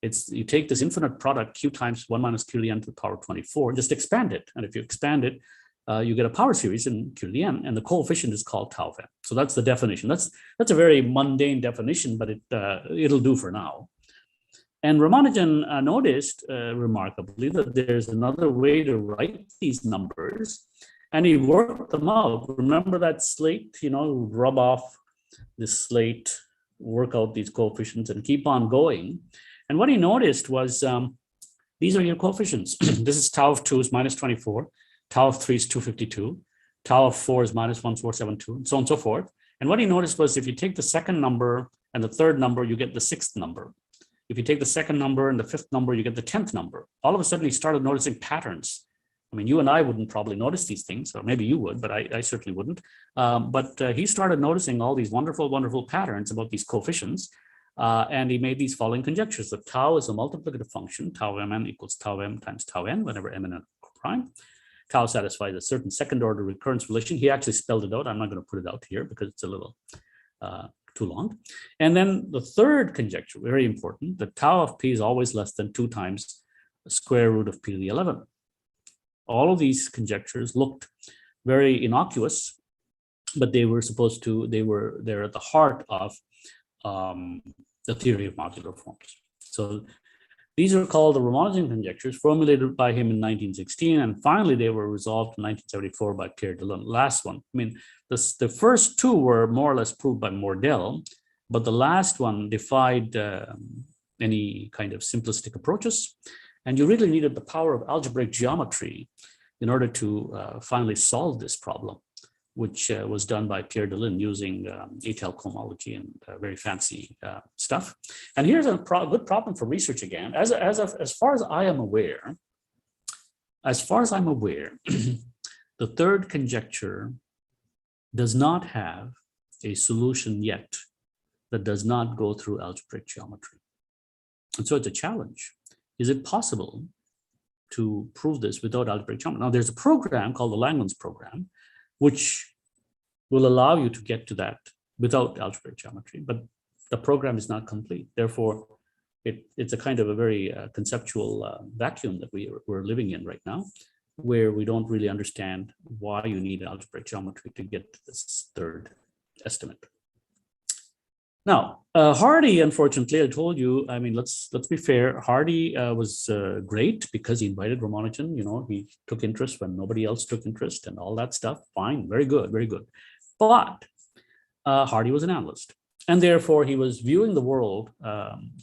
Speaker 10: It's you take this infinite product q times 1 minus q to the n to the power 24, just expand it, and if you expand it, you get a power series in q to the n, and the coefficient is called tau n. So that's the definition. That's a very mundane definition, but it'll do for now. And Ramanujan noticed remarkably that there's another way to write these numbers, and he worked them out. Remember that slate, rub off this slate, work out these coefficients and keep on going. And what he noticed was these are your coefficients. This is tau of 2 is minus 24, tau of 3 is 252, tau of 4 is minus 1472, and so on and so forth. And what he noticed was if you take the second number and the third number, you get the sixth number. If you take the second number and the fifth number, you get the 10th number. All of a sudden, he started noticing patterns. I mean, you and I wouldn't probably notice these things, or maybe you would, but I certainly wouldn't. But he started noticing all these wonderful, wonderful patterns about these coefficients, and he made these following conjectures. That tau is a multiplicative function, tau mn equals tau m times tau n, whenever mn are prime. Tau satisfies a certain second order recurrence relation. He actually spelled it out. I'm not going to put it out here because it's a little too long. And then the third conjecture, very important, that tau of p is always less than 2 times the square root of p to the 11. All of these conjectures looked very innocuous, but they're at the heart of the theory of modular forms. So these are called the Ramanujan conjectures, formulated by him in 1916, and finally they were resolved in 1974 by Pierre Delaunay. Last one, I mean, the first two were more or less proved by Mordell, but the last one defied any kind of simplistic approaches. And you really needed the power of algebraic geometry in order to finally solve this problem, which was done by Pierre Delaunay using étale cohomology and very fancy stuff. And here's a good problem for research again. As far as I am aware, the third conjecture does not have a solution yet that does not go through algebraic geometry. And so it's a challenge. Is it possible to prove this without algebraic geometry? Now, there's a program called the Langlands program, which will allow you to get to that without algebraic geometry, but the program is not complete. Therefore, it's a kind of a very conceptual vacuum that we're living in right now, where we don't really understand why you need algebraic geometry to get to this third estimate. Now, Hardy, unfortunately, I told you, I mean, let's be fair. Hardy was great because he invited Ramanujan, he took interest when nobody else took interest and all that stuff. Fine, very good, very good. But Hardy was an analyst, and therefore he was viewing the world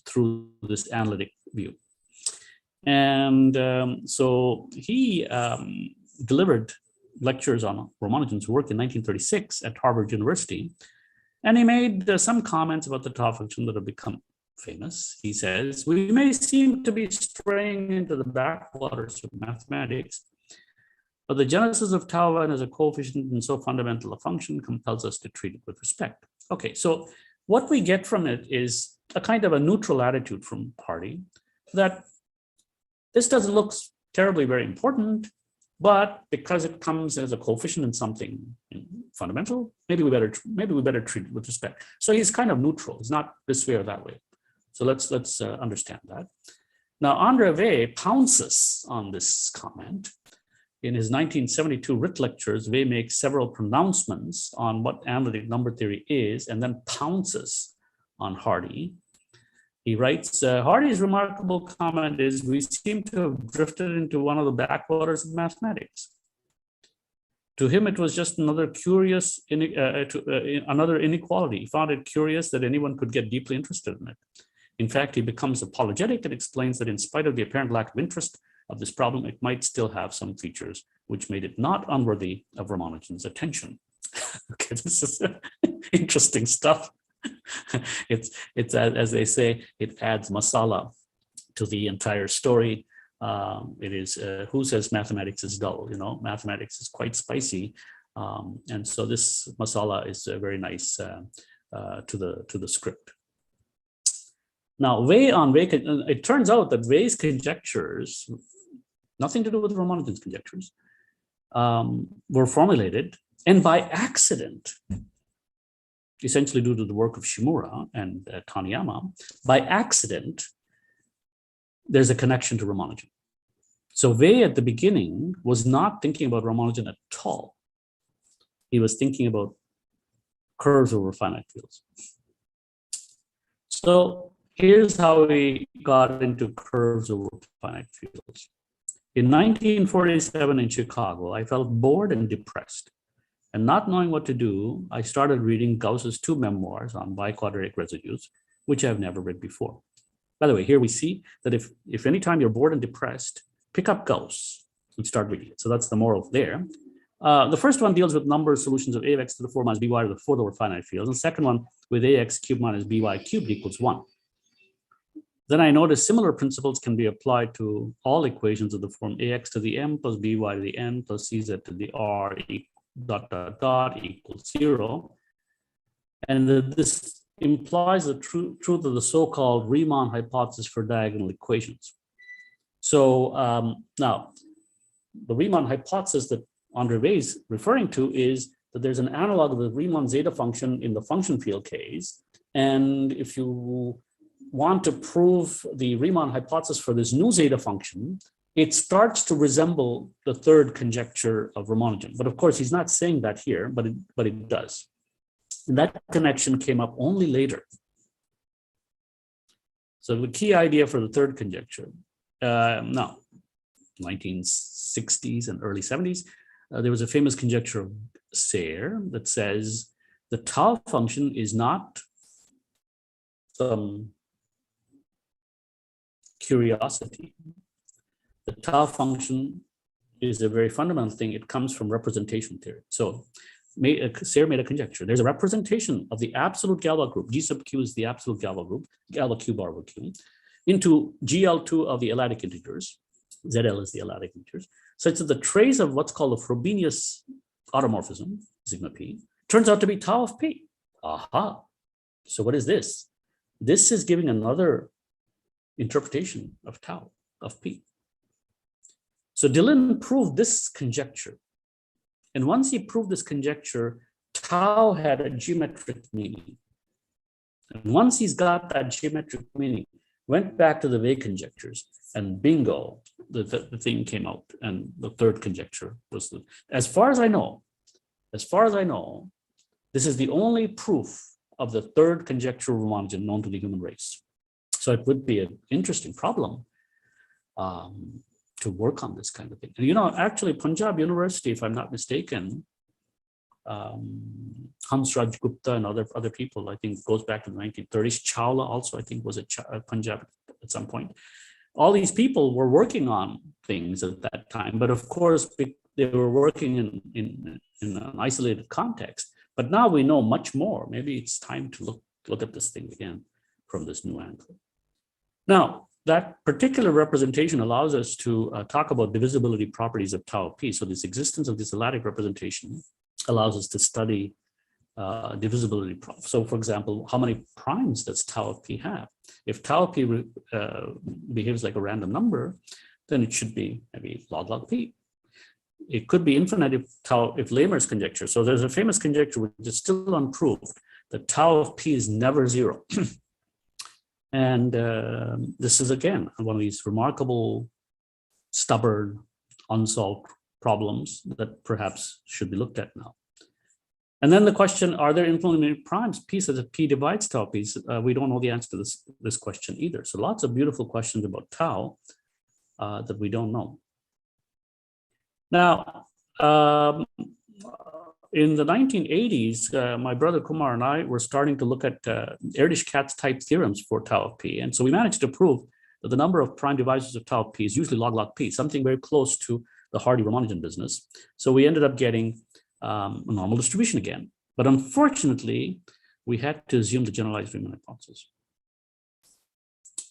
Speaker 10: through this analytic view. And so he delivered lectures on Ramanujan's work in 1936 at Harvard University. And he made some comments about the tau function that have become famous. He says, we may seem to be straying into the backwaters of mathematics, but the genesis of tau n as a coefficient in so fundamental a function compels us to treat it with respect. Okay, so what we get from it is a kind of a neutral attitude from Hardy that this doesn't look terribly very important, but because it comes as a coefficient in something fundamental, maybe we better treat it with respect. So he's kind of neutral. He's not this way or that way. So let's understand that. Now, Andre Weil pounces on this comment. In his 1972 writ lectures, Weil makes several pronouncements on what analytic number theory is, and then pounces on Hardy. He writes, Hardy's remarkable comment is, we seem to have drifted into one of the backwaters of mathematics. To him, it was just another curious, another inequality. He found it curious that anyone could get deeply interested in it. In fact, he becomes apologetic and explains that in spite of the apparent lack of interest of this problem, it might still have some features which made it not unworthy of Ramanujan's attention. Okay, this is interesting stuff. It's as they say, it adds masala to the entire story. It is who says mathematics is dull? You know, mathematics is quite spicy, and so this masala is very nice to the script. Now, it turns out that Weil's conjectures, nothing to do with Ramanujan's conjectures, were formulated, and by accident, essentially due to the work of Shimura and Taniyama, by accident, there's a connection to Ramanujan. So Weil at the beginning was not thinking about Ramanujan at all. He was thinking about curves over finite fields. So here's how we got into curves over finite fields. In 1947 in Chicago, I felt bored and depressed. And not knowing what to do, I started reading Gauss's 2 memoirs on biquadratic residues, which I've never read before. By the way, here we see that if anytime you're bored and depressed, pick up Gauss and start reading it. So that's the moral there. The first one deals with number solutions of ax to the 4 minus by to the 4th over finite fields. And the second one with ax cubed minus by cubed equals 1. Then I noticed similar principles can be applied to all equations of the form ax to the m plus by to the n plus cz to the r equals 0. And this implies the truth of the so-called Riemann hypothesis for diagonal equations. So now, the Riemann hypothesis that Andre Weil is referring to is that there's an analog of the Riemann zeta function in the function field case. And if you want to prove the Riemann hypothesis for this new zeta function, it starts to resemble the third conjecture of Ramanujan. But of course, he's not saying that here, but it does. And that connection came up only later. So the key idea for the third conjecture, now, 1960s and early 70s, there was a famous conjecture of Sayre that says the tau function is not some curiosity. The tau function is a very fundamental thing. It comes from representation theory. So Sayre made a conjecture. There's a representation of the absolute Galois group. G sub q is the absolute Galois group, Galois q bar over q, into GL2 of the L-adic integers. ZL is the L-adic integers, such that the trace of what's called a Frobenius automorphism, sigma p, turns out to be tau of p. Aha. So what is this? This is giving another interpretation of tau of p. So Deligne proved this conjecture. And once he proved this conjecture, tau had a geometric meaning. And once he's got that geometric meaning, went back to the Weil conjectures, and bingo, the thing came out. And the third conjecture was, as far as I know, this is the only proof of the third conjecture of Ramanujan known to the human race. So it would be an interesting problem to work on this kind of thing. And, you know, actually Punjab University, if I'm not mistaken, Hansraj Gupta and other people, I think goes back to the 1930s. Chawla also, I think, was at Punjab at some point. all these people were working on things at that time, but of course they were working in an isolated context. But now we know much more. Maybe it's time to look at this thing again from this new angle. Now, that particular representation allows us to talk about divisibility properties of tau of p. So this existence of this elatic representation allows us to study divisibility. So for example, how many primes does tau of p have? If tau of p behaves like a random number, then it should be maybe log p. It could be infinite if Lamar's conjecture. So there's a famous conjecture which is still unproved, that tau of p is never 0. And this is, again, one of these remarkable, stubborn, unsolved problems that perhaps should be looked at now. And then the question, are there infinite primes p such that p divides tau p? We don't know the answer to this question either. So lots of beautiful questions about tau that we don't know. Now, in the 1980s, my brother Kumar and I were starting to look at Erdős-Katz type theorems for tau of p. And so we managed to prove that the number of prime divisors of tau of p is usually log p, something very close to the Hardy-Ramanujan business. So we ended up getting a normal distribution again. But unfortunately, we had to assume the generalized Riemann hypothesis.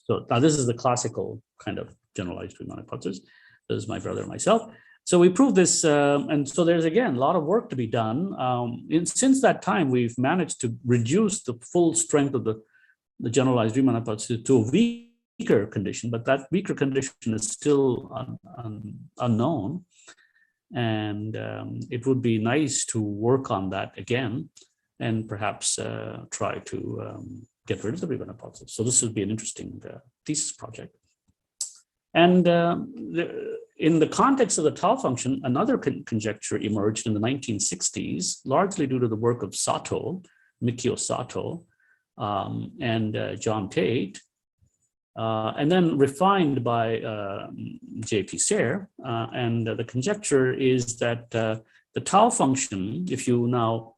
Speaker 10: So now this is the classical kind of generalized Riemann hypothesis. This is my brother and myself. So we proved this, and so there's, again, a lot of work to be done. Since that time, we've managed to reduce the full strength of the generalized Riemann hypothesis to a weaker condition, but that weaker condition is still unknown. And it would be nice to work on that again and perhaps try to get rid of the Riemann hypothesis. So this would be an interesting thesis project. And in the context of the tau function, another conjecture emerged in the 1960s, largely due to the work of Sato, Mikio Sato, and John Tate, and then refined by J.P. Sayre. And the conjecture is that the tau function, if you now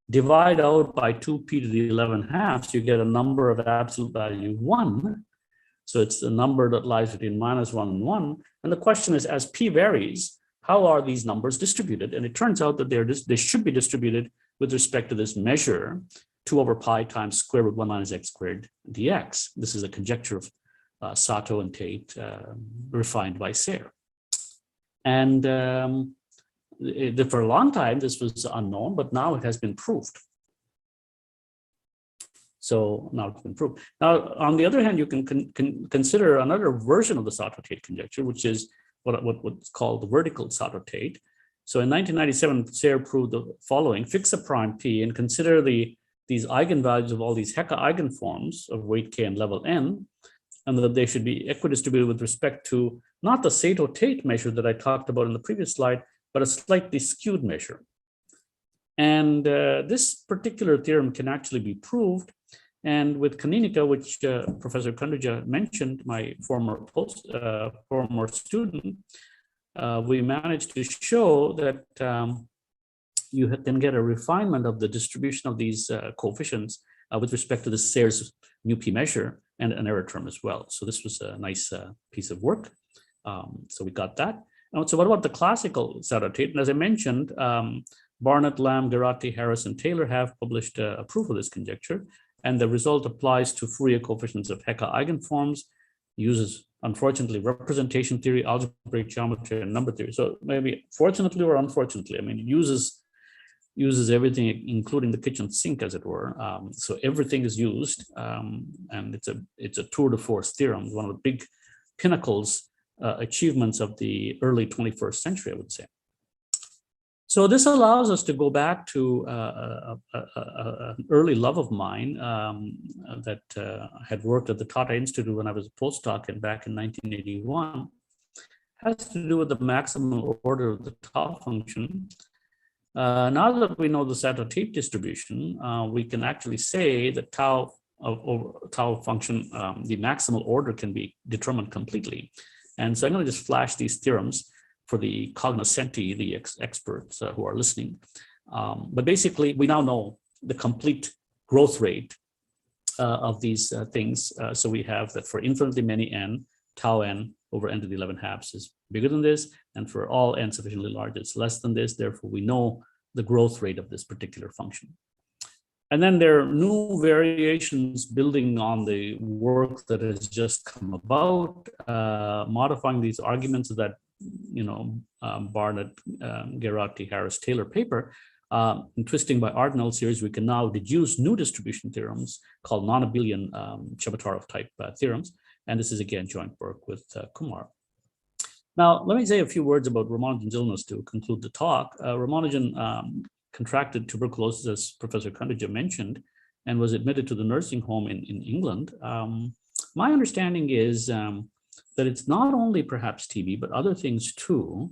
Speaker 10: divide out by 2p to the 11 halves, you get a number of absolute value 1. So it's the number that lies between -1 and 1. And the question is, as p varies, how are these numbers distributed? And it turns out that they should be distributed with respect to this measure, 2 over pi times square root 1 minus x squared dx. This is a conjecture of Sato and Tate, refined by Sayre. And for a long time, this was unknown, but now it has been proved. So now it's been proved. Now, on the other hand, you can consider another version of the Sato-Tate conjecture, which is what's called the vertical Sato-Tate. So in 1997, Sayre proved the following: fix a prime p and consider these eigenvalues of all these Hecke eigenforms of weight k and level n, and that they should be equidistributed with respect to not the Sato-Tate measure that I talked about in the previous slide, but a slightly skewed measure. And this particular theorem can actually be proved. And with Kaninika, which Professor Khanduja mentioned, my former student, we managed to show that you can get a refinement of the distribution of these coefficients with respect to the Sayre's mu p measure and an error term as well. So this was a nice piece of work. So we got that. And so what about the classical Sato-Tate? And as I mentioned, Barnett, Lamb, Garratti, Harris, and Taylor have published a proof of this conjecture. And the result applies to Fourier coefficients of Hecke eigenforms, uses, unfortunately, representation theory, algebraic geometry, and number theory. So maybe fortunately or unfortunately, I mean, it uses everything, including the kitchen sink, as it were. So everything is used, and it's a tour de force theorem, one of the big pinnacles, achievements of the early 21st century, I would say. So this allows us to go back to an early love of mine that had worked at the Tata Institute when I was a postdoc and back in 1981. Has to do with the maximal order of the tau function. Now that we know the Sato-Tate distribution, we can actually say that tau function, the maximal order can be determined completely. And so I'm going to just flash these theorems for the cognoscenti, the experts who are listening. But basically, we now know the complete growth rate of these things. So we have that for infinitely many n, tau n over n to the 11 halves is bigger than this, and for all n sufficiently large, it's less than this. Therefore, we know the growth rate of this particular function. And then there are new variations building on the work that has just come about, modifying these arguments of that, Barnett, Geraghty, Harris, Taylor paper, and twisting by Ardnell series, we can now deduce new distribution theorems called non-abelian Chebatarov type theorems. And this is again joint work with Kumar. Now, let me say a few words about Ramanujan's illness to conclude the talk. Ramanujan contracted tuberculosis, as Professor Khanduja mentioned, and was admitted to the nursing home in England. My understanding is that it's not only perhaps TB, but other things too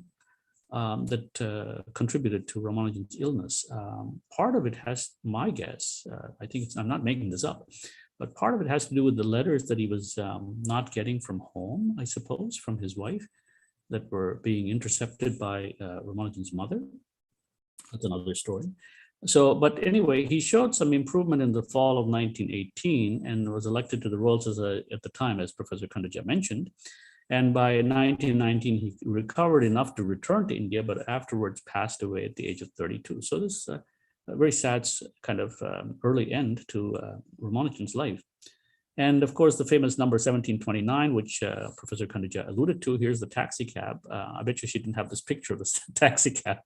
Speaker 10: that contributed to Ramanujan's illness. Part of it has, my guess, I think I'm not making this up, but part of it has to do with the letters that he was not getting from home, I suppose, from his wife, that were being intercepted by Ramanujan's mother. That's another story. So, but anyway, he showed some improvement in the fall of 1918 and was elected to the Royal Society at the time, as Professor Khanduja mentioned. And by 1919, he recovered enough to return to India, but afterwards passed away at the age of 32. So this is a very sad kind of early end to Ramanujan's life. And of course, the famous number 1729, which Professor Khanduja alluded to, here's the taxi cab. I bet you she didn't have this picture of the taxi cab.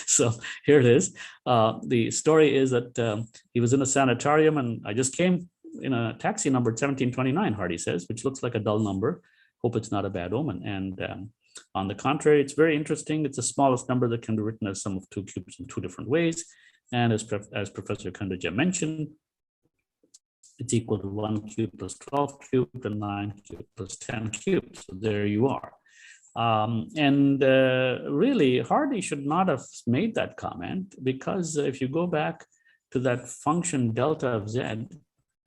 Speaker 10: So here it is. The story is that he was in a sanitarium, and I just came in a taxi numbered 1729, Hardy says, which looks like a dull number. Hope it's not a bad omen. And on the contrary, it's very interesting. It's the smallest number that can be written as sum of two cubes in two different ways. And as Professor Khanduja mentioned, it's equal to 1 cubed plus 12 cubed and 9 cubed plus 10 cubed. So there you are. Really, Hardy should not have made that comment, because if you go back to that function delta of z,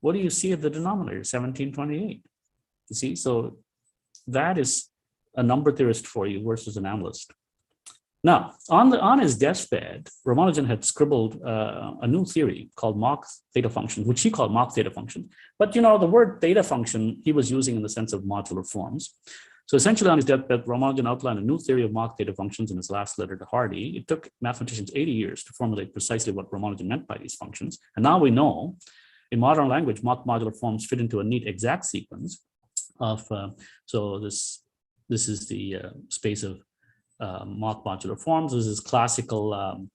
Speaker 10: what do you see at the denominator? 1728. You see, so that is a number theorist for you versus an analyst. Now, on his deathbed, Ramanujan had scribbled a new theory called Mach theta function, which he called Mach theta function. But the word theta function he was using in the sense of modular forms. So essentially on his deathbed, Ramanujan outlined a new theory of Mach theta functions in his last letter to Hardy. It took mathematicians 80 years to formulate precisely what Ramanujan meant by these functions. And now we know, in modern language, Mach modular forms fit into a neat exact sequence of, so this is the space of Mach modular forms. This is classical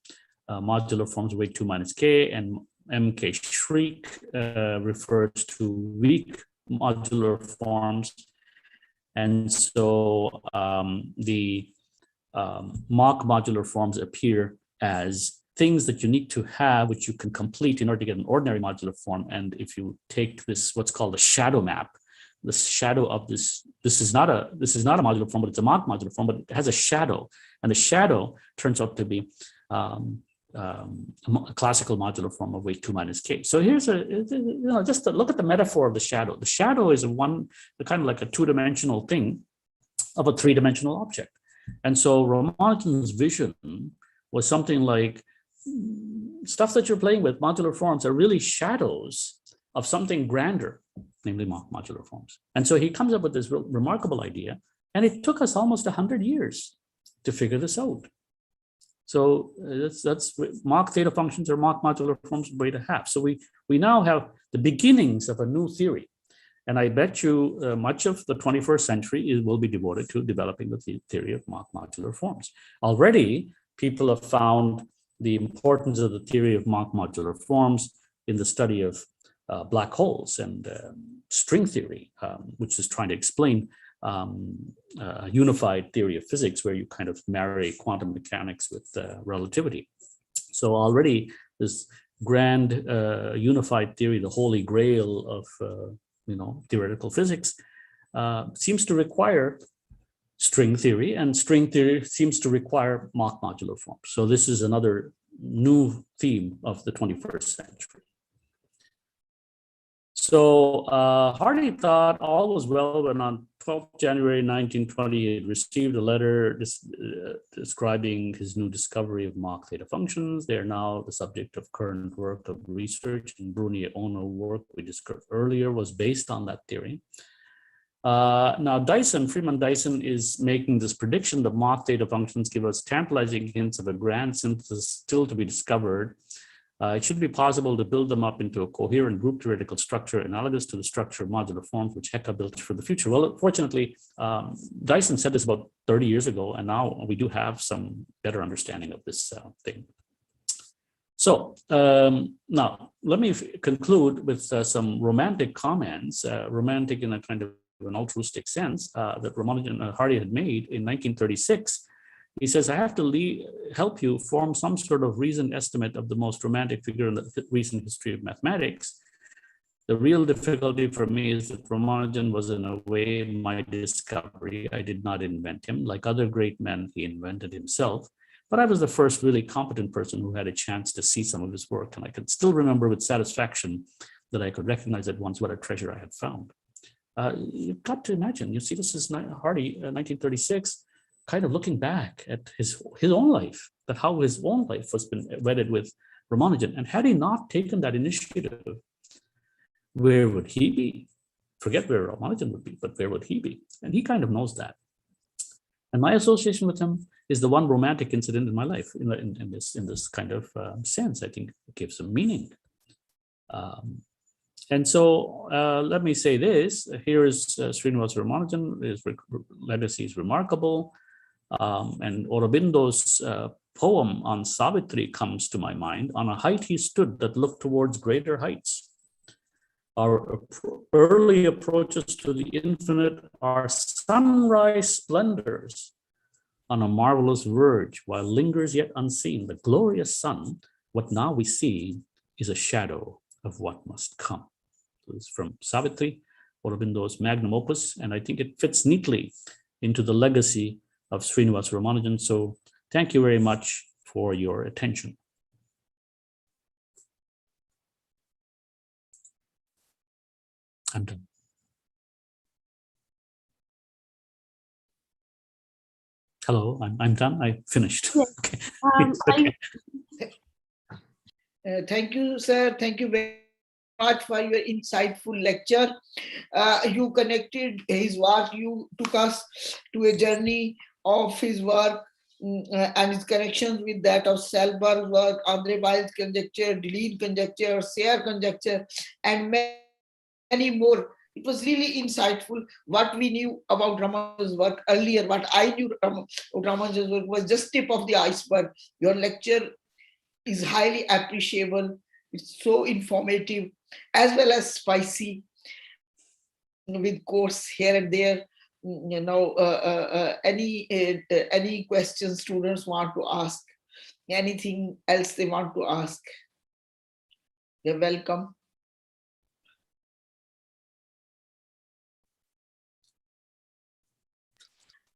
Speaker 10: modular forms of weight 2 minus k, and mk shriek refers to weak modular forms. And so the Mach modular forms appear as things that you need to have, which you can complete in order to get an ordinary modular form. And if you take this, what's called a shadow map, the shadow of this is not a modular form, but it's a Mach modular form, but it has a shadow, and the shadow turns out to be a classical modular form of weight 2 minus k. So here's just to look at the metaphor of the shadow. The shadow is kind of like a two-dimensional thing of a three-dimensional object. And so Ramanujan's vision was something like stuff that you're playing with, modular forms, are really shadows of something grander, namely Mach modular forms. And so he comes up with this remarkable idea, and it took us almost 100 years to figure this out. So that's Mach theta functions or Mach modular forms of weight 1/2. So we now have the beginnings of a new theory. And I bet you much of the 21st century will be devoted to developing the theory of Mach modular forms. Already, people have found the importance of the theory of Mach modular forms in the study of black holes and string theory, which is trying to explain a unified theory of physics where you kind of marry quantum mechanics with relativity. So already this grand unified theory, the holy grail of theoretical physics, seems to require string theory, and string theory seems to require Mach modular forms. So this is another new theme of the 21st century. So Hardy thought all was well when on 12th January 1928 received a letter describing his new discovery of Mach theta functions. They are now the subject of current work of research, and Bruni Ono work we discussed earlier was based on that theory. Now, Freeman Dyson is making this prediction that Mach theta functions give us tantalizing hints of a grand synthesis still to be discovered. It should be possible to build them up into a coherent group theoretical structure analogous to the structure of modular forms which Hecke built for the future. Well, fortunately, Dyson said this about 30 years ago, and now we do have some better understanding of this thing. So now let me conclude with some romantic comments, romantic in a kind of an altruistic sense that Ramanujan Hardy had made in 1936. He says, I have to help you form some sort of reasoned estimate of the most romantic figure in the recent history of mathematics. The real difficulty for me is that Ramanujan was in a way my discovery. I did not invent him. Like other great men, he invented himself. But I was the first really competent person who had a chance to see some of his work. And I can still remember with satisfaction that I could recognize at once what a treasure I had found. You've got to imagine, you see, this is Hardy, 1936, kind of looking back at his own life, that how his own life was been wedded with Ramanujan. And had he not taken that initiative, where would he be? Forget where Ramanujan would be, but where would he be? And he kind of knows that. And my association with him is the one romantic incident in my life in this kind of sense. I think it gives some meaning. And so let me say this, here is Srinivasa Ramanujan, his legacy is remarkable. And Aurobindo's poem on Savitri comes to my mind. On a height he stood that looked towards greater heights. Our early approaches to the infinite are sunrise splendors on a marvelous verge, while lingers yet unseen the glorious sun. What now we see is a shadow of what must come. So this is from Savitri, Aurobindo's magnum opus, and I think it fits neatly into the legacy of Srinivasa Ramanujan. So thank you very much for your attention. I'm done. Hello, I'm done. I finished.
Speaker 1: Yes.
Speaker 10: Okay.
Speaker 5: Thank you, sir. Thank you very much for your insightful lecture. You connected his work. You took us to a journey of his work and his connections with that of Selberg's work, Andre Weil's conjecture, Deline conjecture, Sayre conjecture, and many more. It was really insightful. What we knew about Ramanujan's work earlier, what I knew about Ramanujan's work was just tip of the iceberg. Your lecture is highly appreciable. It's so informative as well as spicy, with quotes here and there. You know, any questions students want to ask, anything else they want to ask, you're welcome.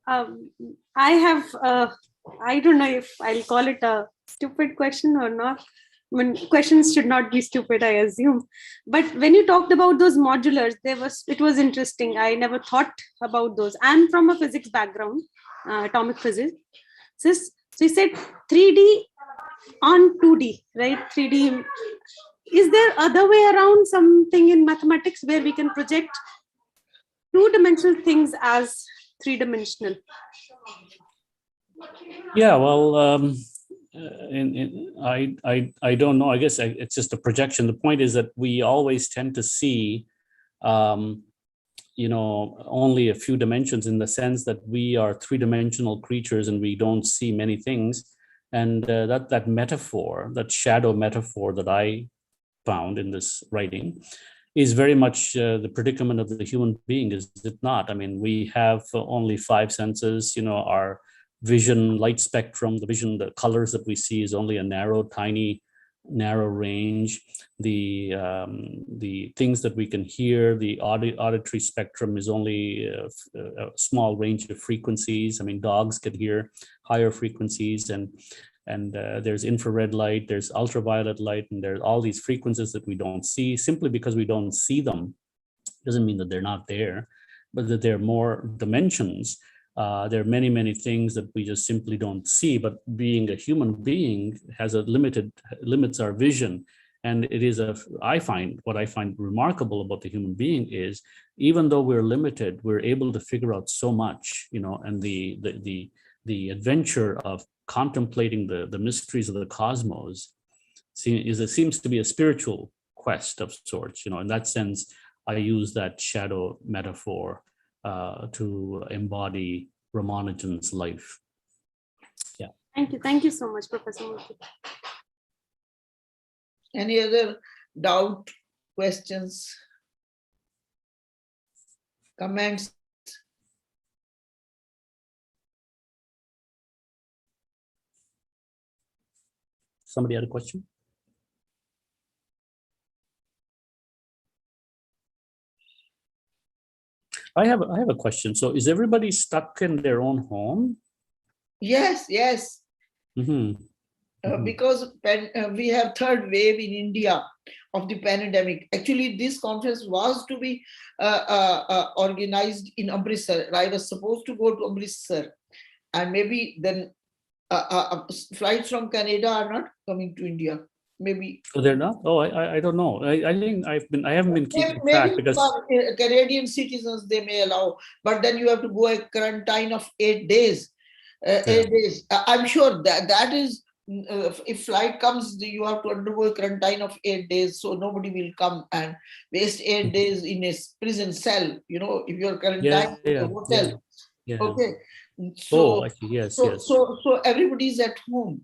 Speaker 1: I have, I don't know if I'll call it a stupid question or not. I mean, questions should not be stupid, I assume. But when you talked about those modulars, it was interesting. I never thought about those. I'm from a physics background, atomic physics. So you said 3D on 2D, right? 3D. Is there other way around, something in mathematics where we can project two-dimensional things as three-dimensional?
Speaker 10: Yeah, well, I don't know. I guess it's just a projection. The point is that we always tend to see, you know, only a few dimensions, in the sense that we are three-dimensional creatures and we don't see many things. And that metaphor, that shadow metaphor that I found in this writing, is very much the predicament of the human being, is it not? I mean, we have only 5 senses. You know, our vision, light spectrum, the colors that we see is only a tiny narrow range. The things that we can hear, the auditory spectrum is only a small range of frequencies. I mean, dogs can hear higher frequencies, and there's infrared light, there's ultraviolet light, and there's all these frequencies that we don't see. Simply because we don't see them doesn't mean that they're not there, but that there are more dimensions. There are many things that we just simply don't see, but being a human being has limits our vision. And it is what I find remarkable about the human being is, even though we're limited, we're able to figure out so much, and the adventure of contemplating the mysteries of the cosmos seems to be a spiritual quest of sorts. In that sense, I use that shadow metaphor to embody Ramanujan's life. Yeah.
Speaker 1: Thank you so much, Professor Murthy.
Speaker 5: Any other doubt, questions, comments?
Speaker 10: Somebody had a question? I have a question. So is everybody stuck in their own home?
Speaker 5: Yes.
Speaker 10: Mm-hmm.
Speaker 5: Because we have third wave in India of the pandemic. Actually, this conference was to be organized in Amritsar. I was supposed to go to Amritsar, and maybe then flights from Canada are not coming to India. Maybe.
Speaker 10: So they're not. Oh, I don't know. I think I haven't been keeping track because
Speaker 5: Canadian citizens they may allow, but then you have to go a quarantine of 8 days. 8 days. I'm sure that is. If flight comes, you have to undergo a quarantine of 8 days, so nobody will come and waste 8 days in a prison cell. If you're quarantined in a hotel.
Speaker 10: Yeah.
Speaker 5: Okay.
Speaker 10: So I see. Yes.
Speaker 5: So everybody's at home.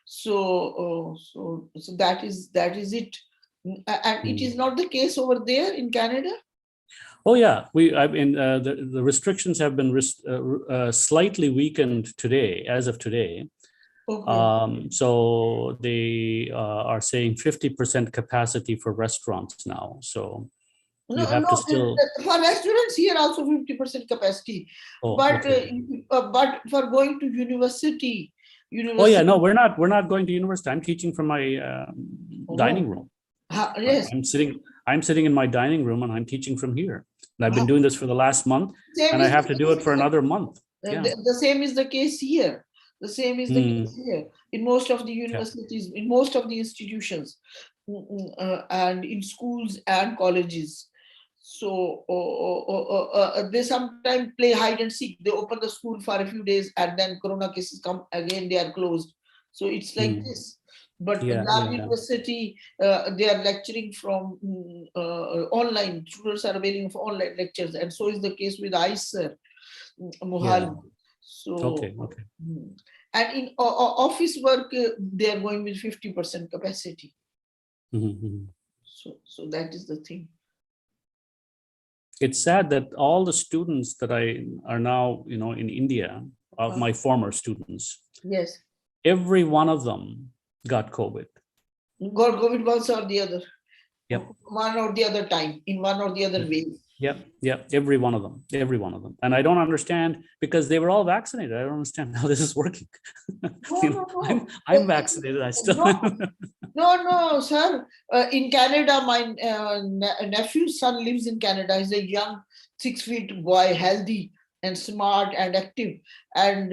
Speaker 5: So that is it. And it is not the case over there in Canada.
Speaker 10: Oh yeah, the restrictions have been slightly weakened today, as of today.
Speaker 5: Okay.
Speaker 10: So they are saying 50% capacity for restaurants now. So you have to still
Speaker 5: for restaurants here also 50% capacity. But for going to university.
Speaker 10: Oh yeah, no, we're not going to university. I'm teaching from my dining room.
Speaker 5: Yes.
Speaker 10: I'm sitting in my dining room and I'm teaching from here. And I've been doing this for the last month, and I have to do it for another month. Yeah.
Speaker 5: The same is the case here. The same is the case here in most of the universities, in most of the institutions, and in schools and colleges. So they sometimes play hide and seek. They open the school for a few days, and then corona cases come again, they are closed. So it's like this. But university, they are lecturing from online. Students are availing of online lectures, and so is the case with ICER, Mohali. So,
Speaker 10: okay.
Speaker 5: And in office work, they are going with 50% capacity. So that is the thing.
Speaker 10: It's sad that all the students that are now, in India, my former students.
Speaker 5: Yes.
Speaker 10: Every one of them got COVID.
Speaker 5: Got COVID once or the other.
Speaker 10: Yep.
Speaker 5: One or the other time, in one or the other way.
Speaker 10: Yep. Every one of them. And I don't understand, because they were all vaccinated. I don't understand how this is working.
Speaker 5: No.
Speaker 10: I'm vaccinated. I still.
Speaker 5: No, sir. In Canada, my nephew's son lives in Canada. He's a young 6 feet boy, healthy and smart and active. And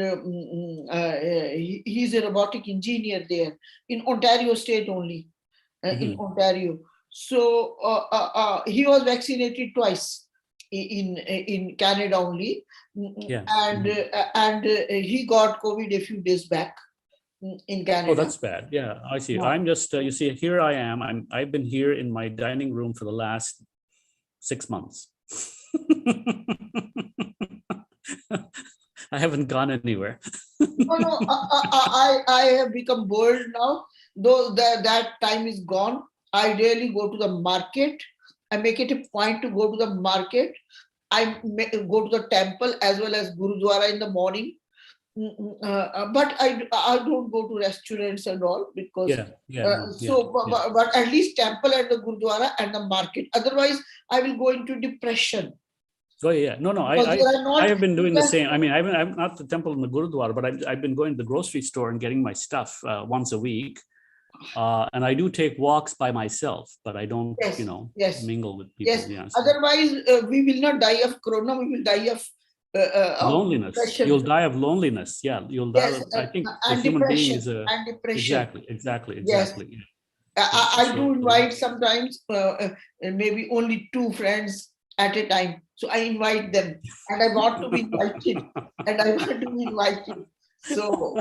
Speaker 5: he's a robotic engineer there in Ontario state only, in Ontario. So he was vaccinated twice in Canada only. And he got COVID a few days back in Canada.
Speaker 10: Oh, that's bad. Yeah, I see. No. I'm just, you see, here I am. I've been here in my dining room for the last 6 months. I haven't gone anywhere.
Speaker 5: No, I have become bold now. Though that time is gone, I rarely go to the market. I make it a point to go to the market. I go to the temple as well as Gurudwara in the morning. But I don't go to restaurants and all, because but at least temple and the Gurudwara and the market. Otherwise, I will go into depression.
Speaker 10: Oh yeah, no. I have been doing the same. I mean, I'm not the temple and the Gurudwara, but I've been going to the grocery store and getting my stuff once a week. And I do take walks by myself, but I don't, mingle with people.
Speaker 5: Yes. Otherwise, we will not die of corona. We will die of
Speaker 10: loneliness.
Speaker 5: Depression.
Speaker 10: You'll die of loneliness. Yeah, you'll die. I think the human being is a
Speaker 5: depression.
Speaker 10: Exactly.
Speaker 5: Yes. I do invite sometimes maybe only 2 friends at a time. So I invite them, and I want to be invited, and I want to be invited. So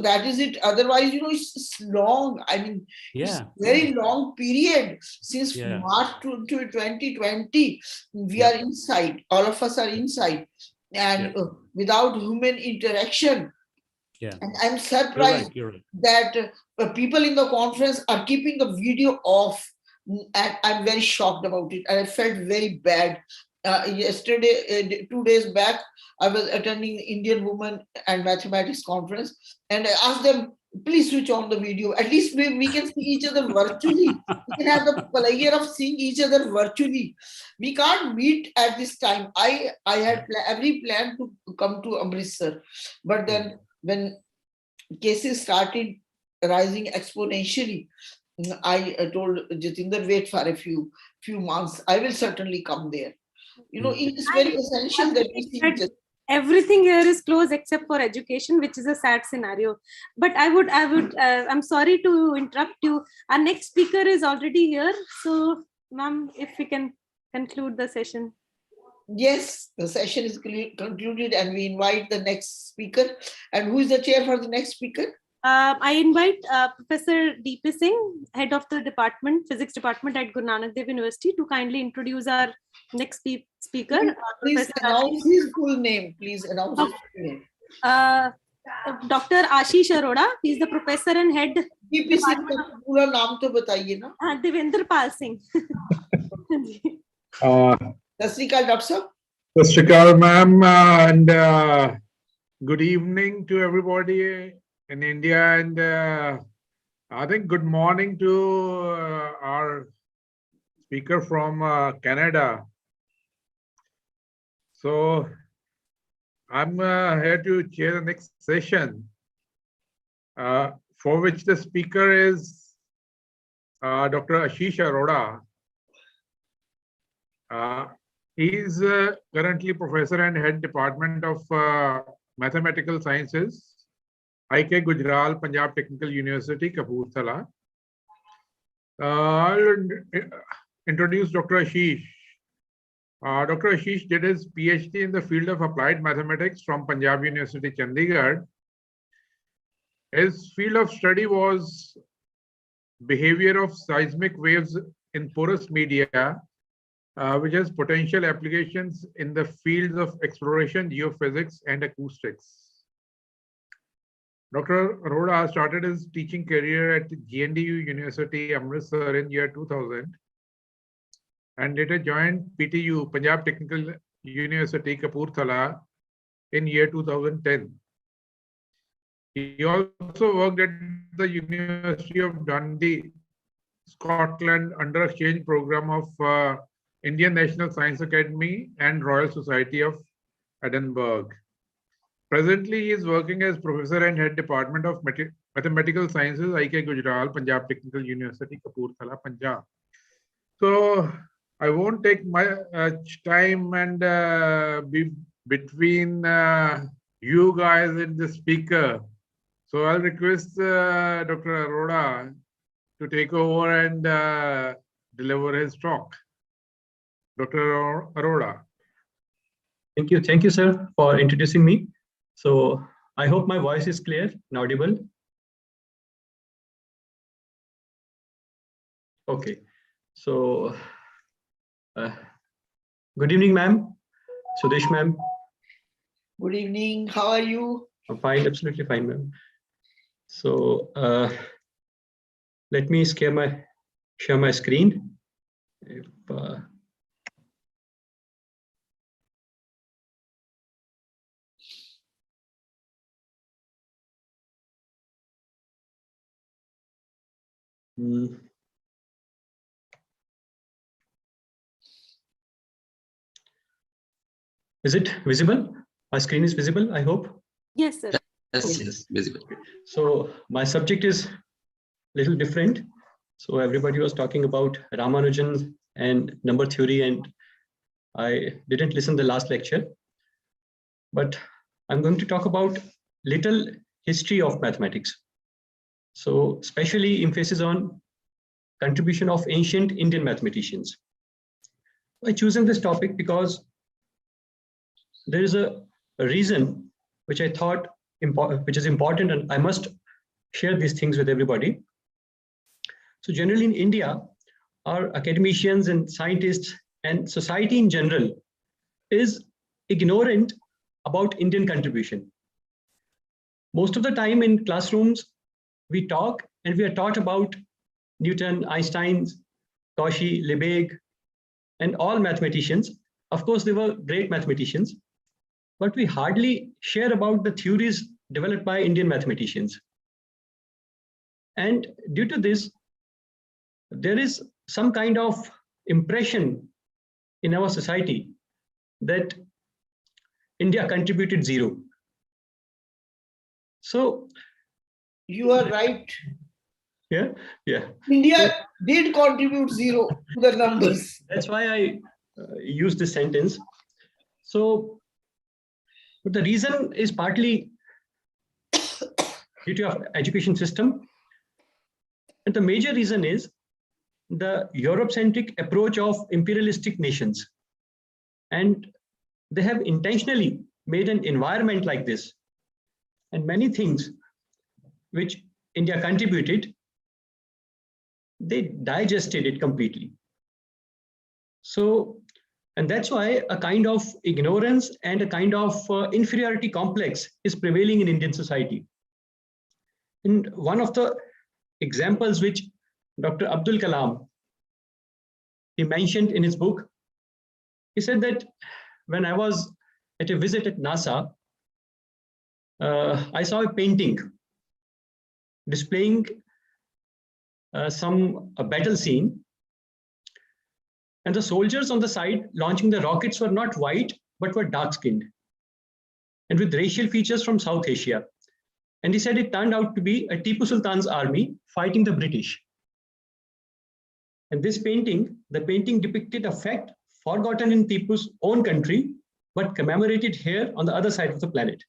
Speaker 5: that is it. Otherwise, it's long. I mean, it's very long period since March to 2020. We are inside. All of us are inside, and without human interaction. And I'm surprised that people in the conference are keeping the video off, and I'm very shocked about it. And I felt very bad. Yesterday, 2 days back, I was attending Indian Women and Mathematics Conference, and I asked them, please switch on the video. At least we can see each other virtually. We can have the pleasure of seeing each other virtually. We can't meet at this time. I had every plan to come to Amritsar, but then when cases started rising exponentially, I told Jatinder, wait for a few months. I will certainly come there. It's very essential that we see each other.
Speaker 1: Everything here is closed except for education, which is a sad scenario. But I'm sorry to interrupt you. Our next speaker is already here. So, ma'am, if we can conclude the session.
Speaker 5: Yes, the session is concluded, and we invite the next speaker. And who is the chair for the next speaker?
Speaker 1: I invite Professor D.P. Singh, head of the physics department at Guru Nanak Dev University, to kindly introduce our next speaker.
Speaker 5: Please announce his full name. Please announce his full name.
Speaker 1: Dr. Ashish Arora. He is the professor and head.
Speaker 5: D.P. Singh का पूरा नाम तो बताइए ना.
Speaker 1: Devendra Pal Singh.
Speaker 5: Sat Sri Akal, Dr. Sir.
Speaker 11: Sat Sri Akal, ma'am, and good evening to everybody in India, and I think good morning to our speaker from Canada. So I'm here to chair the next session, for which the speaker is Dr. Ashish Arora. He is currently professor and head department of mathematical sciences, IK Gujral, Punjab Technical University, Kapurthala. I'll introduce Dr. Ashish. Dr. Ashish did his PhD in the field of applied mathematics from Punjab University, Chandigarh. His field of study was behavior of seismic waves in porous media, which has potential applications in the fields of exploration, geophysics, and acoustics. Dr. Arora started his teaching career at GNDU University, Amritsar in year 2000, and later joined PTU, Punjab Technical University, Kapurthala, in year 2010. He also worked at the University of Dundee, Scotland, under exchange program of Indian National Science Academy and Royal Society of Edinburgh. Presently, he is working as professor and head department of mathematical sciences, IK Gujral, Punjab Technical University, Kapurthala, Punjab. So I won't take much time and be between you guys and the speaker. So I'll request Dr. Arora to take over and deliver his talk. Dr. Arora.
Speaker 12: Thank you, sir, for introducing me. So I hope my voice is clear and audible. Okay, so good evening, ma'am. Sudesh, ma'am.
Speaker 5: Good evening. How are you?
Speaker 12: I'm fine, absolutely fine, ma'am. So let me share my screen. If, Is it visible? My screen is visible, I hope.
Speaker 1: Yes, sir.
Speaker 3: Yes, visible.
Speaker 12: So my subject is a little different. So everybody was talking about Ramanujan and number theory, and I didn't listen to the last lecture. But I'm going to talk about little history of mathematics. So especially emphasis on contribution of ancient Indian mathematicians. I chosen this topic because there is a reason which I thought which is important, and I must share these things with everybody. So generally in India, our academicians and scientists and society in general is ignorant about Indian contribution. Most of the time in classrooms, we talk and we are taught about Newton, Einstein, Cauchy, Lebesgue, and all mathematicians. Of course, they were great mathematicians, but we hardly share about the theories developed by Indian mathematicians. And due to this, there is some kind of impression in our society that India contributed zero. So
Speaker 5: you are right.
Speaker 12: Yeah.
Speaker 5: India did contribute zero to the numbers.
Speaker 12: That's why I used this sentence. So the reason is partly due to our education system. And the major reason is the Eurocentric approach of imperialistic nations. And they have intentionally made an environment like this. And many things which India contributed, they digested it completely. So, and that's why a kind of ignorance and a kind of inferiority complex is prevailing in Indian society. And one of the examples which Dr. Abdul Kalam, he mentioned in his book, he said that when I was at a visit at NASA, I saw a painting displaying a battle scene, and the soldiers on the side launching the rockets were not white, but were dark-skinned and with racial features from South Asia. And he said it turned out to be a Tipu Sultan's army fighting the British. And this painting, the painting depicted a fact forgotten in Tipu's own country, but commemorated here on the other side of the planet.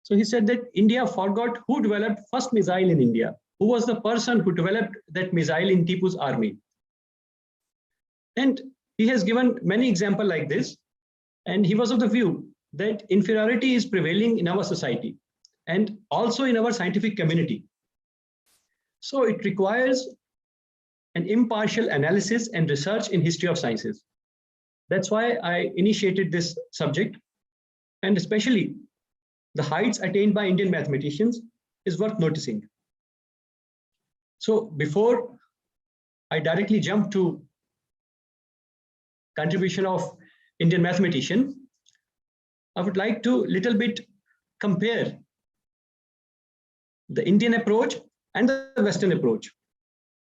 Speaker 12: So he said that India forgot who developed first missile in India, who was the person who developed that missile in Tipu's army. And he has given many examples like this. And he was of the view that inferiority is prevailing in our society and also in our scientific community. So it requires an impartial analysis and research in history of sciences. That's why I initiated this subject, and especially the heights attained by Indian mathematicians is worth noticing. So before I directly jump to contribution of Indian mathematician, I would like to little bit compare the Indian approach and the Western approach,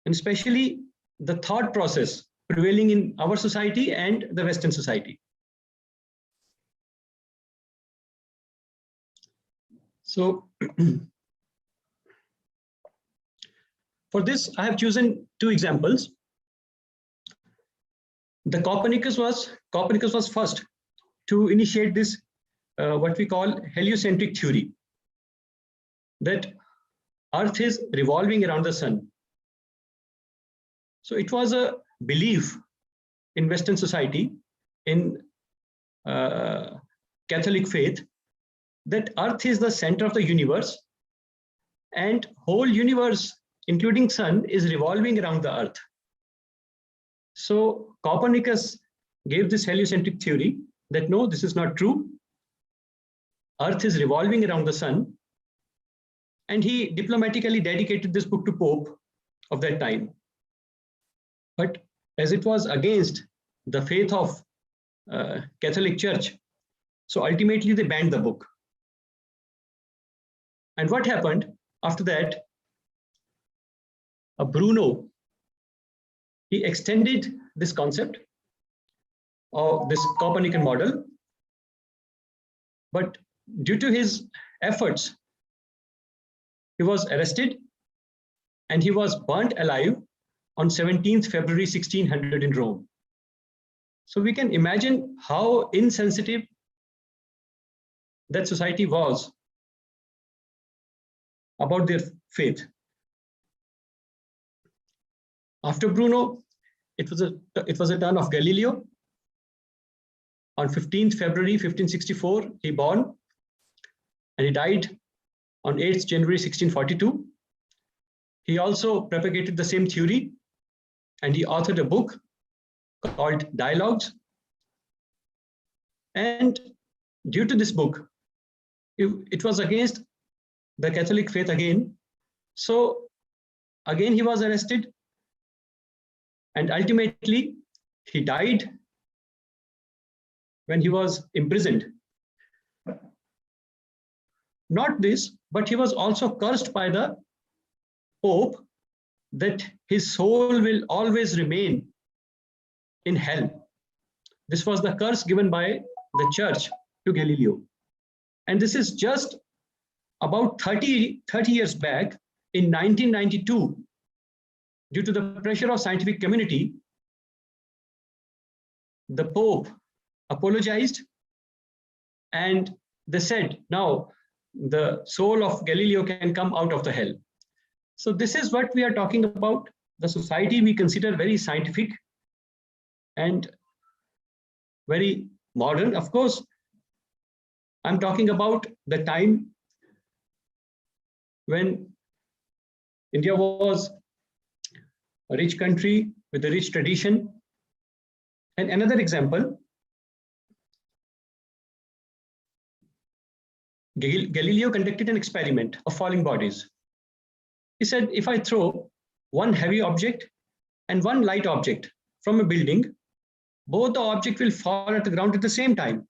Speaker 12: and especially the thought process prevailing in our society and the Western society. So for this, I have chosen two examples. The Copernicus was first to initiate this what we call heliocentric theory, that Earth is revolving around the sun. So it was a belief in Western society, in Catholic faith, that Earth is the center of the universe and whole universe, including sun, is revolving around the Earth. So Copernicus gave this heliocentric theory that no, this is not true. Earth is revolving around the sun. And he diplomatically dedicated this book to Pope of that time. But as it was against the faith of Catholic Church, so ultimately they banned the book. And what happened after that? Bruno, he extended this concept of this Copernican model, but due to his efforts, he was arrested and he was burnt alive on 17th February 1600 in Rome. So we can imagine how insensitive that society was about their faith. After Bruno, it was a turn of Galileo. On 15th February 1564, he born, and he died on 8th January 1642. He also propagated the same theory, and he authored a book called Dialogues. And due to this book, it was against the Catholic faith again. So again, he was arrested, and ultimately he died when he was imprisoned. Not this, but he was also cursed by the Pope that his soul will always remain in hell. This was the curse given by the church to Galileo. And this is just about 30 years back in 1992. Due to the pressure of scientific community, the Pope apologized, and they said, now the soul of Galileo can come out of the hell. So this is what we are talking about. The society we consider very scientific and very modern. Of course, I'm talking about the time when India was a rich country with a rich tradition. And another example, Galileo conducted an experiment of falling bodies. He said, if I throw one heavy object and one light object from a building, both the object will fall at the ground at the same time.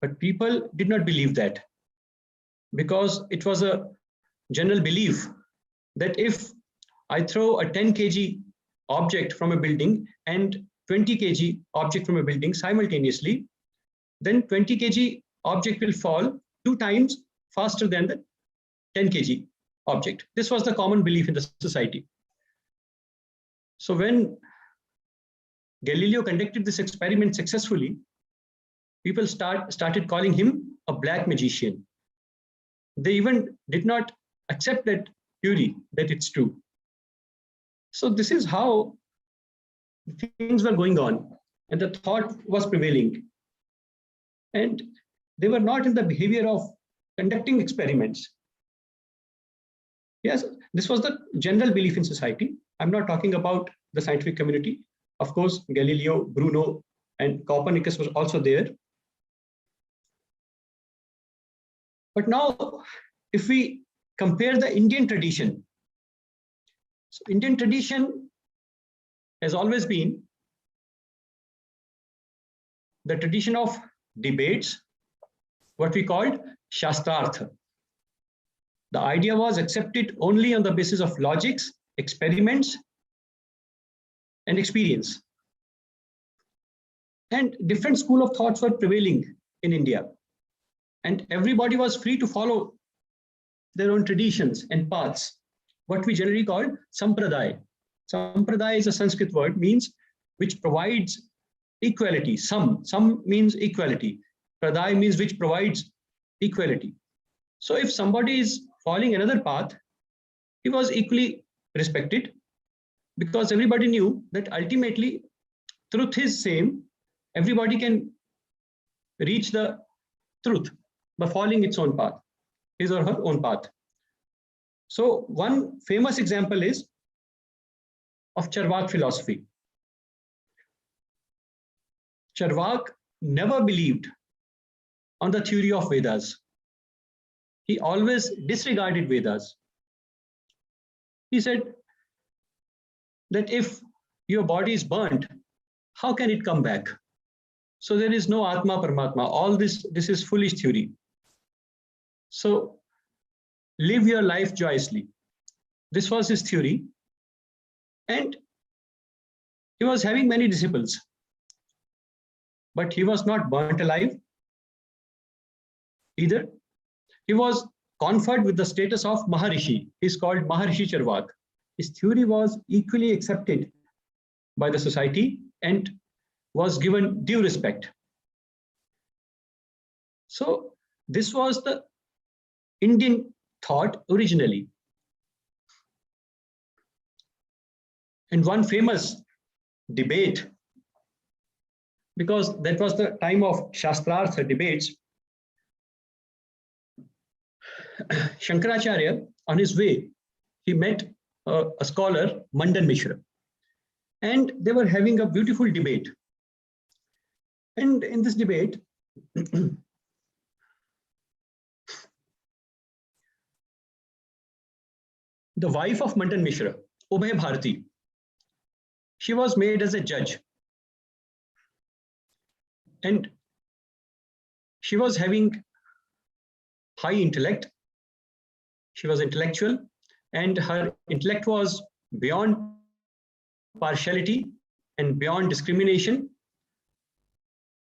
Speaker 12: But people did not believe that, because it was a general belief that if I throw a 10 kg object from a building and 20 kg object from a building simultaneously, then 20 kg object will fall 2 times faster than the 10 kg object. This was the common belief in the society. So when Galileo conducted this experiment successfully, people started calling him a black magician. They even did not accept that theory, that it's true. So this is how things were going on, and the thought was prevailing. And they were not in the behavior of conducting experiments. Yes, this was the general belief in society. I'm not talking about the scientific community. Of course, Galileo, Bruno, and Copernicus was also there. But now, if we compare the Indian tradition, so Indian tradition has always been the tradition of debates, what we called Shastrartha. The idea was accepted only on the basis of logics, experiments, and experience. And different school of thoughts were prevailing in India. And everybody was free to follow their own traditions and paths, what we generally call sampradaya. Sampradaya is a Sanskrit word, means which provides equality. Sam means equality. Pradaya means which provides equality. So if somebody is following another path, he was equally respected, because everybody knew that ultimately truth is same. Everybody can reach the truth by following its own path, his or her own path. So one famous example is of Charvak philosophy. Charvak never believed on the theory of Vedas. He always disregarded Vedas. He said that if your body is burnt, how can it come back? So there is no Atma Paramatma. All this is foolish theory. So live your life joyously. This was his theory. And he was having many disciples. But he was not burnt alive either. He was conferred with the status of Maharishi. He's called Maharishi Charvak. His theory was equally accepted by the society and was given due respect. So this was the Indian thought originally. And one famous debate, because that was the time of Shastrartha debates, Shankaracharya, on his way, he met a scholar, Mandan Mishra, and they were having a beautiful debate. And in this debate, the wife of Mandan Mishra, Ubhay Bharati, she was made as a judge. And she was having high intellect. She was intellectual, and her intellect was beyond partiality and beyond discrimination.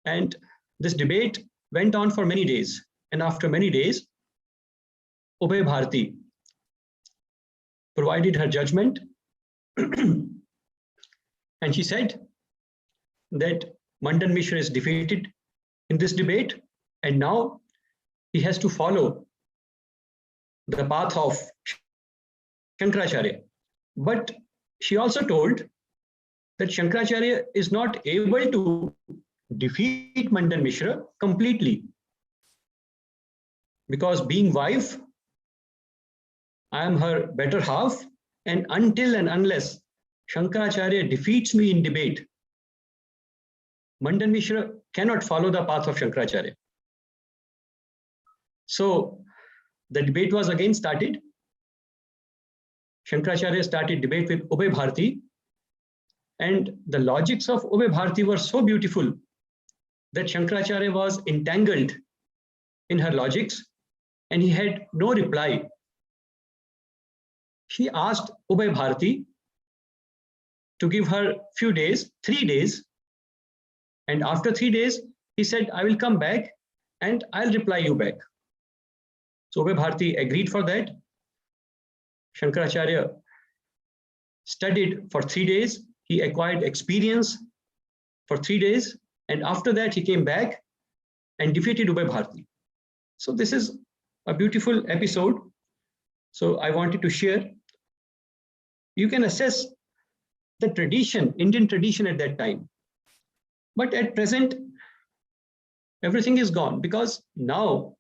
Speaker 12: And this debate went on for many days. And after many days, Ubhay Bharati provided her judgment. And she said that Mandan Mishra is defeated in this debate, and now he has to follow the path of Shankaracharya. But she also told that Shankaracharya is not able to defeat Mandan Mishra completely, because being wife, I am her better half, and until and unless Shankaracharya defeats me in debate, Mandan Mishra cannot follow the path of Shankaracharya. So the debate was again started. Shankaracharya started debate with Ubhay Bharati, and the logics of Ubhay Bharati were so beautiful that Shankaracharya was entangled in her logics, and he had no reply. She asked Ubhay Bharati to give her few days, 3 days, and after 3 days, he said, I will come back and I'll reply you back. So Ubhay Bharati agreed for that. Shankaracharya studied for 3 days. He acquired experience for 3 days. And after that, he came back and defeated Ubhay Bharati. So this is a beautiful episode. So I wanted to share. You can assess the tradition, Indian tradition at that time. But at present, everything is gone, because now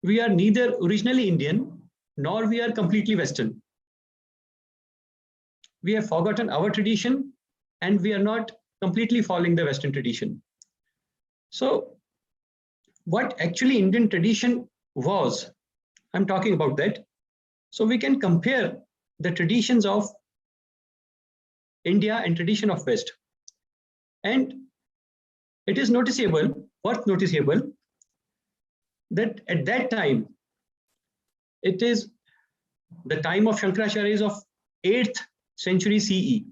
Speaker 12: we are neither originally Indian nor we are completely Western. We have forgotten our tradition and we are not completely following the Western tradition. So what actually Indian tradition was, I'm talking about that. So we can compare the traditions of India and tradition of West. And it is noticeable, worth noticeable, that at that time, it is the time of Shankaracharya is of 8th century CE.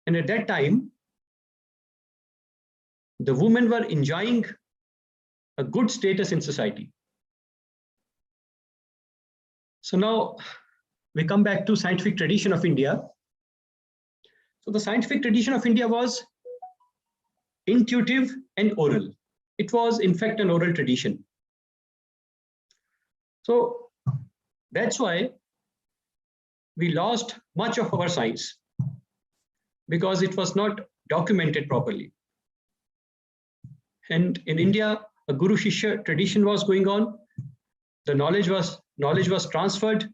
Speaker 12: And at that time, the women were enjoying a good status in society. So now we come back to scientific tradition of India. So the scientific tradition of India was intuitive and oral. It was in fact an oral tradition. So that's why we lost much of our science, because it was not documented properly. And in India, a Guru Shishya tradition was going on. The knowledge was transferred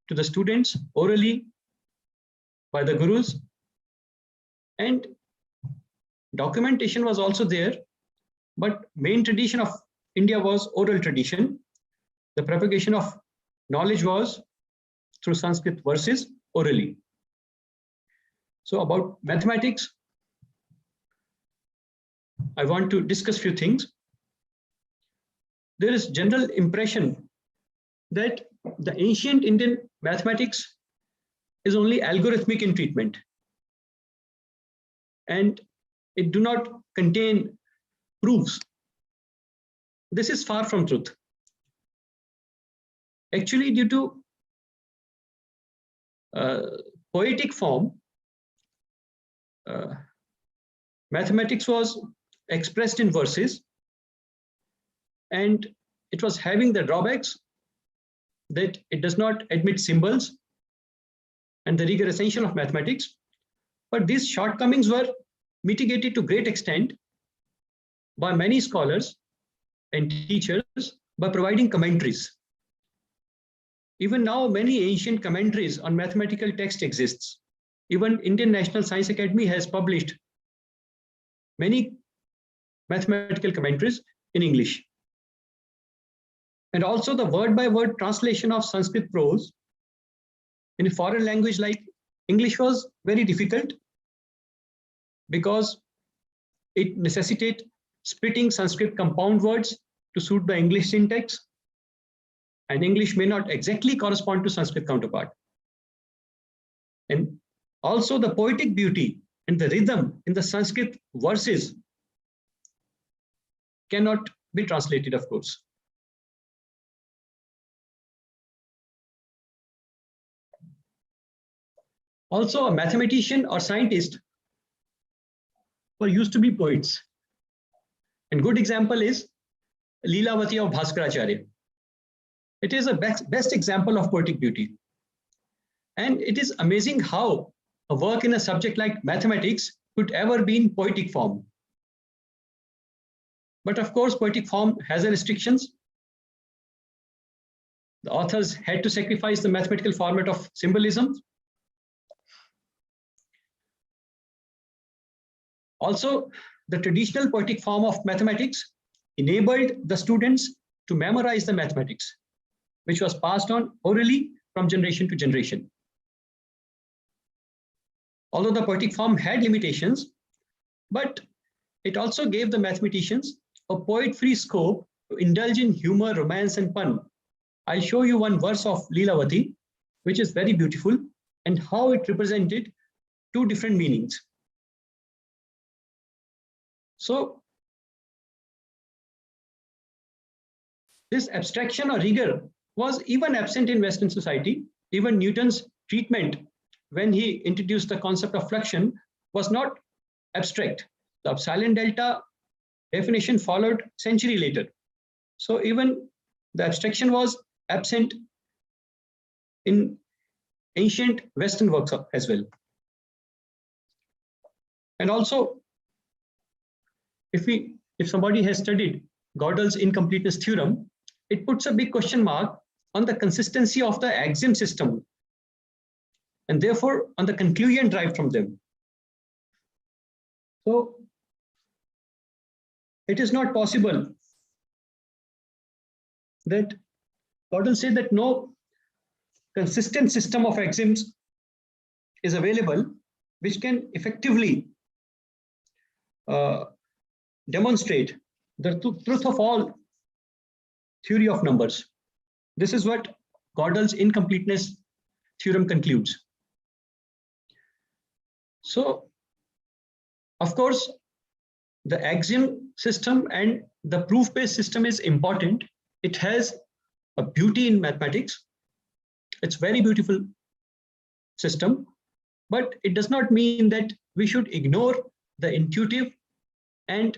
Speaker 12: to the students orally by the gurus, and documentation was also there, but main tradition of India was oral tradition. The propagation of knowledge was through Sanskrit verses orally. So about mathematics, I want to discuss few things. There is general impression that the ancient Indian mathematics is only algorithmic in treatment, and it do not contain proofs. This is far from truth. Actually, due to poetic form, mathematics was expressed in verses, and it was having the drawbacks that it does not admit symbols, and the rigor essential of mathematics. But these shortcomings were mitigated to great extent by many scholars and teachers by providing commentaries. Even now, many ancient commentaries on mathematical text exists. Even Indian National Science Academy has published many mathematical commentaries in English. And also the word-by-word translation of Sanskrit prose in a foreign language like English was very difficult because it necessitates splitting Sanskrit compound words to suit the English syntax, and English may not exactly correspond to Sanskrit counterpart. And also the poetic beauty and the rhythm in the Sanskrit verses cannot be translated, of course. Also, a mathematician or scientist were used to be poets. And good example is Leelavati of Bhaskaracharya. It is a best example of poetic beauty. And it is amazing how a work in a subject like mathematics could ever be in poetic form. But of course, poetic form has restrictions. The authors had to sacrifice the mathematical format of symbolism. Also, the traditional poetic form of mathematics enabled the students to memorize the mathematics, which was passed on orally from generation to generation. Although the poetic form had limitations, but it also gave the mathematicians a poet-free scope to indulge in humor, romance, and pun. I'll show you one verse of Leelavati, which is very beautiful, and how it represented two different meanings. So, this abstraction or rigor was even absent in Western society. Even Newton's treatment, when he introduced the concept of fluxion, was not abstract. The epsilon delta definition followed a century later. So even the abstraction was absent in ancient Western works as well. And also, if somebody has studied Gödel's incompleteness theorem, it puts a big question mark on the consistency of the axiom system, and therefore on the conclusion derived from them. So it is not possible that Gödel said that no consistent system of axioms is available which can effectively demonstrate the truth of all theory of numbers. This is what Gödel's incompleteness theorem concludes. So, of course, the axiom system and the proof-based system is important. It has a beauty in mathematics. It's very beautiful system, but it does not mean that we should ignore the intuitive and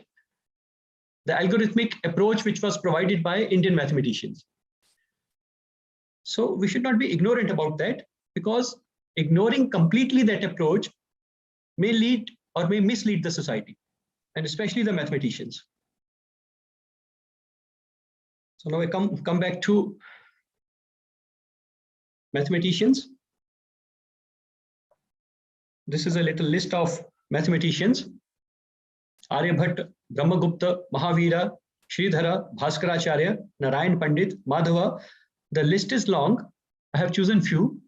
Speaker 12: the algorithmic approach which was provided by Indian mathematicians. So we should not be ignorant about that, because ignoring completely that approach may lead or may mislead the society, and especially the mathematicians. So now I come back to mathematicians. This is a little list of mathematicians: Aryabhatta, Brahmagupta, Mahavira, Sridhara, Bhaskaracharya, Narayan Pandit, Madhava. The list is long. I have chosen few.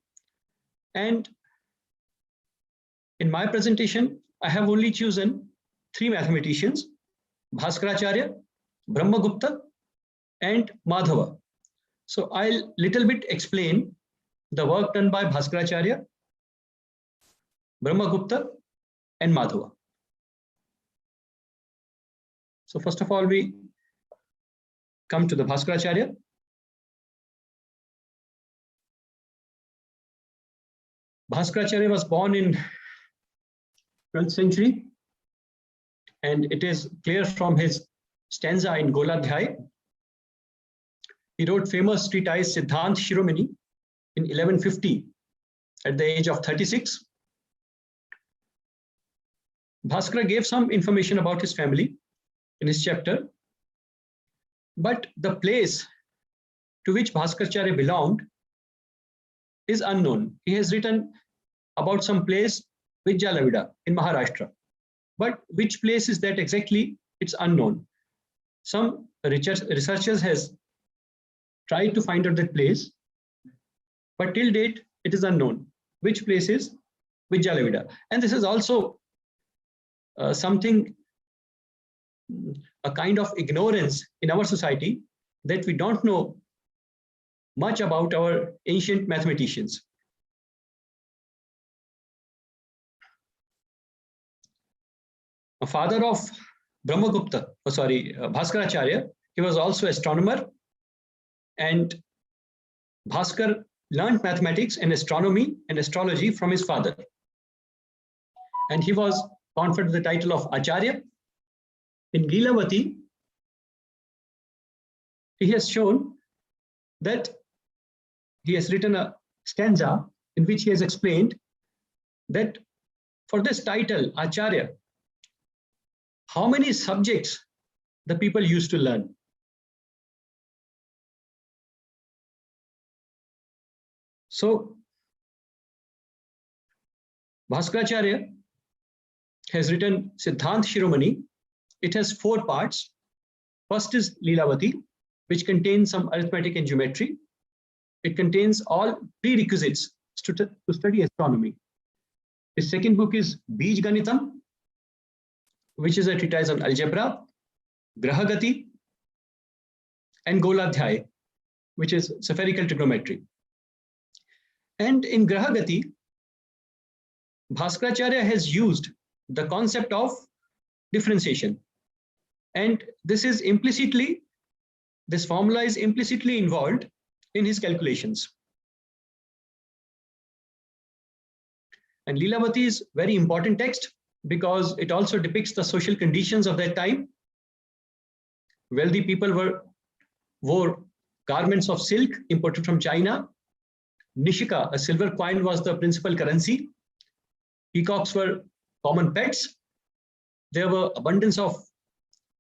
Speaker 12: And in my presentation, I have only chosen 3 mathematicians: Bhaskaracharya, Brahmagupta, and Madhava. So I'll little bit explain the work done by Bhaskaracharya, Brahmagupta, and Madhava. So first of all, we come to the Bhaskaracharya. Bhaskaracharya was born in 12th century, and it is clear from his stanza in Goladhyay. He wrote famous treatise Siddhant Shiromani in 1150. at the age of 36. Bhaskara gave some information about his family in his chapter, but the place to which Bhaskaracharya belonged is unknown. He has written about some place, Vijjalavida in Maharashtra, but which place is that exactly? It's unknown. Some researchers has tried to find out that place, but till date it is unknown which place is Vijjalavida. And this is also something, a kind of ignorance in our society, that we don't know much about our ancient mathematicians. A father of Bhaskaracharya, he was also astronomer, and Bhaskar learned mathematics and astronomy and astrology from his father. And he was conferred the title of Acharya. In Lilavati, he has shown that he has written a stanza in which he has explained that for this title, Acharya, how many subjects the people used to learn. So, Bhaskaracharya has written Siddhant Shiromani. It has 4 parts. First is Lilavati, which contains some arithmetic and geometry. It contains all prerequisites to study astronomy. The second book is Bij Ganitam, which is a treatise on algebra, Grahagati, and Goladhyay, which is spherical trigonometry. And in Grahagati, Bhaskaracharya has used the concept of differentiation. And this formula is implicitly involved in his calculations. And Lilavati is very important text because it also depicts the social conditions of that time. Wealthy people wore garments of silk imported from China. Nishika, a silver coin, was the principal currency. Peacocks were common pets. There were abundance of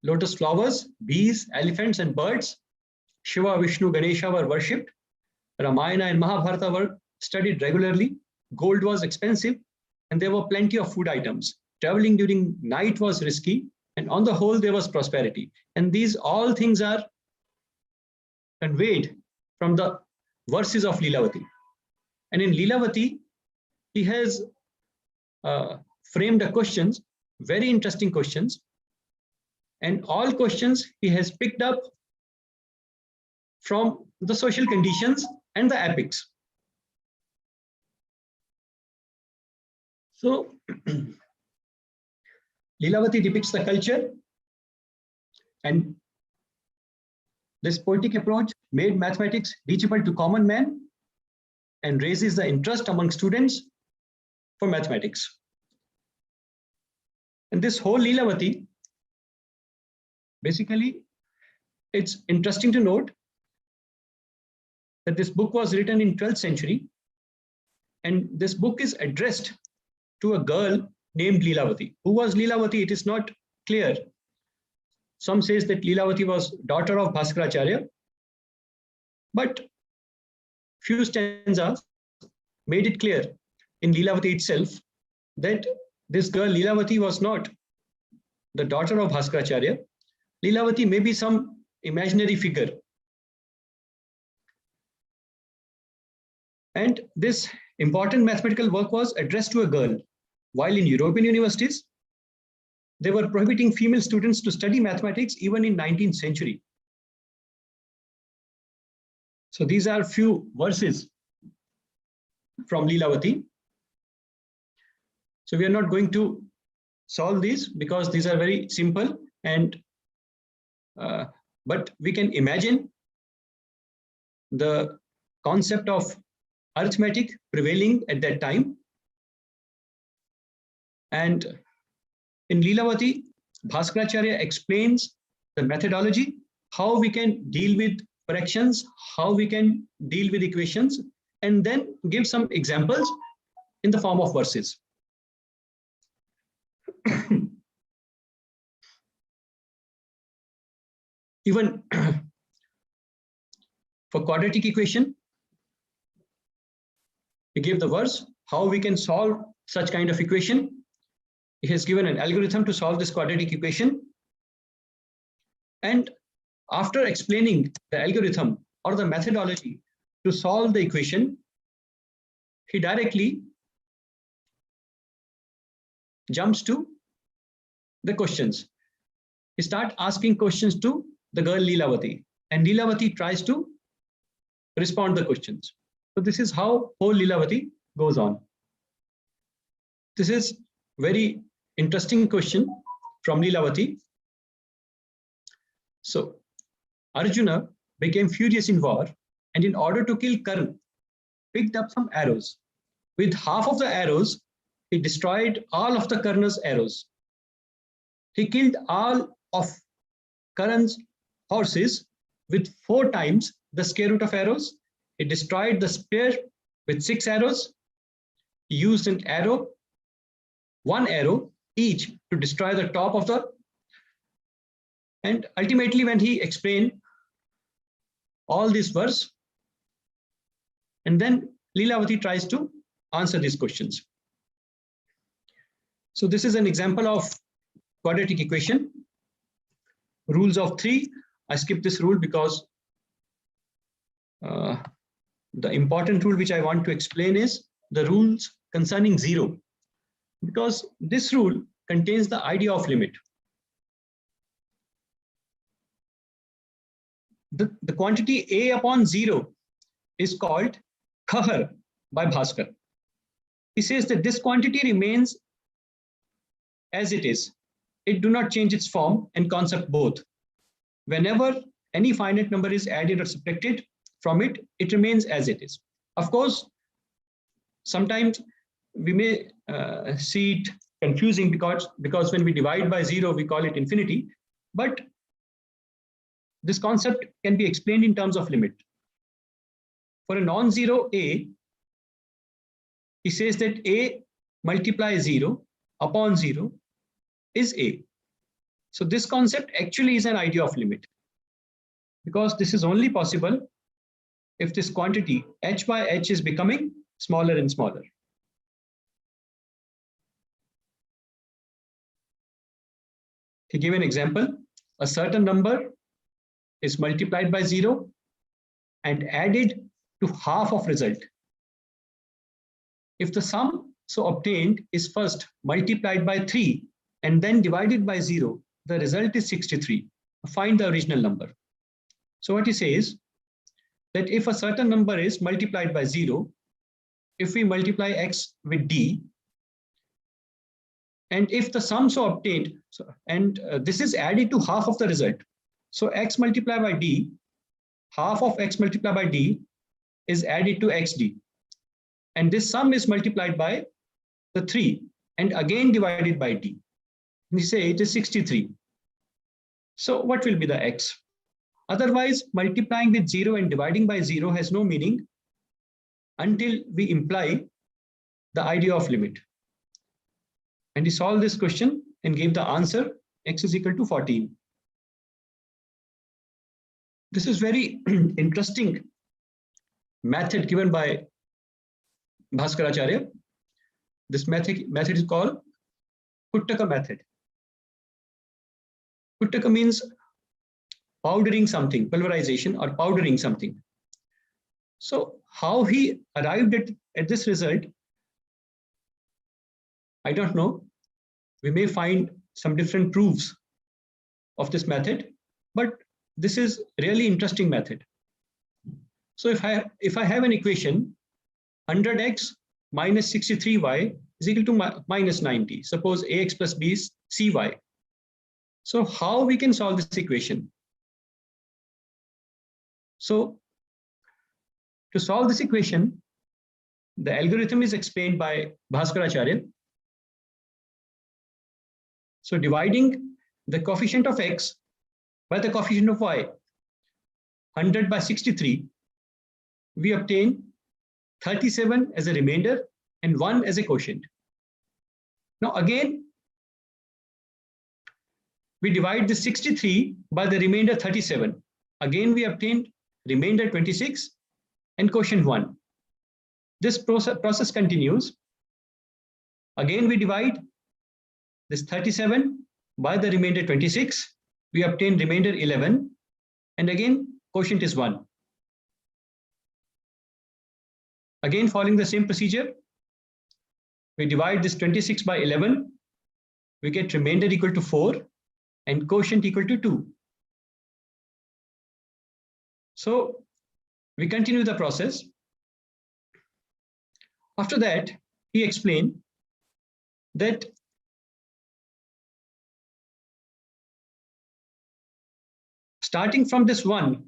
Speaker 12: lotus flowers, bees, elephants, and birds. Shiva, Vishnu, Ganesha were worshipped. Ramayana and Mahabharata were studied regularly. Gold was expensive, and there were plenty of food items. Traveling during night was risky, and on the whole, there was prosperity. And these all things are conveyed from the verses of Lilavati. And in Lilavati, he has framed a questions, very interesting questions. And all questions he has picked up from the social conditions and the epics. So, Lilavati depicts the culture, and this poetic approach made mathematics reachable to common man and raises the interest among students for mathematics. And this whole Lilavati, basically, it's interesting to note that this book was written in 12th century, and this book is addressed to a girl named Lilavati. Who was Lilavati? It is not clear. Some says that Lilavati was daughter of Bhaskaracharya, but few stanzas made it clear in Lilavati itself that this girl Lilavati was not the daughter of Bhaskaracharya. Lilavati may be some imaginary figure. And this important mathematical work was addressed to a girl, while in European universities, they were prohibiting female students to study mathematics even in 19th century. So these are few verses from Lilavati. So we are not going to solve these because these are very simple, and but we can imagine the concept of arithmetic prevailing at that time. And in Lilavati, Bhaskaracharya explains the methodology, how we can deal with fractions, how we can deal with equations, and then give some examples in the form of verses. Even for quadratic equation, we give the verse how we can solve such kind of equation. He has given an algorithm to solve this quadratic equation. And after explaining the algorithm or the methodology to solve the equation, he directly jumps to the questions. He starts asking questions to the girl Leelavati, and Leelavati tries to respond to the questions. So this is how whole Leelavati goes on. This is very interesting question from Leelavati. So Arjuna became furious in war, and in order to kill Karna, picked up some arrows. With half of the arrows, he destroyed all of the Karna's arrows. He killed all of Karna's horses with 4 times the square root of arrows. He destroyed the spear with 6 arrows. He used an arrow, 1 arrow each to destroy the top of the. And ultimately, when he explained all this verse, and then Leelavati tries to answer these questions. So this is an example of quadratic equation. Rules of 3. I skipped this rule because the important rule which I want to explain is the rules concerning 0, because this rule contains the idea of limit. The quantity a upon 0 is called khar by Bhaskar. He says that this quantity remains as it is. It do not change its form and concept both. Whenever any finite number is added or subtracted from it, it remains as it is. Of course, sometimes we may see it confusing because when we divide by 0, we call it infinity. But this concept can be explained in terms of limit. For a non-zero a, he says that a multiplies 0 upon 0 is a. So this concept actually is an idea of limit, because this is only possible if this quantity h by h is becoming smaller and smaller. He gave an example. A certain number is multiplied by 0 and added to half of result. If the sum so obtained is first multiplied by 3 and then divided by 0, the result is 63. Find the original number. So what he says, that if a certain number is multiplied by 0, if we multiply x with d, and if the sum so obtained, this is added to half of the result. So x multiplied by d, half of x multiplied by d is added to xd. And this sum is multiplied by the 3 and again divided by d. We say it is 63. So what will be the x? Otherwise, multiplying with 0 and dividing by 0 has no meaning until we imply the idea of limit. And he solved this question and gave the answer, x is equal to 14. This is very interesting method given by Bhaskaracharya. This method is called Kuttaka method. Kuttaka means powdering something, pulverization or powdering something. So how he arrived at this result, I don't know. We may find some different proofs of this method, but this is really interesting method. So if I have an equation, 100x minus 63y is equal to minus 90. Suppose ax plus b is cy. So how we can solve this equation? So to solve this equation, the algorithm is explained by Bhaskaracharya. So dividing the coefficient of x by the coefficient of y, 100 by 63, we obtain 37 as a remainder and 1 as a quotient. Now again, we divide the 63 by the remainder 37. Again, we obtained remainder 26 and quotient 1. This process continues. Again, we divide this 37 by the remainder 26. We obtain remainder 11. And again, quotient is 1. Again, following the same procedure, we divide this 26 by 11. We get remainder equal to 4 and quotient equal to 2. So we continue the process. After that, he explained that starting from this 1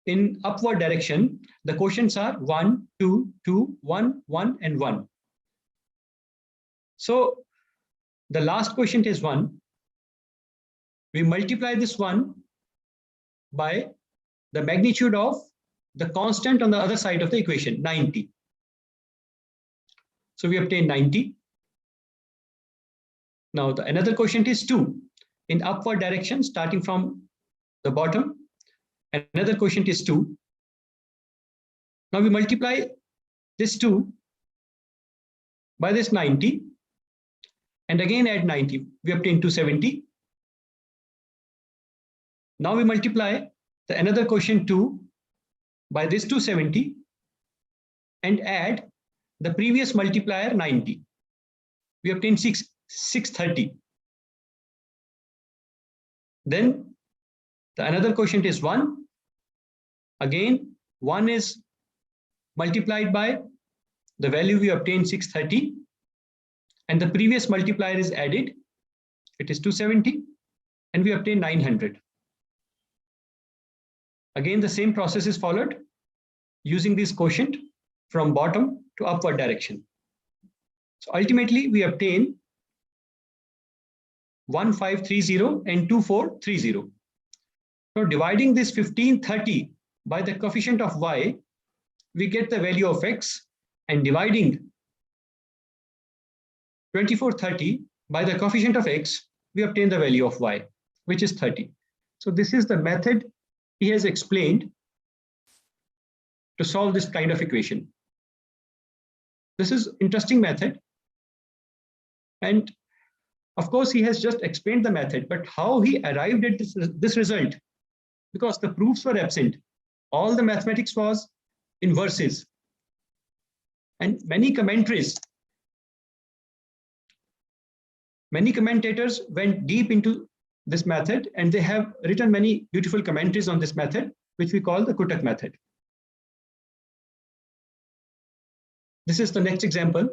Speaker 12: in upward direction, the quotients are 1, 2, 2, 1, 1, and 1. So the last quotient is 1. We multiply this 1 by the magnitude of the constant on the other side of the equation, 90. So we obtain 90. Now another quotient is 2 in upward direction, starting from the bottom. Another quotient is 2. Now we multiply this 2 by this 90 and again add 90. We obtain 270. Now we multiply the another quotient 2 by this 270 and add the previous multiplier 90. We obtain 630. Then the another quotient is 1. Again, 1 is multiplied by the value we obtained 630 and the previous multiplier is added. It is 270 and we obtain 900. Again, the same process is followed using this quotient from bottom to upward direction. So ultimately, we obtain 1530 and 2430. Now, dividing this 1530 by the coefficient of y, we get the value of x, and dividing 2430 by the coefficient of x, we obtain the value of y, which is 30. So this is the method he has explained to solve this kind of equation. This is interesting method. And of course, he has just explained the method, but how he arrived at this result, because the proofs were absent. All the mathematics was in verses. And many commentators went deep into this method, and they have written many beautiful commentaries on this method, which we call the Kutak method. This is the next example.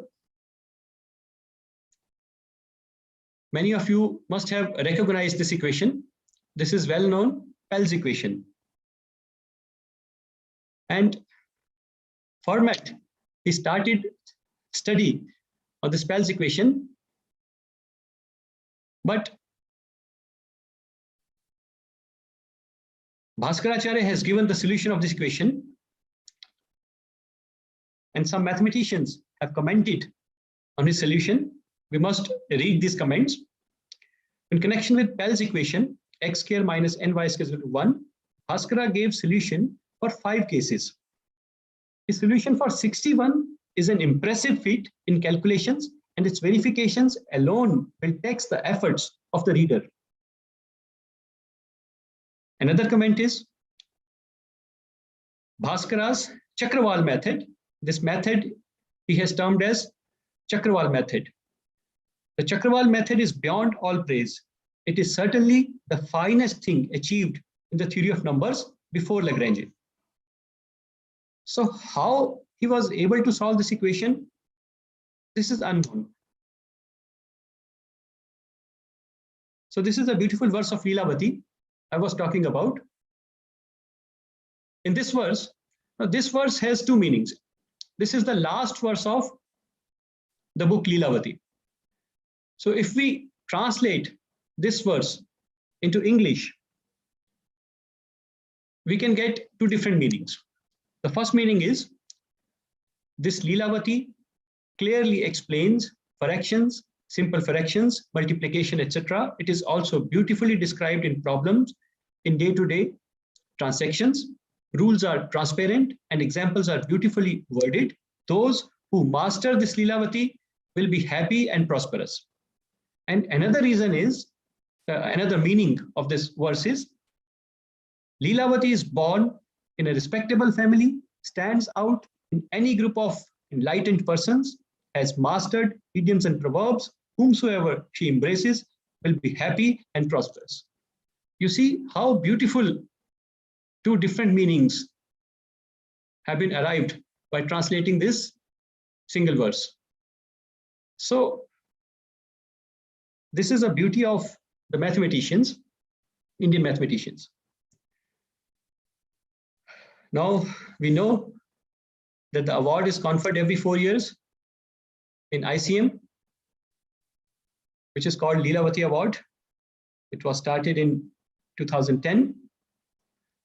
Speaker 12: Many of you must have recognized this equation. This is well-known Pell's equation. And format, he started study on this Pell's equation, but Bhaskaracharya has given the solution of this equation, and some mathematicians have commented on his solution. We must read these comments. In connection with Pell's equation, x square minus ny square is equal to 1, Bhaskara gave solution for 5 cases. His solution for 61 is an impressive feat in calculations, and its verifications alone will tax the efforts of the reader. Another comment is Bhaskara's Chakrawal method. This method he has termed as Chakrawal method. The Chakrawal method is beyond all praise. It is certainly the finest thing achieved in the theory of numbers before Lagrange. So how he was able to solve this equation, this is unknown. So this is a beautiful verse of Leelavati I was talking about. In this verse, now this verse has 2 meanings. This is the last verse of the book Leelavati. So if we translate this verse into English, we can get 2 different meanings. The first meaning is this Leelavati clearly explains fractions, simple fractions, multiplication, etc. It is also beautifully described in problems in day-to-day transactions. Rules are transparent and examples are beautifully worded. Those who master this Lilavati will be happy and prosperous. And another reason is, another meaning of this verse is, Lilavati is born in a respectable family, stands out in any group of enlightened persons, has mastered idioms and proverbs. Whomsoever she embraces will be happy and prosperous. You see how beautiful two different meanings have been arrived by translating this single verse. So this is a beauty of the mathematicians, Indian mathematicians. Now we know that the award is conferred every 4 years in ICM, which is called Lilavati Award. It was started in 2010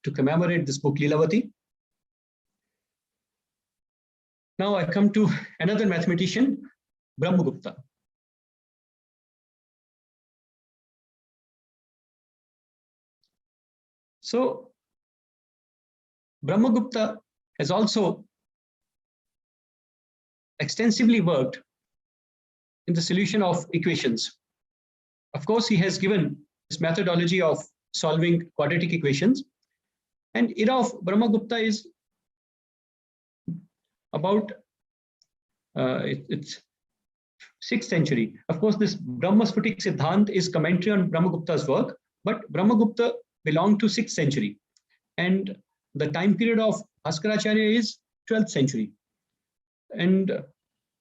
Speaker 12: to commemorate this book Lilavati. Now I come to another mathematician, Brahmagupta. So Brahmagupta has also extensively worked in the solution of equations. Of course, he has given this methodology of solving quadratic equations. And era of Brahmagupta is about it's 6th century. Of course, this Brahmasputik Siddhant is commentary on Brahmagupta's work, but Brahmagupta belonged to 6th century. And the time period of Bhaskaracharya is 12th century. And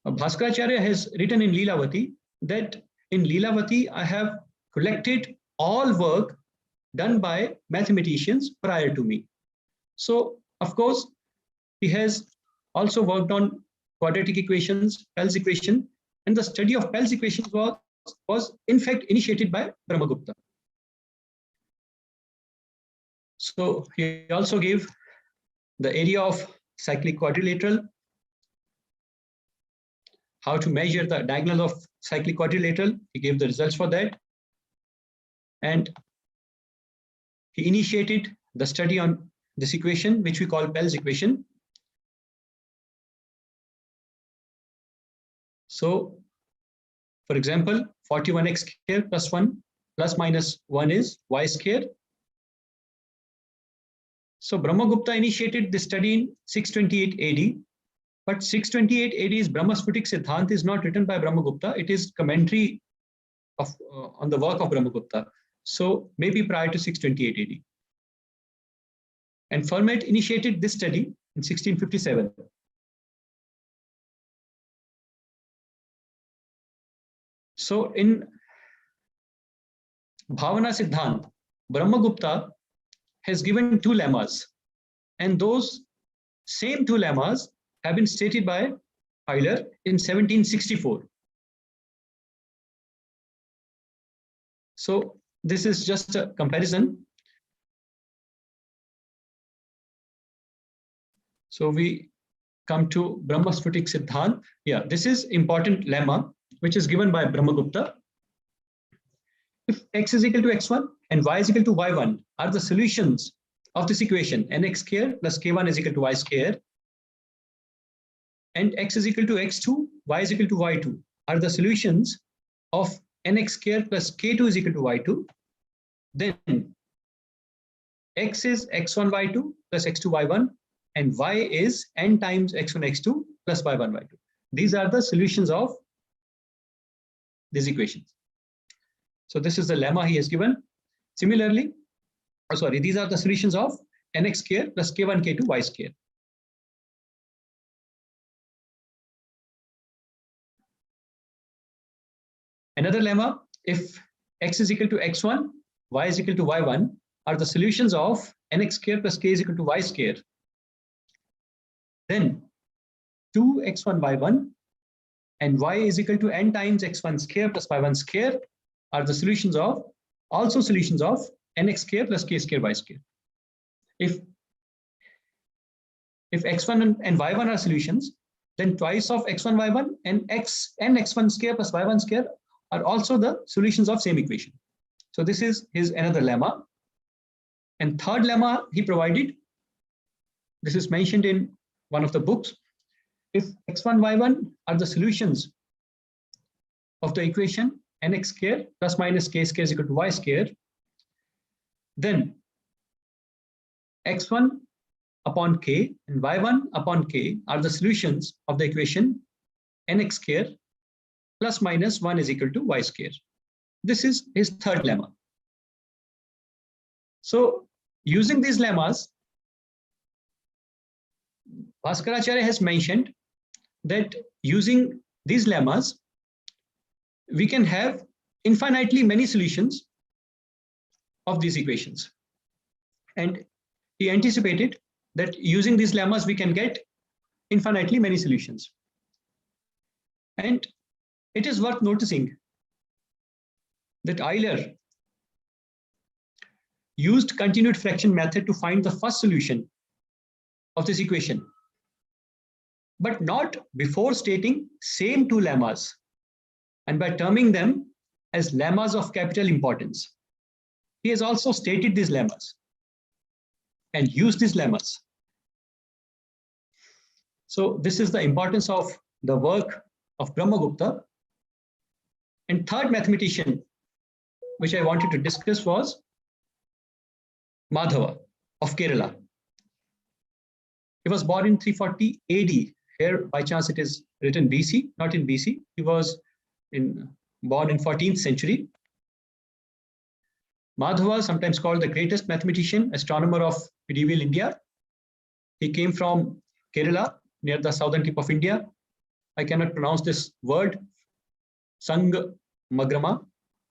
Speaker 12: Bhaskaracharya has written in Lilavati that in Lilavati I have collected all work done by mathematicians prior to me. So, of course, he has also worked on quadratic equations, Pell's equation, and the study of Pell's equations was in fact initiated by Brahmagupta. So he also gave the area of cyclic quadrilateral, how to measure the diagonal of cyclic quadrilateral. He gave the results for that. And he initiated the study on this equation, which we call Pell's equation. So, for example, 41x square plus 1 plus minus 1 is y square. So Brahmagupta initiated this study in 628 AD, but 628 AD's Brahmasputik Siddhant is not written by Brahmagupta. It is commentary of on the work of Brahmagupta. So maybe prior to 628 AD. And Fermat initiated this study in 1657. So in Bhavana Siddhant, Brahmagupta has given two lemmas, and those same two lemmas have been stated by Euler in 1764. So this is just a comparison. So we come to Brahmasputik Siddhant. Yeah, this is important lemma which is given by Brahmagupta. If x is equal to x1 and y is equal to y1 are the solutions of this equation, nx square plus k1 is equal to y square, and x is equal to x2, y is equal to y2 are the solutions of nx square plus k2 is equal to y2, then x is x1 y2 plus x2 y1 and y is n times x1 x2 plus y1 y2. These are the solutions of these equations. So this is the lemma he has given. Similarly, these are the solutions of nx square plus k1 k2 y square. Another lemma, if x is equal to x1, y is equal to y1 are the solutions of nx square plus k is equal to y square. Then 2x1 y1 and y is equal to n times x1 square plus y1 square are the solutions of nx square plus k square y square. If x1 and y1 are solutions, then twice of x1, y1, and x1 square plus y1 square are also the solutions of same equation. So this is his another lemma. And third lemma he provided, this is mentioned in one of the books. If x1, y1 are the solutions of the equation nx square plus minus k square is equal to y square, then x1 upon k and y1 upon k are the solutions of the equation nx square plus minus 1 is equal to y square. This is his third lemma. So using these lemmas, Bhaskaracharya has mentioned that using these lemmas, we can have infinitely many solutions of these equations. And he anticipated that using these lemmas, we can get infinitely many solutions. And it is worth noticing that Euler used continued fraction method to find the first solution of this equation, but not before stating same two lemmas and by terming them as lemmas of capital importance. He has also stated these lemmas and used these lemmas. So this is the importance of the work of Brahmagupta. And third mathematician which I wanted to discuss was Madhava of Kerala. He was born in 340 AD. Here, by chance, it is written BC, not in BC. He was born in 14th century. Madhava, sometimes called the greatest mathematician, astronomer of medieval India. He came from Kerala, near the southern tip of India. I cannot pronounce this word, Sangamagrama.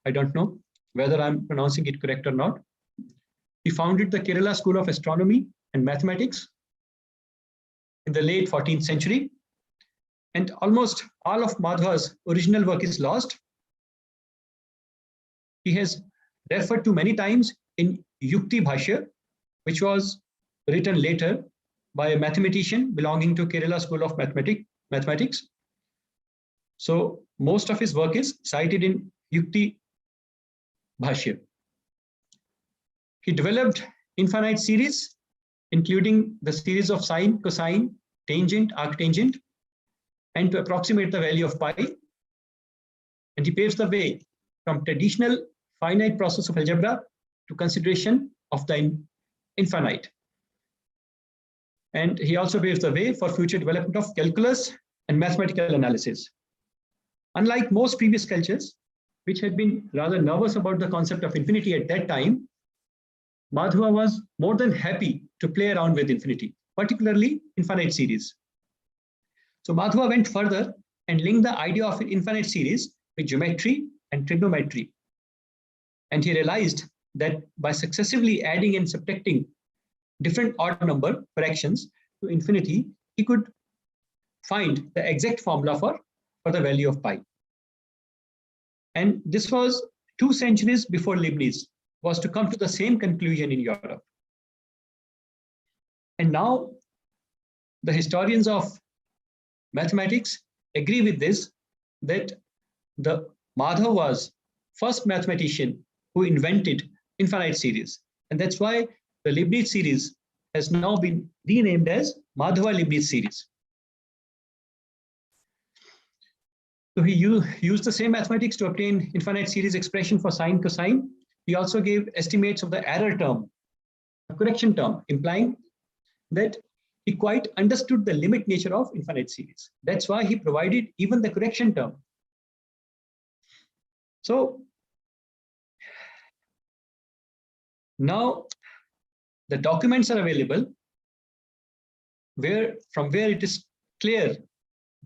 Speaker 12: I don't know whether I'm pronouncing it correct or not. He founded the Kerala School of Astronomy and Mathematics in the late 14th century. And almost all of Madhava's original work is lost. He has referred to many times in Yukti Bhashya, which was written later by a mathematician belonging to Kerala School of Mathematics. So most of his work is cited in Yukti Bhashya. He developed infinite series, including the series of sine, cosine, tangent, arctangent, and to approximate the value of pi. And he paves the way from traditional finite process of algebra to consideration of the infinite. And he also paves the way for future development of calculus and mathematical analysis. Unlike most previous cultures, which had been rather nervous about the concept of infinity at that time, Madhava was more than happy to play around with infinity, particularly infinite series. So Madhava went further and linked the idea of an infinite series with geometry and trigonometry. And he realized that by successively adding and subtracting different odd number fractions to infinity, he could find the exact formula for the value of pi. And this was 2 centuries before Leibniz was to come to the same conclusion in Europe. And now the historians of mathematics agree with this, that the Madhava was first mathematician who invented infinite series. And that's why the Leibniz series has now been renamed as Madhava-Leibniz series. So he used the same mathematics to obtain infinite series expression for sine, cosine. He also gave estimates of the error term, a correction term, implying that he quite understood the limit nature of infinite series. That's why he provided even the correction term. So now the documents are available from where it is clear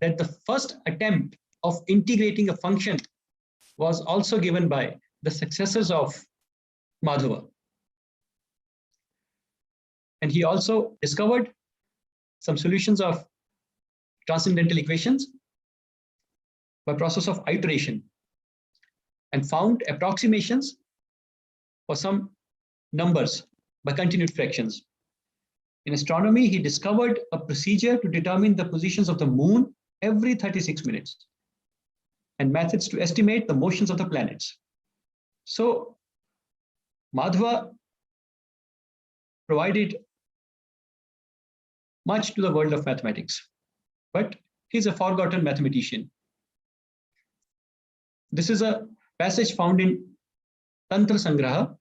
Speaker 12: that the first attempt of integrating a function was also given by the successors of Madhava. And he also discovered some solutions of transcendental equations by process of iteration and found approximations for some numbers by continued fractions. In astronomy, he discovered a procedure to determine the positions of the moon every 36 minutes, and methods to estimate the motions of the planets. So Madhava provided much to the world of mathematics, but he's a forgotten mathematician. This is a passage found in Tantra Sangraha.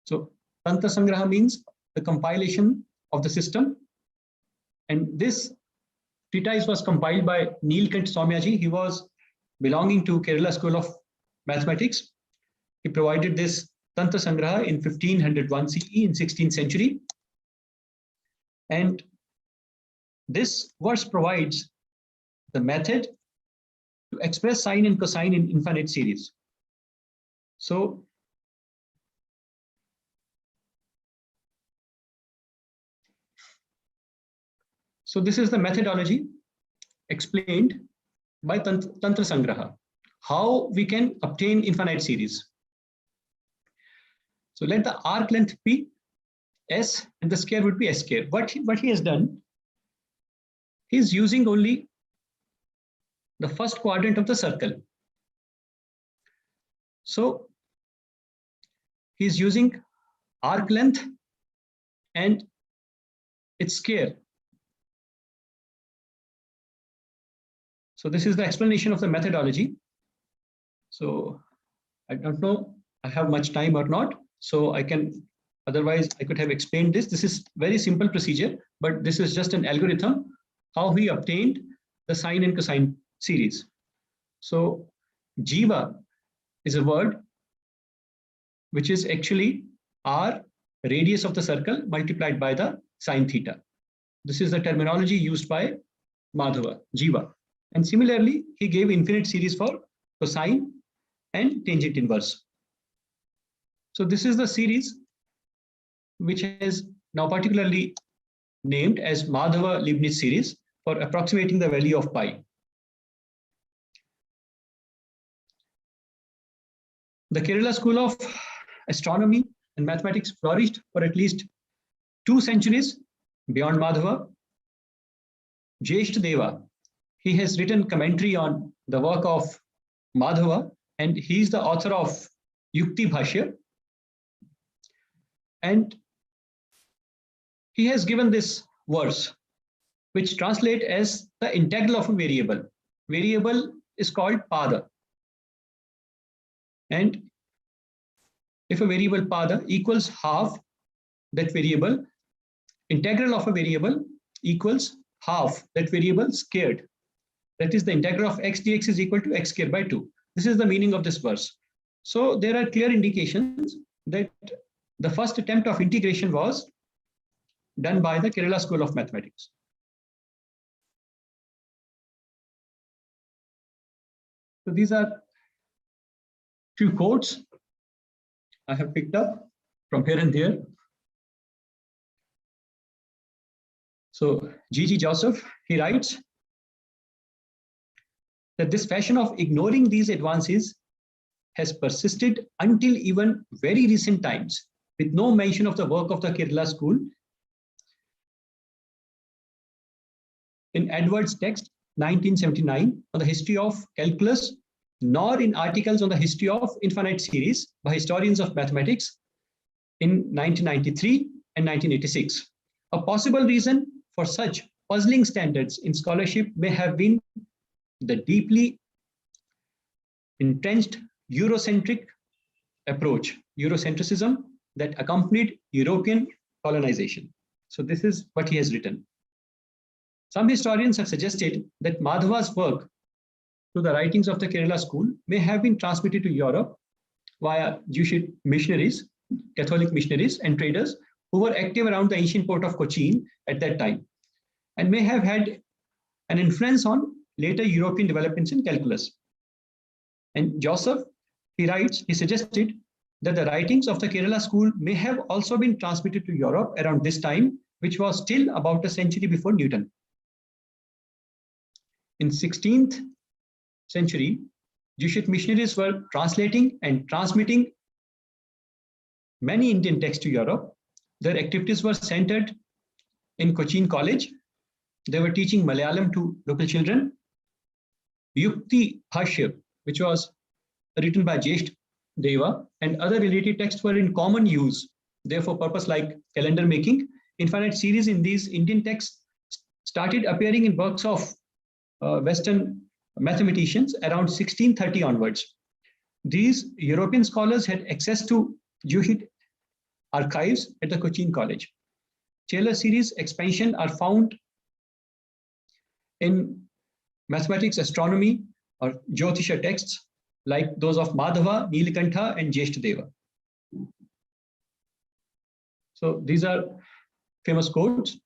Speaker 12: So Tantra Sangraha means the compilation of the system. And this treatise was compiled by Neelkant Soumyaji. He was belonging to Kerala School of Mathematics. He provided this Tantra Sangraha in 1501 CE in 16th century. And this verse provides the method to express sine and cosine in infinite series. So this is the methodology explained by Tantra Sangraha, how we can obtain infinite series. So let the arc length be S and the square would be S square. What he has done, he's using only the first quadrant of the circle. So he's using arc length and its square. So this is the explanation of the methodology. So I don't know I have much time or not, so I can, otherwise I could have explained this. This is very simple procedure, but this is just an algorithm, how he obtained the sine and cosine series. So Jiva is a word which is actually r radius of the circle multiplied by the sine theta. This is the terminology used by Madhava, Jiva. And similarly, he gave infinite series for cosine and tangent inverse. So this is the series which is now particularly named as Madhava-Leibniz series for approximating the value of pi. The Kerala School of Astronomy and Mathematics flourished for at least 2 centuries beyond Madhava. Jeshtadeva, he has written commentary on the work of Madhava, and he is the author of Yukti Bhashya. And he has given this verse, which translates as the integral of a variable. Variable is called pada. And if a variable pada equals half that variable, integral of a variable equals half that variable squared. That is, the integral of x dx is equal to x squared by 2. This is the meaning of this verse. So there are clear indications that the first attempt of integration was done by the Kerala School of Mathematics. So these are few quotes I have picked up from here and there. So G.G. Joseph, he writes that this fashion of ignoring these advances has persisted until even very recent times, with no mention of the work of the Kerala School. In Edwards' text, 1979, on the history of calculus, nor in articles on the history of infinite series by historians of mathematics in 1993 and 1986. A possible reason for such puzzling standards in scholarship may have been the deeply entrenched Eurocentric approach, Eurocentrism, that accompanied European colonization. So this is what he has written. Some historians have suggested that Madhava's work through the writings of the Kerala School may have been transmitted to Europe via Jewish missionaries, Catholic missionaries and traders who were active around the ancient port of Cochin at that time, and may have had an influence on later European developments in calculus. And Joseph, he writes, he suggested that the writings of the Kerala School may have also been transmitted to Europe around this time, which was still about a century before Newton. In 16th century, Jesuit missionaries were translating and transmitting many Indian texts to Europe. Their activities were centered in Cochin College, they were teaching Malayalam to local children. Yukti Bhashya, which was written by Jesht Deva, and other related texts were in common use, therefore purpose like calendar making. Infinite series in these Indian texts started appearing in works of Western mathematicians around 1630 onwards. These European scholars had access to Jewish archives at the Cochin College. Taylor series expansion are found in mathematics, astronomy, or Jyotisha texts like those of Madhava, Nilakantha, and Jeshtadeva. So these are famous quotes.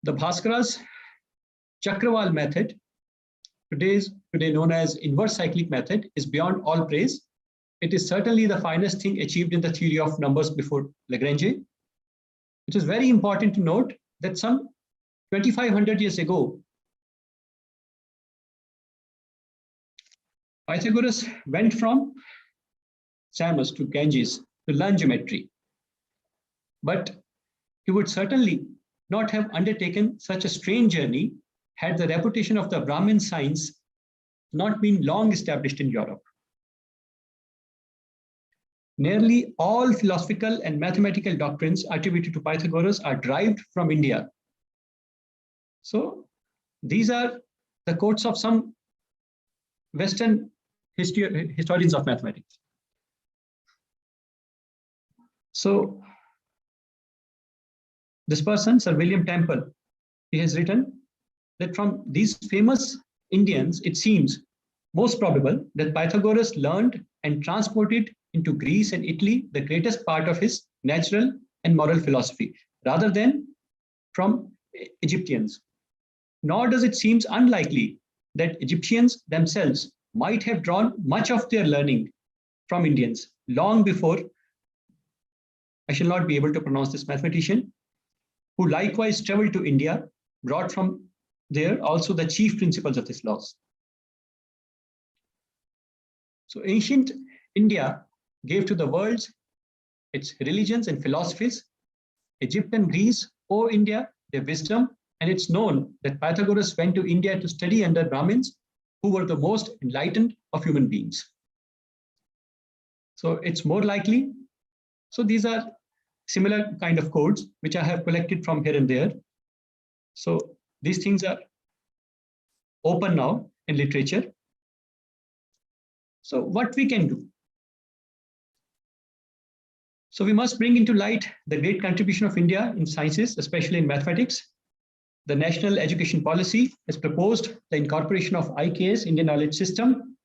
Speaker 12: The Bhaskara's Chakrawal method, today known as inverse cyclic method, is beyond all praise. It is certainly the finest thing achieved in the theory of numbers before Lagrange. It is very important to note that some 2,500 years ago, Pythagoras went from Samos to Ganges to learn geometry. But he would certainly not have undertaken such a strange journey had the reputation of the Brahmin science not been long established in Europe. Nearly all philosophical and mathematical doctrines attributed to Pythagoras are derived from India. So these are the quotes of some Western historians of mathematics. So this person, Sir William Temple, he has written that from these famous Indians, it seems most probable that Pythagoras learned and transported into Greece and Italy the greatest part of his natural and moral philosophy, rather than from Egyptians. Nor does it seem unlikely that Egyptians themselves might have drawn much of their learning from Indians long before, I shall not be able to pronounce this mathematician, who likewise traveled to India, brought from there also the chief principles of his laws. So ancient India gave to the world its religions and philosophies. Egypt and Greece owe India their wisdom, and it's known that Pythagoras went to India to study under Brahmins, who were the most enlightened of human beings. So it's more likely. So these are similar kind of codes which I have collected from here and there. So these things are open now in literature. So what we can do? So we must bring into light the great contribution of India in sciences, especially in mathematics. The National Education Policy has proposed the incorporation of IKS, Indian Knowledge System,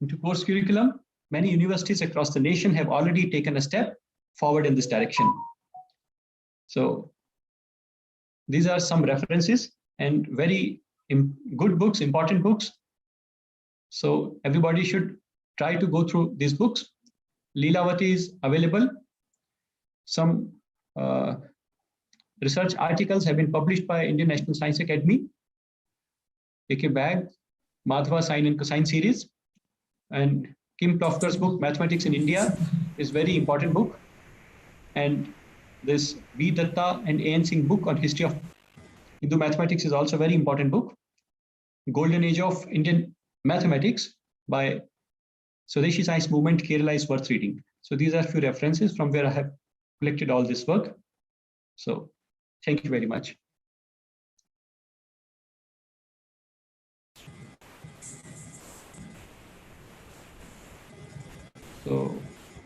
Speaker 12: into course curriculum. Many universities across the nation have already taken a step forward in this direction. So these are some references and very good books, important books. So everybody should try to go through these books. Leelavati is available. Some research articles have been published by Indian National Science Academy. A.K. Bag, Madhava Sine and Cosine series, and Kim Plofker's book, Mathematics in India, is very important book. And this B. Datta and A.N. Singh book on history of Hindu mathematics is also a very important book. Golden Age of Indian Mathematics by Swadeshi Science Movement, Kerala is worth reading. So these are a few references from where I have collected all this work. So thank you very much. So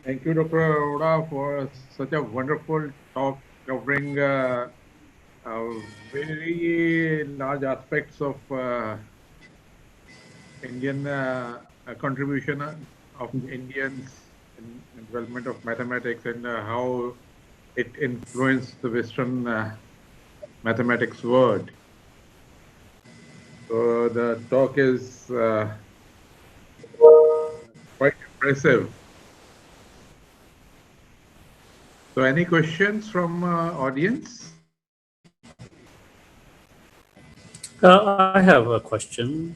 Speaker 11: thank you, Dr. Arora, for such a wonderful talk covering very large aspects of Indian contribution of Indians in development of mathematics and how it influenced the Western mathematics world. So the talk is quite impressive. So any questions from audience?
Speaker 10: I have a question.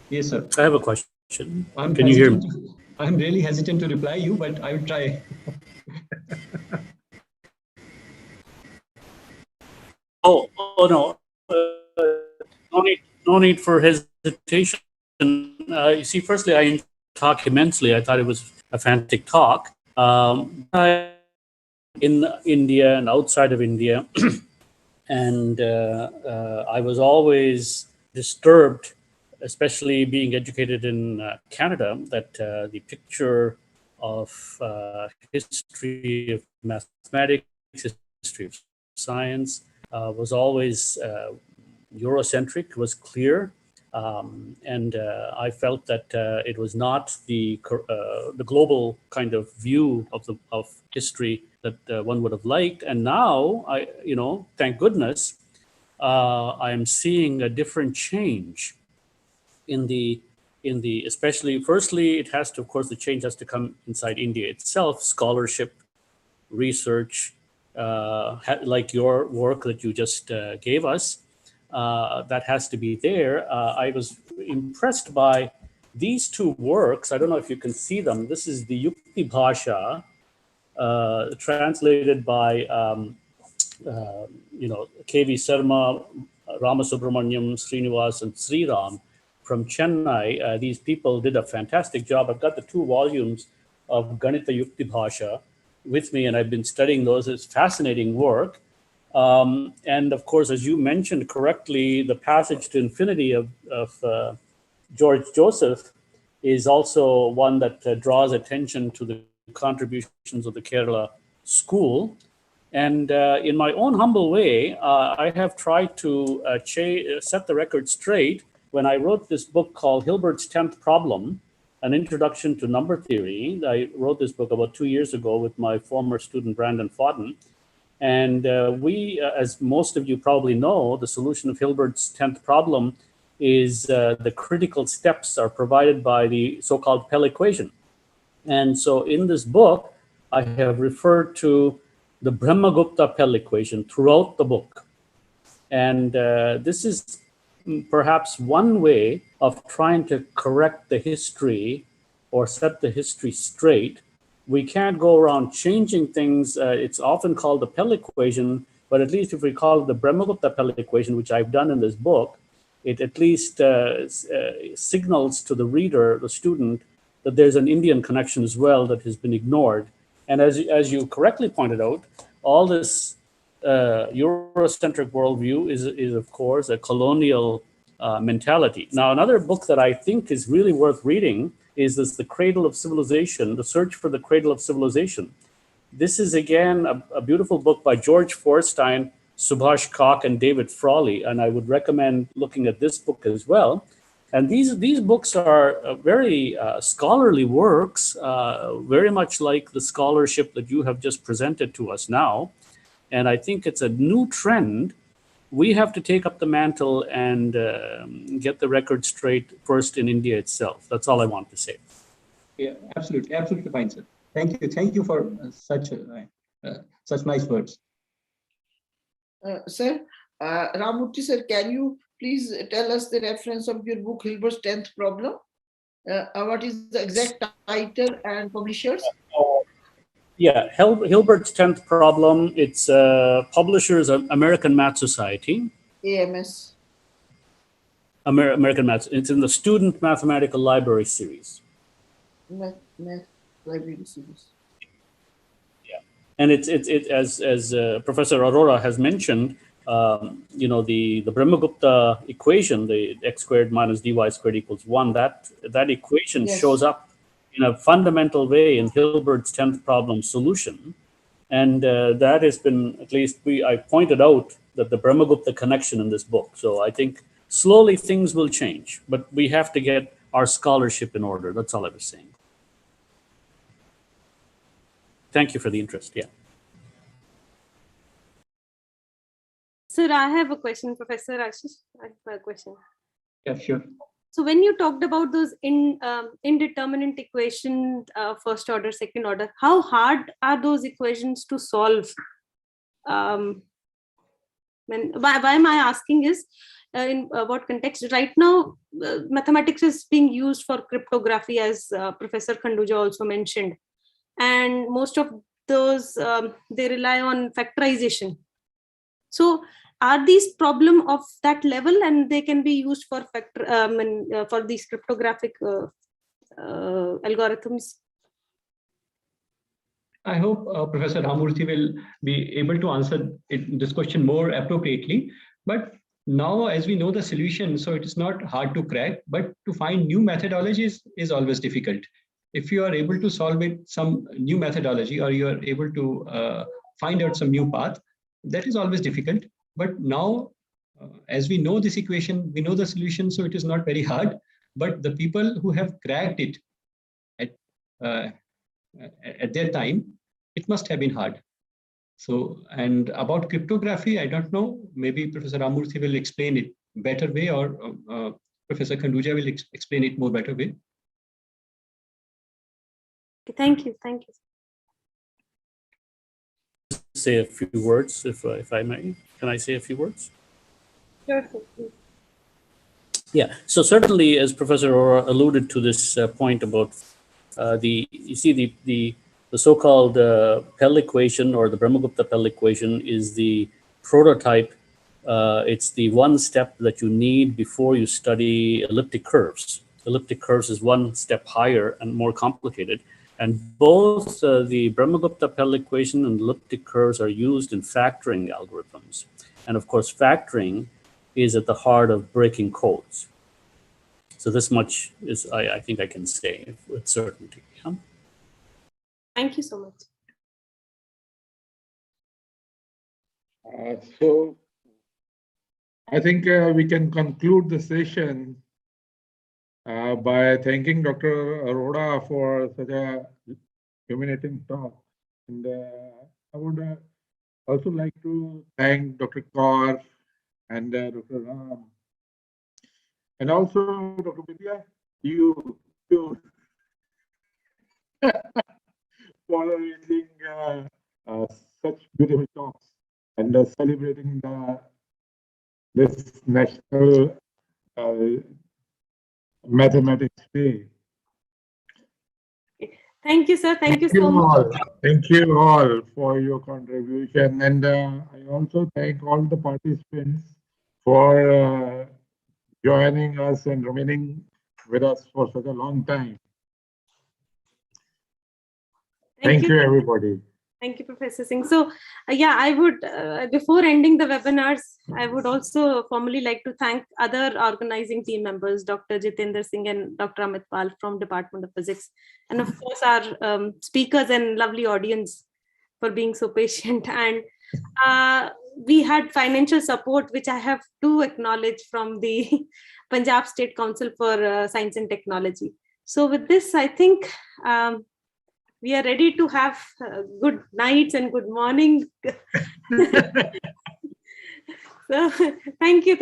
Speaker 12: Yes, sir.
Speaker 10: I have a question. Can you hear me?
Speaker 12: I'm really hesitant to reply you, but I will try.
Speaker 10: Oh no, no need for hesitation. You see, firstly, I enjoyed the talk immensely. I thought it was a fantastic talk. In India and outside of India, and I was always disturbed, especially being educated in Canada, that the picture of history of mathematics, history of science was always Eurocentric, was clear. And I felt that it was not the global kind of view of history that one would have liked. And now, thank goodness, I am seeing a different change in the especially. Firstly, it has to, of course, the change has to come inside India itself. Scholarship, research, like your work that you just gave us. That has to be there. I was impressed by these two works. I don't know if you can see them. This is the Yukti Bhasha, translated by K.V. Sarma, Ramasubramaniam, Srinivas, and Sriram from Chennai. These people did a fantastic job. I've got the 2 volumes of Ganita Yukti Bhasha with me, and I've been studying those. It's fascinating work. And of course, as you mentioned correctly, the Passage to Infinity of George Joseph is also one that draws attention to the contributions of the Kerala school. And in my own humble way, I have tried to set the record straight when I wrote this book called Hilbert's 10th Problem, An Introduction to Number Theory. I wrote this book about 2 years ago with my former student, Brandon Fodden. And we, as most of you probably know, the solution of Hilbert's 10th problem is the critical steps are provided by the so-called Pell equation. And so in this book, I have referred to the Brahmagupta Pell equation throughout the book. And this is perhaps one way of trying to correct the history or set the history straight. We can't go around changing things. It's often called the Pell equation, but at least if we call it the Brahmagupta Pell equation, which I've done in this book, it at least signals to the reader, the student, that there's an Indian connection as well that has been ignored. And as you correctly pointed out, all this Eurocentric worldview is of course, a colonial mentality. Now, another book that I think is really worth reading is this, The Cradle of Civilization, The Search for the Cradle of Civilization. This is, again, a beautiful book by George Forstein, Subhash Kak, and David Frawley, and I would recommend looking at this book as well. And these books are very scholarly works, very much like the scholarship that you have just presented to us now. And I think it's a new trend. We have to take up the mantle and get the record straight first in India itself. That's all I want to say.
Speaker 12: Yeah, absolutely. Absolutely fine, sir. Thank you. Thank you for such nice words.
Speaker 5: Sir, Ramurthy sir, can you please tell us the reference of your book, Hilbert's 10th Problem? What is the exact title and publishers?
Speaker 10: Yeah, Hilbert's 10th Problem. It's publishers of American Math Society.
Speaker 5: AMS.
Speaker 10: American Math. It's in the Student Mathematical Library series.
Speaker 5: Math Library series.
Speaker 10: Yeah, and it's as Professor Arora has mentioned. The Brahmagupta equation, the x squared minus dy squared equals 1. That equation shows up in a fundamental way in Hilbert's 10th problem solution. And that has been, at least I pointed out that the Brahmagupta connection in this book. So I think slowly things will change, but we have to get our scholarship in order. That's all I was saying. Thank you for the interest. Yeah.
Speaker 1: Sir, I have a question, Professor Ashish. I have a question.
Speaker 12: Yeah, sure.
Speaker 1: So when you talked about those indeterminate equation, first order, second order, how hard are those equations to solve? Why am I asking is, in what context? Right now, mathematics is being used for cryptography, as Professor Khanduja also mentioned. And most of those, they rely on factorization. So are these problem of that level, and they can be used for for these cryptographic algorithms?
Speaker 12: I hope Professor Ramurthy will be able to answer this question more appropriately. But now, as we know the solution, so it is not hard to crack, but to find new methodologies is always difficult. If you are able to solve it some new methodology, or you are able to find out some new path, that is always difficult. But now, as we know this equation, we know the solution, so it is not very hard. But the people who have cracked it at their time, it must have been hard. So, and about cryptography, I don't know, maybe Professor Ramurthy will explain it better way, or Professor Khanduja will explain it more better way.
Speaker 1: Thank you. Thank you.
Speaker 10: Say a few words, if I may. Can I say a few words?
Speaker 1: Sure.
Speaker 10: Yeah. So certainly, as Professor Arora alluded to this point about the so-called Pell equation, or the Brahmagupta-Pell equation, is the prototype. It's the one step that you need before you study elliptic curves. Elliptic curves is one step higher and more complicated. And both the Brahmagupta-Pell equation and elliptic curves are used in factoring algorithms. And of course, factoring is at the heart of breaking codes. So this much is, I think I can say with certainty. Yeah?
Speaker 1: Thank you so much.
Speaker 11: So I think we can conclude the session by thanking Dr. Arora for such a illuminating talk. And I would also like to thank Dr. Kaur and Dr. Ram. And also, Dr. Vidya, you for arranging such beautiful talks and celebrating this National Mathematics Day.
Speaker 1: Thank you, sir. Thank you so much.
Speaker 11: Thank you all for your contribution. And I also thank all the participants for joining us and remaining with us for such a long time. Thank you, everybody.
Speaker 1: Thank you, Professor Singh. So, yeah, I would, before ending the webinars, I would also formally like to thank other organizing team members, Dr. Jitendra Singh and Dr. Amit Pal from Department of Physics. And of course, our speakers and lovely audience for being so patient. And we had financial support, which I have to acknowledge, from the Punjab State Council for Science and Technology. So with this, I think we are ready to have good nights and good morning. So thank you.